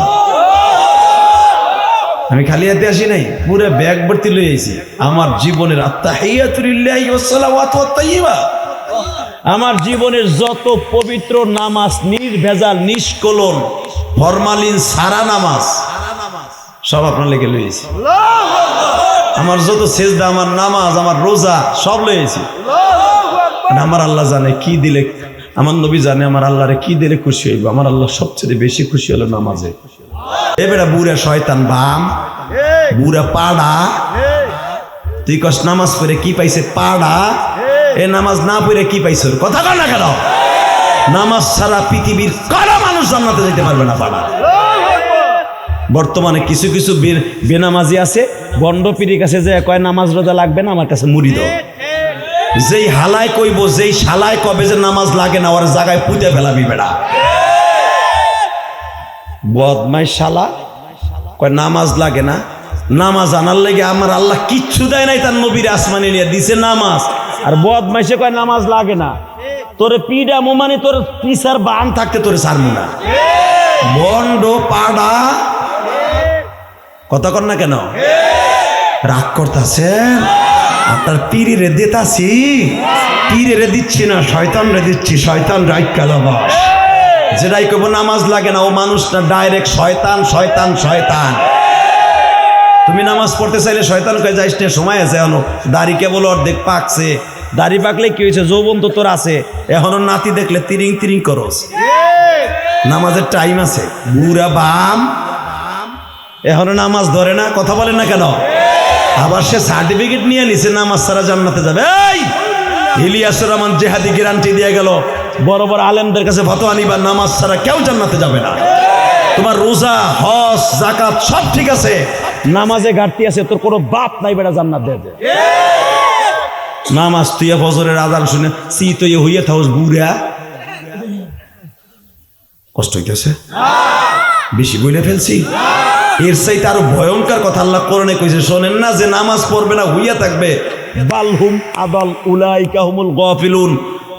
আমি খালি হাতে আসি নাই, পুরো ব্যাগ ভর্তি লই আইছি আমার জীবনের আত্তাহিয়াতু লিল্লাহি ওয়াস সালাওয়াতুত তাইয়্যিবা। আমার জীবনের যত পবিত্র নামাজ, নির্ভেজাল, নিষ্কলন, ফরমালিন সারা নামাজ সব আপনার লেগে লইছি। আমার যত সেজদা, আমার নামাজ, আমার রোজা সব লইছি। আমার আল্লাহ জানে কি দিলে, আমার নবী জানে আমার আল্লাহরে কি দিলে খুশি হইব। আমার আল্লাহ সবচেয়ে বেশি খুশি হলো নামাজে। এবারে বুড়া শয়তান বাম বুড়া পাড়া, তুই কস নামাজ পড়ে কি পাইছে পাড়া, এ নামাজ না পড়ে কি পাইছে কথা কর না কেন? নামাজ ছাড়া পৃথিবীর কারা মানুষ জান্নাতে যেতে পারবে না পাড়া। বর্তমানে কিছু কিছু বেনামাজি আছে, বন্ড পীরের কাছে যে কয় নামাজ রোজা লাগবে না, আমার কাছে মুড়ি দাও। যেই হালায় কইব, যেই শালায় কবে যে নামাজ লাগে না, ওর জায়গায় পুঁতে ফেলাবি বেড়া। বদমাই শালা কয় নামাজ লাগে না, নামাজ আনার লেগে আমার আল্লাহ কিচ্ছু দেয় নাই, তার নবীর আসমানে নিয়ে দিছে নামাজ। আর বদমাইশে কয় নামাজ লাগে না, তোরে পিডা মোমানি তোর পিসার বান থাকতে তোরে সারমু না। বন্ড পাড়া কথা কর না কেন? রাগ করতেছেন? আপনার পীরে দিতাছি, পীরে দিচ্ছি না, শয়তান রে দিচ্ছি। শয়তান রাইট কালাবাস যেটাই কব নামাজ লাগে না, ও মানুষটা ডাইরেক্ট শয়তান শয়তান শয়তান। তুমি নামাজ পড়তে চাইলে শয়তান কয়ে যাইস না, সময় আছে এখনো, দাড়ি কেবল অর্ধেক পাকছে। দাড়ি পাকলে কি হয়েছে, যৌবন তো তোর আছে, এখনো নাতি দেখলে তিরিং তিরিং করস। নামাজের টাইম আছে। বুড়া বাম এখনো নামাজ ধরে না, কথা বলেন না কেন? আবার সে সার্টিফিকেট নিয়ে নিছে নামাজ ছাড়া জান্নাতে যাবে। এই ইলিয়াসুর রহমান জেহাদি গ্যারান্টি দিয়ে গেল, বড় বড় আলেমদের কাছে ফতোয়া নিবা, নামাজ ছাড়া কেউ জান্নাতে যাবে না। তোমার রোজা হজ যাকাত সব ঠিক আছে, নামাজে ঘাটতি আছে, তোর কোনো বাপ নাই বেটা জান্নাত দেবে। নামাজ তুই ফজরের আজান শুনে সি তুই হইয়া থাকস, বুড়া কষ্ট হইতেছে, বেশি বইলে ফেলছি। এর চাইতে আরো ভয়ঙ্কর কথা আল্লাহ কোরআনে কইছে, শোনেন না? যে নামাজ পড়বে না হইয়া থাকবে, বালহুম আদাল উলাইকা হুমুল গাফিলুন,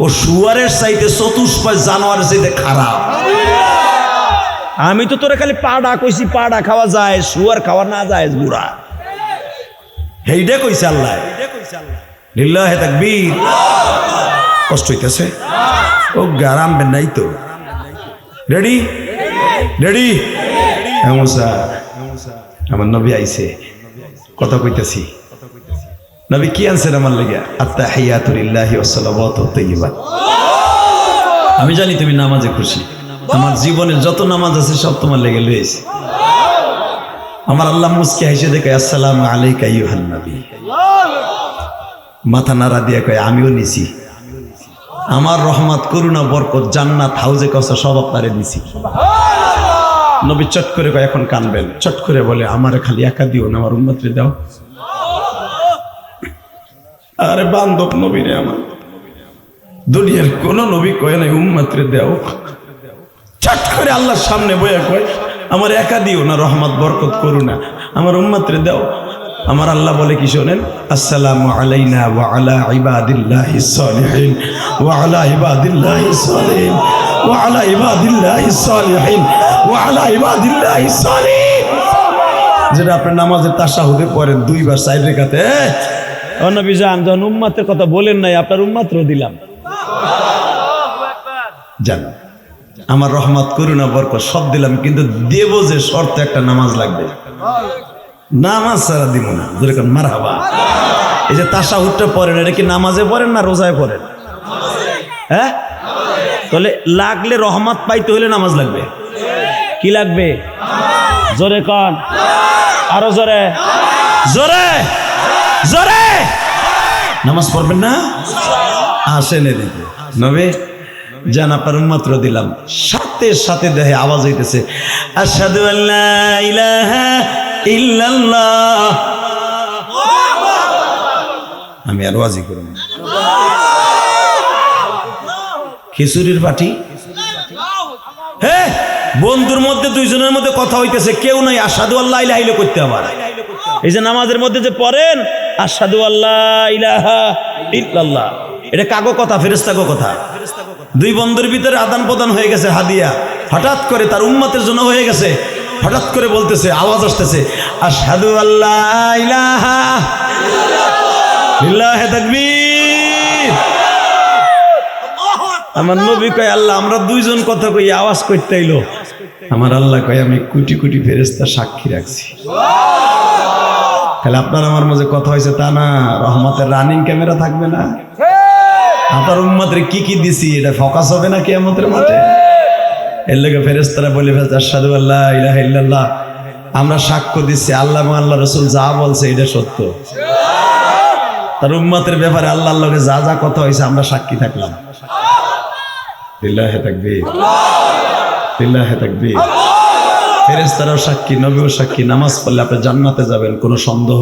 ও শুয়ারের চাইতে চতুষ্পদ জানোয়ারের চাইতে খারাপ। আমি তো তোরে খালি পাড়া কইছি, পাড়া খাওয়া যায়, শুয়ার খাওয়া না যায় বুড়া, হেইডে কইছে আল্লাহ। লিল্লাহি তাকবীর। কষ্ট হইতেছে, ও গারাম নাই তো। Ready ready? আমার নবী আইছে, কথা কইতেছি। নবী কি আনছেন আমার লেগে? আত্তাহিয়াতু লিল্লাহি ওয়াস সালাওয়াতু তাইয়্যিবাত। আমি জানি তুমি নামাজে খুশি, আমার জীবনে যত নামাজ আছে সব তোমার লেগে লইছি। আমার আল্লাহ মুসকি হাসে দেখে আসসালামু আলাইকা আইয়ুহান নবী, মাথা নাড়া দিয়ে কয় আমিও নিছি। আমার রহমত করুণা বরকত জান্নাত হাউজে কাউসার সব আপনারে দিছি। নবী চট করে কয় এখন কানবেন, চট করে বলে আমারে খালি একা দিও না, আমার উম্মতরে দাও। আরে বান্ধব নবী রে আমার, দুনিয়ার কোন নবী কয় নাই উম্মতরে দাও। চট করে আল্লাহর সামনে বইয়া কয় আমার একা দিও না, রহমত বরকত করুণা আমার উম্মতরে দাও। আমার আল্লাহ বলে কি শোনেন? আসসালামু আলাইনা ওয়া আলা ইবাদিল্লাহিস সালিহিন ওয়া আলা ইবাদিল্লাহিস সালিহিন ওয়া আলা ইবাদিল্লাহিস সালিহিন ওয়া আলা ইবাদিল্লাহিস সালিহিন। যেটা আপনি নামাজের তাশাহুদে পড়েন দুইবার সাইড রেখাতে। ও নবী জান, যখন উম্মতের কথা বলেন নাই, আপনার উম্মতরও দিলাম। জান আমার রহমত করুণা বরকত সব দিলাম, কিন্তু দেব যে শর্ত একটা নামাজ লাগবে। নামাজ ছাড়া দিব না। যেরকম মারহাবা। এই যে তাশাহুদটা পড়েন, এটা কি নামাজে পড়েন না রোজায় পড়েন? হ্যাঁ, তাহলে লাগলে রহমত পাইতে হলে নামাজ লাগবে। কি লাগবে? জোরে কন, আরো জোরে জোরে জোরে। নামাজ পড়বেন না? আসেন এদিকে। নবী জান আপনার উম্মতর দিলাম। সাথে সাথে দেহে আওয়াজ হইতেছে আশহাদু আল্লা ইলাহা ইল্লাল্লাহ। আমি আর ওয়াজি করব না। খিচুড়ির পাটি, হ্যাঁ বন্ধুর মধ্যে দুইজনের মধ্যে কথা হইতেছে, কেউ নাই আশহাদু আল্লা ইলাহা ইল্লাল্লাহ করতে। আবার এই যে নামাজের মধ্যে যে পড়েন আশহাদু আল্লা ইলাহা ইল্লাল্লাহ, এটা কাগো কথা, ফেরেশতাগো কথা। দুই বন্ধুর ভিতরে আদান প্রদান হয়ে গেছে হাদিয়া, হঠাৎ করে তার উম্মতের জন্য হয়ে গেছে। হঠাৎ করে বলতেছে, আওয়াজ আসতেছে আশহাদু আল্লা ইলাহা ইল্লাল্লাহ। লিল্লাহি তাকবীর। আমার নবী কয় আল্লাহ আমরা দুইজন কথা কই, আওয়াজ করতে আইলো। আমার আল্লাহ কয় আমি কোটি কোটি ফেরেশতা সাক্ষী রাখছি। তাহলে আপনার আমার মাঝে কথা হয়েছে তা না, রহমতের রানিং ক্যামেরা থাকবে না? আপনার উম্মতের কি কি দিছি এটা ফোকাস হবে না কিয়ামতের মাঠে? এর লেগে ফেরেশতারা বলে ফেলছে আশহাদু আল্লা ইলাহা ইল্লাল্লাহ আমরা সাক্ষ্য দিচ্ছি আল্লাহ এবং আল্লাহ রসুল যা বলছে এটা সত্য। তার উম্মতের ব্যাপারে আল্লাহর লগে যা যা কথা হয়েছে আমরা সাক্ষী থাকলাম। লিল্লাহি তাকবীর, লিল্লাহি তাকবীর। ফেরেশতারাও সাক্ষী, নবীও সাক্ষী। নামাজ পড়লে আপনি জান্নাতে যাবেন, কোনো সন্দেহ।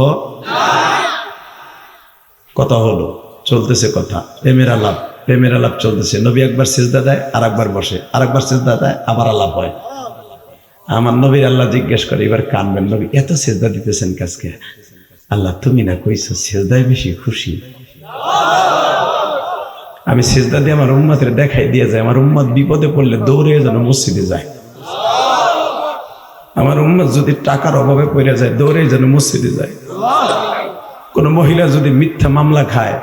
কথা হলো, চলতেছে কথা, প্রেমের আলাপ, প্রেমের আলাপ চলতেছে। নবী একবার সিজদা দেয়, আর একবার বসে, আর একবার সিজদা দেয়, আবার আলাপ হয়। আমার নবীর আল্লাহ জিজ্ঞেস করে, এবার কানবেন, নবী এত সিজদা দিতেছেন কাজকে? আল্লাহ তুমি না কইছো সিজদায় বেশি খুশি। আমি সিজদা দিয়ে আমার উম্মতের দেখাই দিয়ে যায়, আমার উম্মত বিপদে পড়লে দৌড়ে যেন মসজিদে যায়। আমার উম্মত যদি টাকার অভাবে পড়ে যায়, দৌড়ে যেন মসজিদে যায়। কোন মহিলা যদি মিথ্যা মামলা খায়,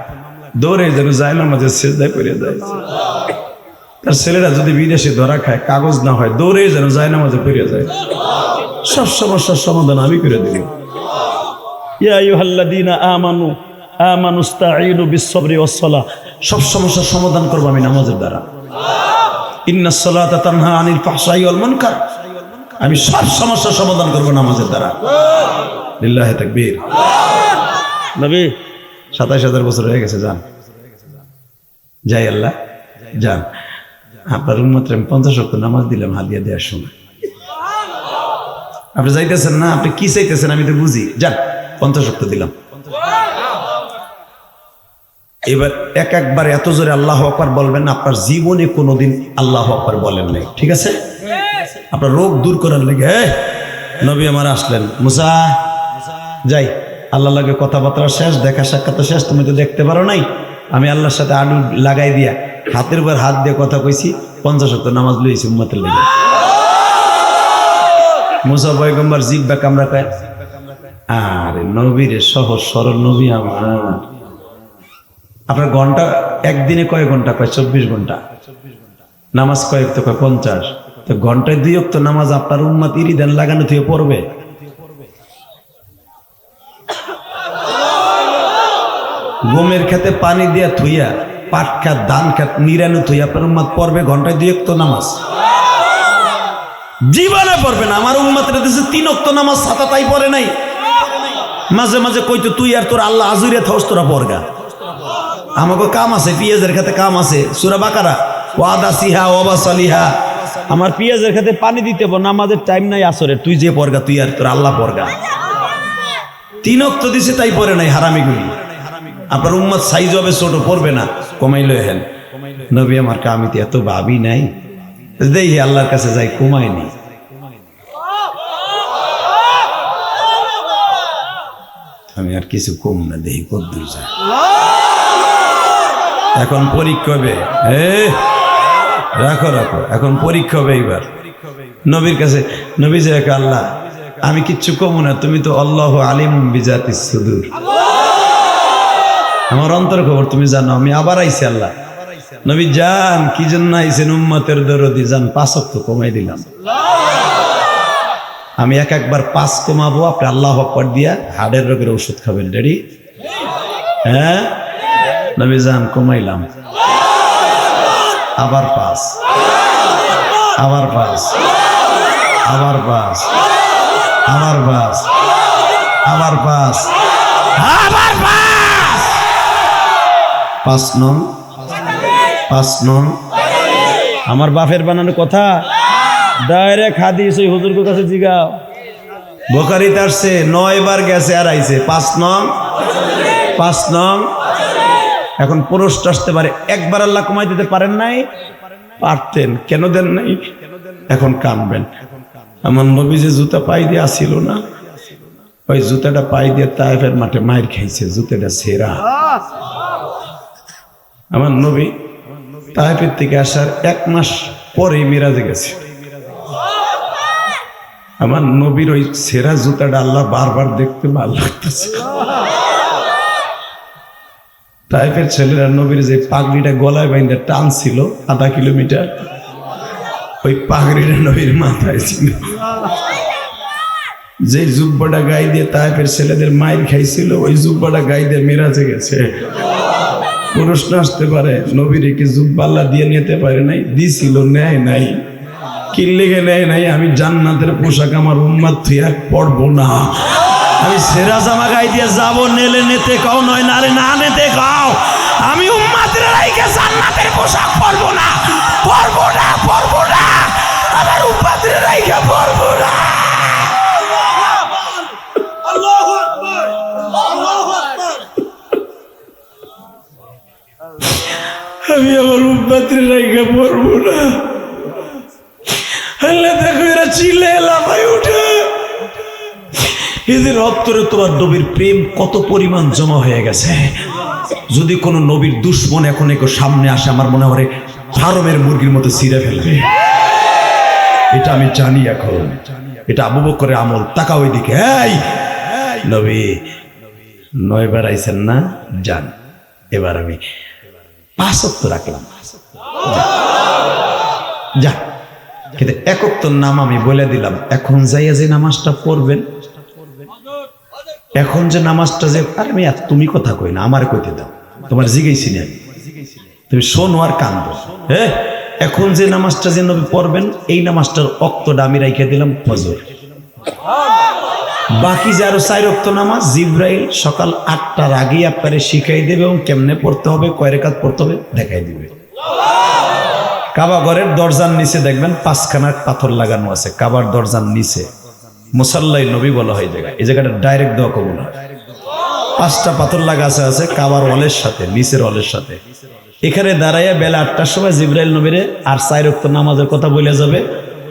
দৌড়ে যেন যায় না, মাঝে সিজদায় পড়ে যায়। তার ছেলেরা যদি বিদেশে ধরা খায়, কাগজ না হয়, দৌড়ে যেন যায় না, মাঝে পড়ে যায়। সব সমস্যার সমাধান আমি করে দেব। ইয়া আইয়ুহাল্লাযীনা আমানু আমানুস্তাঈনু বিস-সাবরি ওয়াস-সালাহ। সব সমস্যার সমাধান করবো আমি নামাজের দ্বারা। ইন্নাস সালাতা তানহা আনিল ফাহশাই ওয়াল মুনকার। আমি সব সমস্যার সমাধান করবো নামাজের দ্বারা। লিল্লাহি তাকবীর। নবী ২৭,০০০ বছর হয়ে গেছে, যান যাই আল্লাহ যান। আপনার উম্মতরে আমি 50 ওয়াক্ত নামাজ দিলাম হাদিয়া দেওয়ার সময়। আপনি যাইতেছেন না, আপনি কি চাইতেছেন আমি তো বুঝি। যান 50 ওয়াক্ত দিলাম। এবার একবার এত জোরে আল্লাহু আকবার বলবেন, আপনার জীবনে কোনোদিন আল্লাহু আকবার বলেন নাই, ঠিক আছে? আপনার রোগ দূর করার লেগে নবী আমার আসলেন, মুসা যাই, আল্লাহ লাগে কথাবার্তা শেষ, দেখা সাক্ষাৎ শেষ, তুমি তো দেখতে পারো নাই। আমি আল্লাহর সাথে আডু লাগাই দিয়া হাতের উপর হাত দিয়ে কথা কইছি, 50 ওয়াক্ত নামাজ লইছি উম্মতের লেগে। মুসা পয়গম্বর জিব্বা কামড়া খায়। আরে নবীর সহজ সরল নবী আমার। আপনার ঘন্টা একদিনে কয় ঘন্টা? কয় 24 ঘন্টা। নামাজ কয়েক তো কয় 50। তো ঘন্টায় 2 ওয়াক্ত নামাজ আপনার উম্মত ইরিদান লাগানো থেকে পড়বে। গমের খেতে পানি দিয়া থুইয়া, পাট খাত ধান খাত নিরানো থুইয়া আপনার উম্মত পড়বে ঘন্টায় 2 ওয়াক্ত নামাজ। জীবনে পড়বে না। আমার উম্মতের দেশে 3 ওয়াক্ত নামাজ ছাতা তাই পড়ে নাই। মাঝে মাঝে কইতো তুই আর তোর আল্লাহ আজুরিয়া থাকস, তোরা পড়গা। আমাকে কাম আছে, পিঁয়াজের খেতে কাম আছে, সূরা বাকারা ওয়াদাসিহা ওয়াবাসালিহা। আমার পিয়াজের খেতে পানি দিতে হবে, নামাজের টাইম নাই আসরে। তুই যে পড়গা, তুই আর তোর আল্লাহ পড়গা। 3 ওয়াক্ত দিছে তাই পড়ে নাই, হারামিগুলি। আপনার উম্মত সাইজ হবে ছোট, পড়বে না, কমাইলো হেন। নবী আমার কামিতে এত ভাবি নাই, দেখি আল্লাহর কাছে যাই, কমায়নি। আমি আর কিছু কম না, দেখি কদ্দুর যায়। এখন পরীক্ষা হবে, রাখো রাখো, এখন পরীক্ষা হবে। এইবার নবীর কাছে নবী যে আল্লাহ আমি কিচ্ছু কম না, তুমি তো আল্লাহু আলিম বিজাতিস সুদূর, আমার অন্তর খবর তুমি জানো। আমি আবার আইছি আল্লাহ। নবী যান, কি জন্য আইছেন? উম্মতের দরদি, যান 5 ওয়াক্ত কমাই দিলাম। আমি একবার 5 কমাবো, আপনি আল্লাহু আকবার দিয়া হাড়ের রোগের ওষুধ খাবেন। রেডি? হ্যাঁ নবী যান, কমাইলাম। আবার 5, আবার 5, আবার 5, আবার 5, আবার 5, আবার 5 নং 5 নং। আমার বাপের বানানো কথা ডাইরেক্ট হাদিস ওই হুজুরের কাছে জিগাও। বোখারিতে আসছে 9 বার গেছে আর আইছে 5 নং 5 নং। এখন প্রশ্ন আসতে পারে, একবার আল্লাহ কমাই দিতে পারেন নাই? পারতেন, কেন দেন নাই? এখন কানবেন। আমার নবী যে জুতা পাই দিয়ে আসিল না, ওই জুতাটা পাই দিয়ে তায়েফের মাঠে মাইর খাইছে, জুতাটা ছেঁড়া। আমার নবী তায়েফের থেকে আসার 1 মাস পরেই মিরাজে গেছে। আমার নবীর ওই ছেঁড়া জুতাটা আল্লাহ বারবার দেখতে ভালো লাগতেছে। তাইফের ছেলেরা নবীর যে পাগড়িটা গলায় বাইন্দা টানছিল 0.5 কিলোমিটার, ওই পাগড়িটা নবীর মাথায় ছিল। যে জুব্বাটা গায়ে দিয়ে তাইফের ছেলেদের মাইর খাইছিল, ওই জুব্বাটা গায়ে দিয়ে মিরাজে গেছে। প্রশ্ন আসতে পারে, নবীর কি জুব্বা আল্লাহ দিয়ে নিতে পারে নাই? দিছিল, নেয় নাই। কি লেগে নেয় নাই? আমি জান্নাতের পোশাক আমার উম্মাত থুইয়া পড়বো না। আমি সেরা জামা গাই দিয়ে যাবো, নেলে নেতে কাও, নয় নালে না নেতে কাও। আমি উম্মাতের রাইকে জান্নাতের পোশাক পরবো না, পরবো না, পরবো না। আমার উম্মাতের রাইকে পরবো না। আল্লাহু আকবার, আল্লাহু আকবার। আমি আমার উম্মাতের রাইকে পরবো না। আল্লাহ দেখো এরা চিল্লে লাফাই উঠে। এদের অন্তরে তোমার নবীর প্রেম কত পরিমাণ জমা হয়ে গেছে। যদি কোনো নবীর দুশ্মন এখন একটু সামনে আসে, আমার মনে হয় ফার্মের মুরগির মতো ছিঁড়ে ফেলবে। এটা আমি জানি এখন। এটা আবু বকরের আমল। তাকাও ওইদিকে। এই নবী 9 বার আইছেন না? যান, এবার আমি 5 ওয়াক্ত রাখলাম। যা, কিন্তু 1 ওয়াক্তের নাম আমি বলে দিলাম। এখন যাইয়া যে নামাজটা পড়বেন, এখন যে নামাজটা যে, আরে আমি তুমি কথা কই না, আমার কইতে দাও। তোমার জিগাইছি না, তুমি শোনো আর কান্দো। হ্যাঁ, এখন যে নামাজটা যে নবী পড়বেন, এই নামাজটার ওয়াক্তটা আমি রাইখা দিলাম ফজর। বাকি যে আরো 4 ওয়াক্ত নামাজ জিবরাইল সকাল 8টার আগেই আপনারে শিখাই দেবে এবং কেমনে পড়তে হবে, কয় রাকাত পড়তে হবে দেখাই দিবে। কাবা ঘরের দরজার নিচে দেখবেন 5খানা পাথর লাগানো আছে। কাবার দরজার নিচে মুসাল্লাই নবী বলা হয় জায়গা। এই জায়গাটা ডাইরেক্ট দোয়া কবুল হয়। 5টা পাথর লাগা আছে কাবার ওয়ালের সাথে, নিচের ওয়ালের সাথে। এখানে দাঁড়াইয়া বেলা 8টার সময় জিবরাইল নবীরে আর 4 ওয়াক্ত নামাজের কথা বলে যাবে।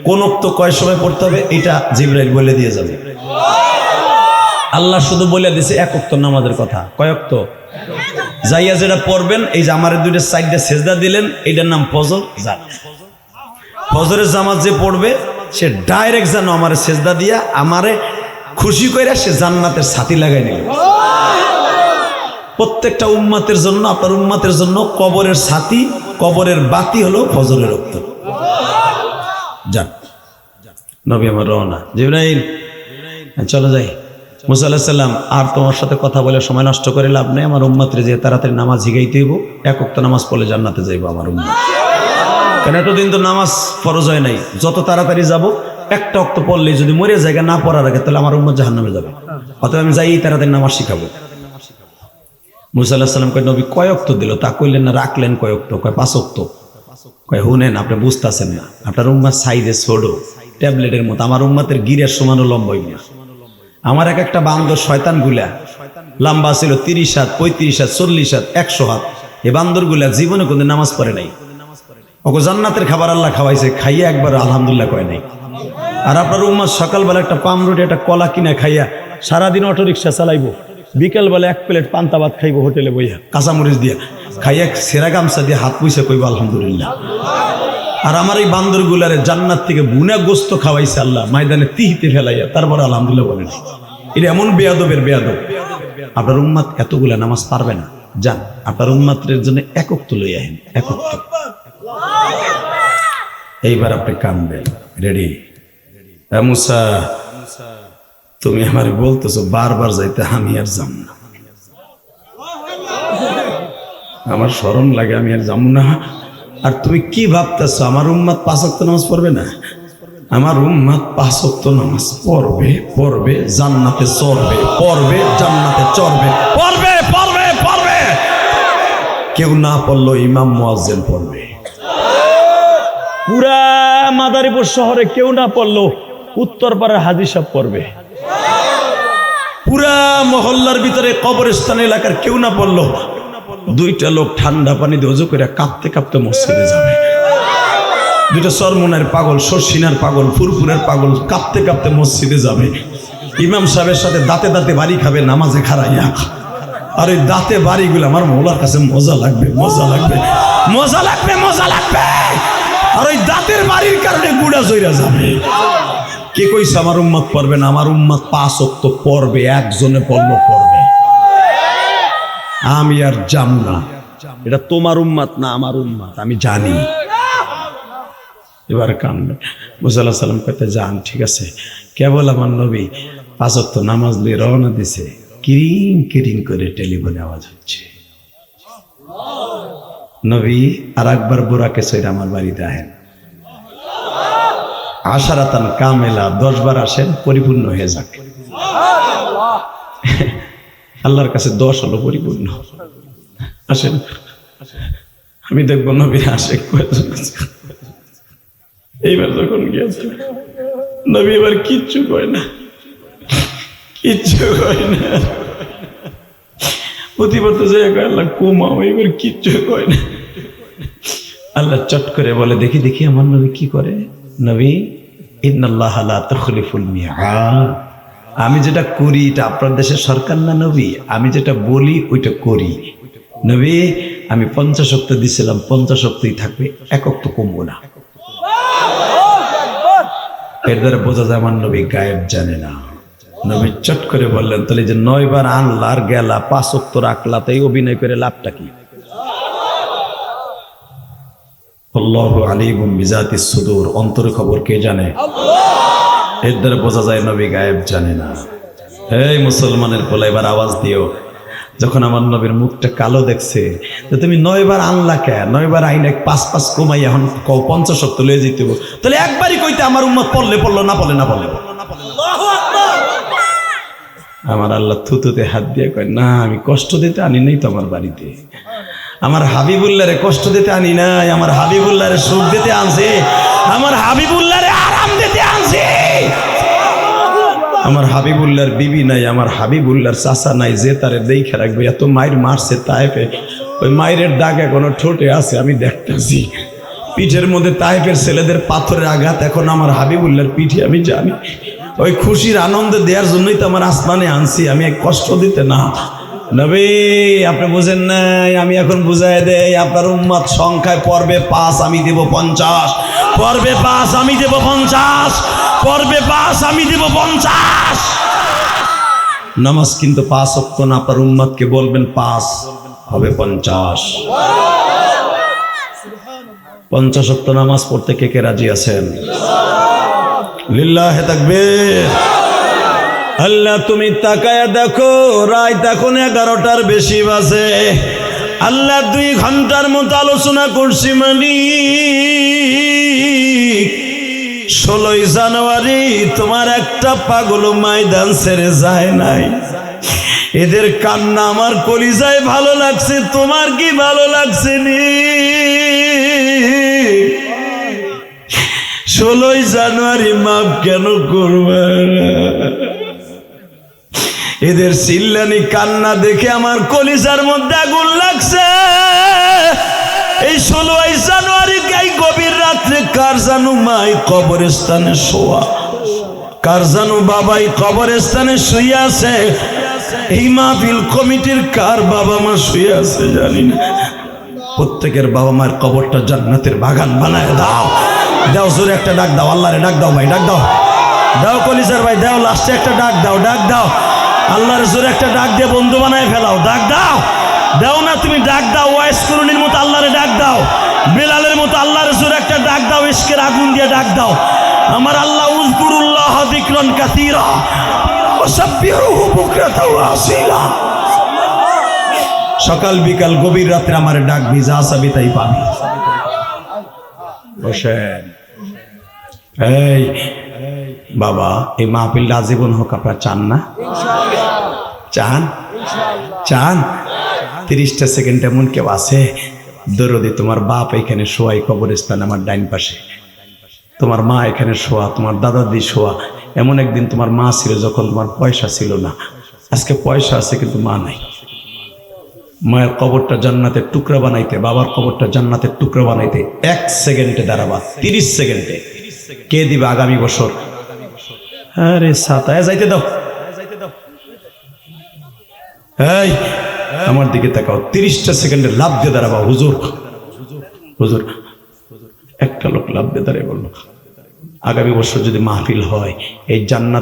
কোন ওয়াক্ত কয় সময় পড়তে হবে এটা জিবরাইল বলে দিয়ে যাবে। আল্লাহ শুধু বলে দিয়েছে 1 ওয়াক্ত নামাজের কথা। কয় ওয়াক্ত? যাইয়া যেটা পড়বেন, এই যে আমার 2টা সাইডে সেজদা দিলেন, এইটার নাম ফজর। যান, ফজরের জামাত যে পড়বে সে ডাইরেক্ট যেন আমার সেজদা দিয়া আমারে খুশি কইরা সে জান্নাতের ছাতি লাগাই নিল। প্রত্যেকটা উম্মাতের জন্য, আপনার উম্মাতের জন্য কবরের ছাতি, কবরের বাতি হলো ফজরের রক্ত। যান, নবী আমার রওনা। জিবরাইল চলো যাই। মুসা আলাইহিস সালাম, আর তোমার সাথে কথা বলে সময় নষ্ট করে লাভ নেই। আমার উম্মাতরে যে তাড়াতাড়ি নামাজ শিখাইতে হইব। 1 ওয়াক্ত নামাজ পড়লে জান্নাতে যাইব আমার উম্মাত। কারণ এতদিন তো নামাজ ফরজ হয় নাই। যত তাড়াতাড়ি যাব, 1টা ওয়াক্ত পড়লেই যদি মরে জায়গা না পড়ার আগে, তাহলে আমার উম্মত জাহান্নামে যাবে। অতএব আমি যাই তাড়াতাড়ি নামাজ শিখাবো। মুসা আলাইহিস সালাম কয় নবী কয় ওয়াক্ত দিল? তা কইলেন না, রাখলেন কয় ওয়াক্ত? কয় 5 ওয়াক্ত। কয় হুনেন, আপনি বুঝতেছেন না, আপনার উম্মাত সাইজে ছোট, ট্যাবলেটের মতো। আমার উম্মাতের গিরের সমানও লম্বা হইবে। আমার একটা বান্দর শয়তান গুলা লম্বা ছিল 30 হাত, 35 হাত, 40 হাত, 100 হাত। এই বান্দর গুলা জীবনে কোনদিন নামাজ পড়ে নাই। ওকে জান্নাতের খাবার আল্লাহ খাওয়াইছে, খাইয়া একবার আলহামদুলিল্লাহ কয় নাই। আর আপনার উম্মাত সকালবেলা একটা পামরুটি, একটা কলা কিনা খাইয়া সারাদিন অটো রিক্সা চালাইবো, বিকেলবেলা 1 প্লেট পান্তা ভাত খাইবো হোটেলে বইয়া, কাঁচামরিচ দিয়া খাইয়া সেরা গামছা দিয়ে হাত পুইছে কইবো আলহামদুলিল্লাহ। আর আমার এই বান্দর গুলারে জান্নাত থেকে বুনা গোস্ত খাওয়াইছে আল্লাহ, ময়দানে তিহিতে ফেলাইয়া, তারপর আলহামদুলিল্লাহ বলেন। এটা এমন বেয়াদবের বেয়াদব। আপনার উম্মাত এতগুলা নামাজ পারবে না। যান, আপনার উম্মাতের জন্য 1 ওয়াক্ত লই আহেন। 1 ওয়াক্ত। এইবার আপনি কামবেন। রেডি? মুসা, তুমি আমার বলতেছো বারবার যাইতে, আমি আর যাম না। আমার শরম লাগে, আমি আর যাম না। আর তুমি কি ভাবতেছো আমার উম্মাত 5 ওয়াক্ত নামাজ পড়বে না? আমার উম্মাত 5 ওয়াক্ত নামাজ পড়বে, পড়বে, জান্নাতে চড়বে, পড়বে, জান্নাতে চড়বে, পড়বে, পড়বে, পড়বে। কেউ না পড়লো ইমাম মুয়াজ্জিন পড়বে। পুরা মাদারীপুর শহরে কেউ না পড়লো উত্তরপাড়ার হাজী সাহেব পড়বে। পুরা মহল্লার ভিতরে কবরস্থান এলাকার কেউ না পড়লো 2টা লোক ঠান্ডা পানি দিয়ে ওযু করে কাঁপতে কাঁপতে মসজিদে যাবে। 2টা সরমনের পাগল, শর্ষিনার পাগল, ফুরফুরের পাগল কাঁপতে কাঁপতে মসজিদে যাবে। ইমাম সাহেবের সাথে দাঁতে দাঁতে বাড়ি খাবে নামাজে খাড়াইয়া। আর ওই দাঁতে বাড়িগুলো আমার মৌলার কাছে মজা লাগবে, মজা লাগবে, মজা লাগবে, মজা লাগবে। আর ওই দাঁতের বাড়ির কারণে গুড়া জইরা যাবে। কে কইছে আমার উম্মত পড়বে না? আমার উম্মত 5 ওয়াক্ত পড়বে, একজনে পড়লো পড়বে। আমি আর যাম না। এটা তোমার উম্মত না, আমার উম্মত, আমি জানি। এবার কান্দে। মুসা আলাইহিস সালাম কইতে, যান, ঠিক আছে। কেবল আমার নবী 5 ওয়াক্ত নামাজ নিয়ে রওনা দিছে, কিরিং কিরিং করে টেলিফোনে আওয়াজ হচ্ছে, নবী আর একবার বুরাকে সইরা আমার বাড়িতে আহেন। আশারাতান কামেলা, 10 বার আসেন পরিপূর্ণ হয়ে যাক। আল্লাহর কাছে 10 হলো পরিপূর্ণ। আসেন, আমি দেখবো নবীর আশেক কয়জন আছে। এইবার যখন গিয়েছে নবী এবার কিচ্ছু কয় না, কিচ্ছু কয় না। প্রতিবার তো যাই আল্লাহ কমাও, এবার কিচ্ছু কয় না। আল্লাহ চট করে বলে, দেখি দেখি আমার নবী কি করে। নবী, ইন্নাল্লাহ লা তুখলিফুল মিআদ, আমি যেটা করি এটা আপনার দেশের সরকার না নবী, আমি যেটা বলি ওইটা করি। নবী, আমি 50 ওয়াক্ত দিছিলাম, 50 ওয়াক্তই থাকবে, 1 ওয়াক্ত কমবো না। এর দ্বারা বোঝা যায় আমার নবী গায়েব জানে না। নবী চট করে বললেন, তাহলে যে 9 বার আনলা আর গেলা, 5 ওয়াক্ত রাখলা, তাই অভিনয় করে লাভটা কি? আল্লাহু আলিমুম বিজাতিস সুদূর, অন্তরের খবর কে জানে? এর দ্বারা বোঝা যায় নবী গায়েব জানে না। এই মুসলমানের পোলা, এবার আওয়াজ দিও। যখন আমার নবীর মুখটা কালো দেখছে, তো তুমি 9 বার আনলা কে? 9 বার আইন 5 কমাই এখন 50 ওয়াক্ত লয়ে যেতে, তাহলে একবারই কইতে আমার উম্মত পড়লে পড়লো, না পড়লে না পড়লে। আমার আল্লাহ থুতুতে হাত দিয়ে কয়, না আমি কষ্ট দিতে আনি নাই তো আমার বাড়িতে, আমার হাবিবুল্লাহরে কষ্ট দিতে আনি নাই, আমার হাবিবুল্লাহরে সুখ দিতে আনছে, আমার হাবিবুল্লাহরে আরাম দিতে আনছে। আমার হাবিবুল্লাহর বিবি নাই, আমার হাবিবুল্লাহর চাচা নাই যে তারে দেখে রাখবে। এত মায়ের মারছে তায়েফে, ওই মায়ের দাগ এখনো ঠোঁটে আছে, আমি দেখতেছি। পিঠের মধ্যে তায়েফের ছেলেদের পাথরের আঘাত এখন আমার হাবিবুল্লাহর পিঠে, আমি জানি। ওই খুশির আনন্দ দেওয়ার জন্যই তো আমার আসমানে আনছি, আমি কষ্ট দিতে না। নবী, আপনি বুঝেন নাই, আমি এখন বুঝাই দেই। আপনার উম্মত সংখ্যায় পর্বে 5, আমি দেব 50। পর্বে 5 আমি দেব 50। পর্বে 5 আমি দেব 50। নামাজ কিন্তু 5 ওয়াক্ত না, আপনার উম্মতকে বলবেন 5 হবে 50। 50 ওয়াক্ত নামাজ পড়তে কে কে রাজি আছেন? লিল্লাহে তাকবীর। আল্লাহ, তুমি তাকায়া দেখো, রাত এখন 11টার বেশি বাজে। আল্লাহ 2 ঘন্টার মতো আলোচনা করছি মালিক। 16ই জানুয়ারি তোমার একটা পাগল ময়দান ছেড়ে যায় নাই। এদের কান্না আমার কলিজায় ভালো লাগছে, তোমার কি ভালো লাগছে নি? 16ই জানুয়ারি মাফ কেন করবে? এদের চিল্লানি কান্না দেখে আমার কলিজার মধ্যে আগুন লাগছে। এই 16ই জানুয়ারি এই গভীর রাত্রে কার জানু মাই কবরস্থানে শোয়া, কার জানু বাবাই কবরস্থানে শুয়ে আছে। এই মাহফিল কমিটির কার বাবা মা শুয়ে আছে জানি না। প্রত্যেকের বাবা মায়ের কবরটা জান্নাতের বাগান বানায় দাও। দাও জোরে একটা ডাক দাও, আল্লাহরে ডাক দাও ভাই, ডাক দাও, দাও কলিজার ভাই, দাও লাস্টে একটা ডাক দাও, ডাক দাও আল্লাহর জোরে একটা ডাক দিয়ে বন্ধু বানায় ফেলাও। ডাক দাও, দাও না তুমি ডাক দাও। ওয়াইস করুনির মতো আল্লাহরে ডাক দাও, বেলালের মতো আল্লাহর জোরে একটা ডাক দাও, ইশকের আগুন দিয়ে ডাক দাও। আমার আল্লাহ উযকুরুল্লাহ যিকরান কাসীরা ওয়াসাব্বিহুহু বুকরাতাও ওয়া আসীলা। সকাল বিকাল গভীর রাতে আমার ডাক ভিজা আসাবি তাই পাবি। বসেন। এই বাবা, এই মাহফিলটা আজীবন হোক, আপনারা চান না? চান? চান? 30টা সেকেন্ড এমন কেউ আছে দরদি? তোমার বাপ এখানে শোয়া, কবরস্থান আমার ডাইন পাশে, তোমার মা এখানে শোয়া, তোমার দাদাদি শোয়া। এমন একদিন তোমার মা ছিল যখন তোমার পয়সা ছিল না, আজকে পয়সা আছে কিন্তু মা নাই। মায়ের কবরটা জান্নাতের টুকরা বানাইতে, বাবার কবরটা জান্নাতের টুকরা বানাইতে 1 সেকেন্ডে দাঁড়াবা, 30 সেকেন্ডে কে দিবে আগামী বছর? আরে সাতায় যাইতে দাও। এই আমার দিকে তাকাও, 30টা সেকেন্ডে লাভ দিয়ে দাঁড়াবা। হুজুর হুজুর, একটা লোক লাভ দিয়ে দাঁড়িয়ে বললো, আগামী বছর যদি মাহফিল হয় এই জান্নাতে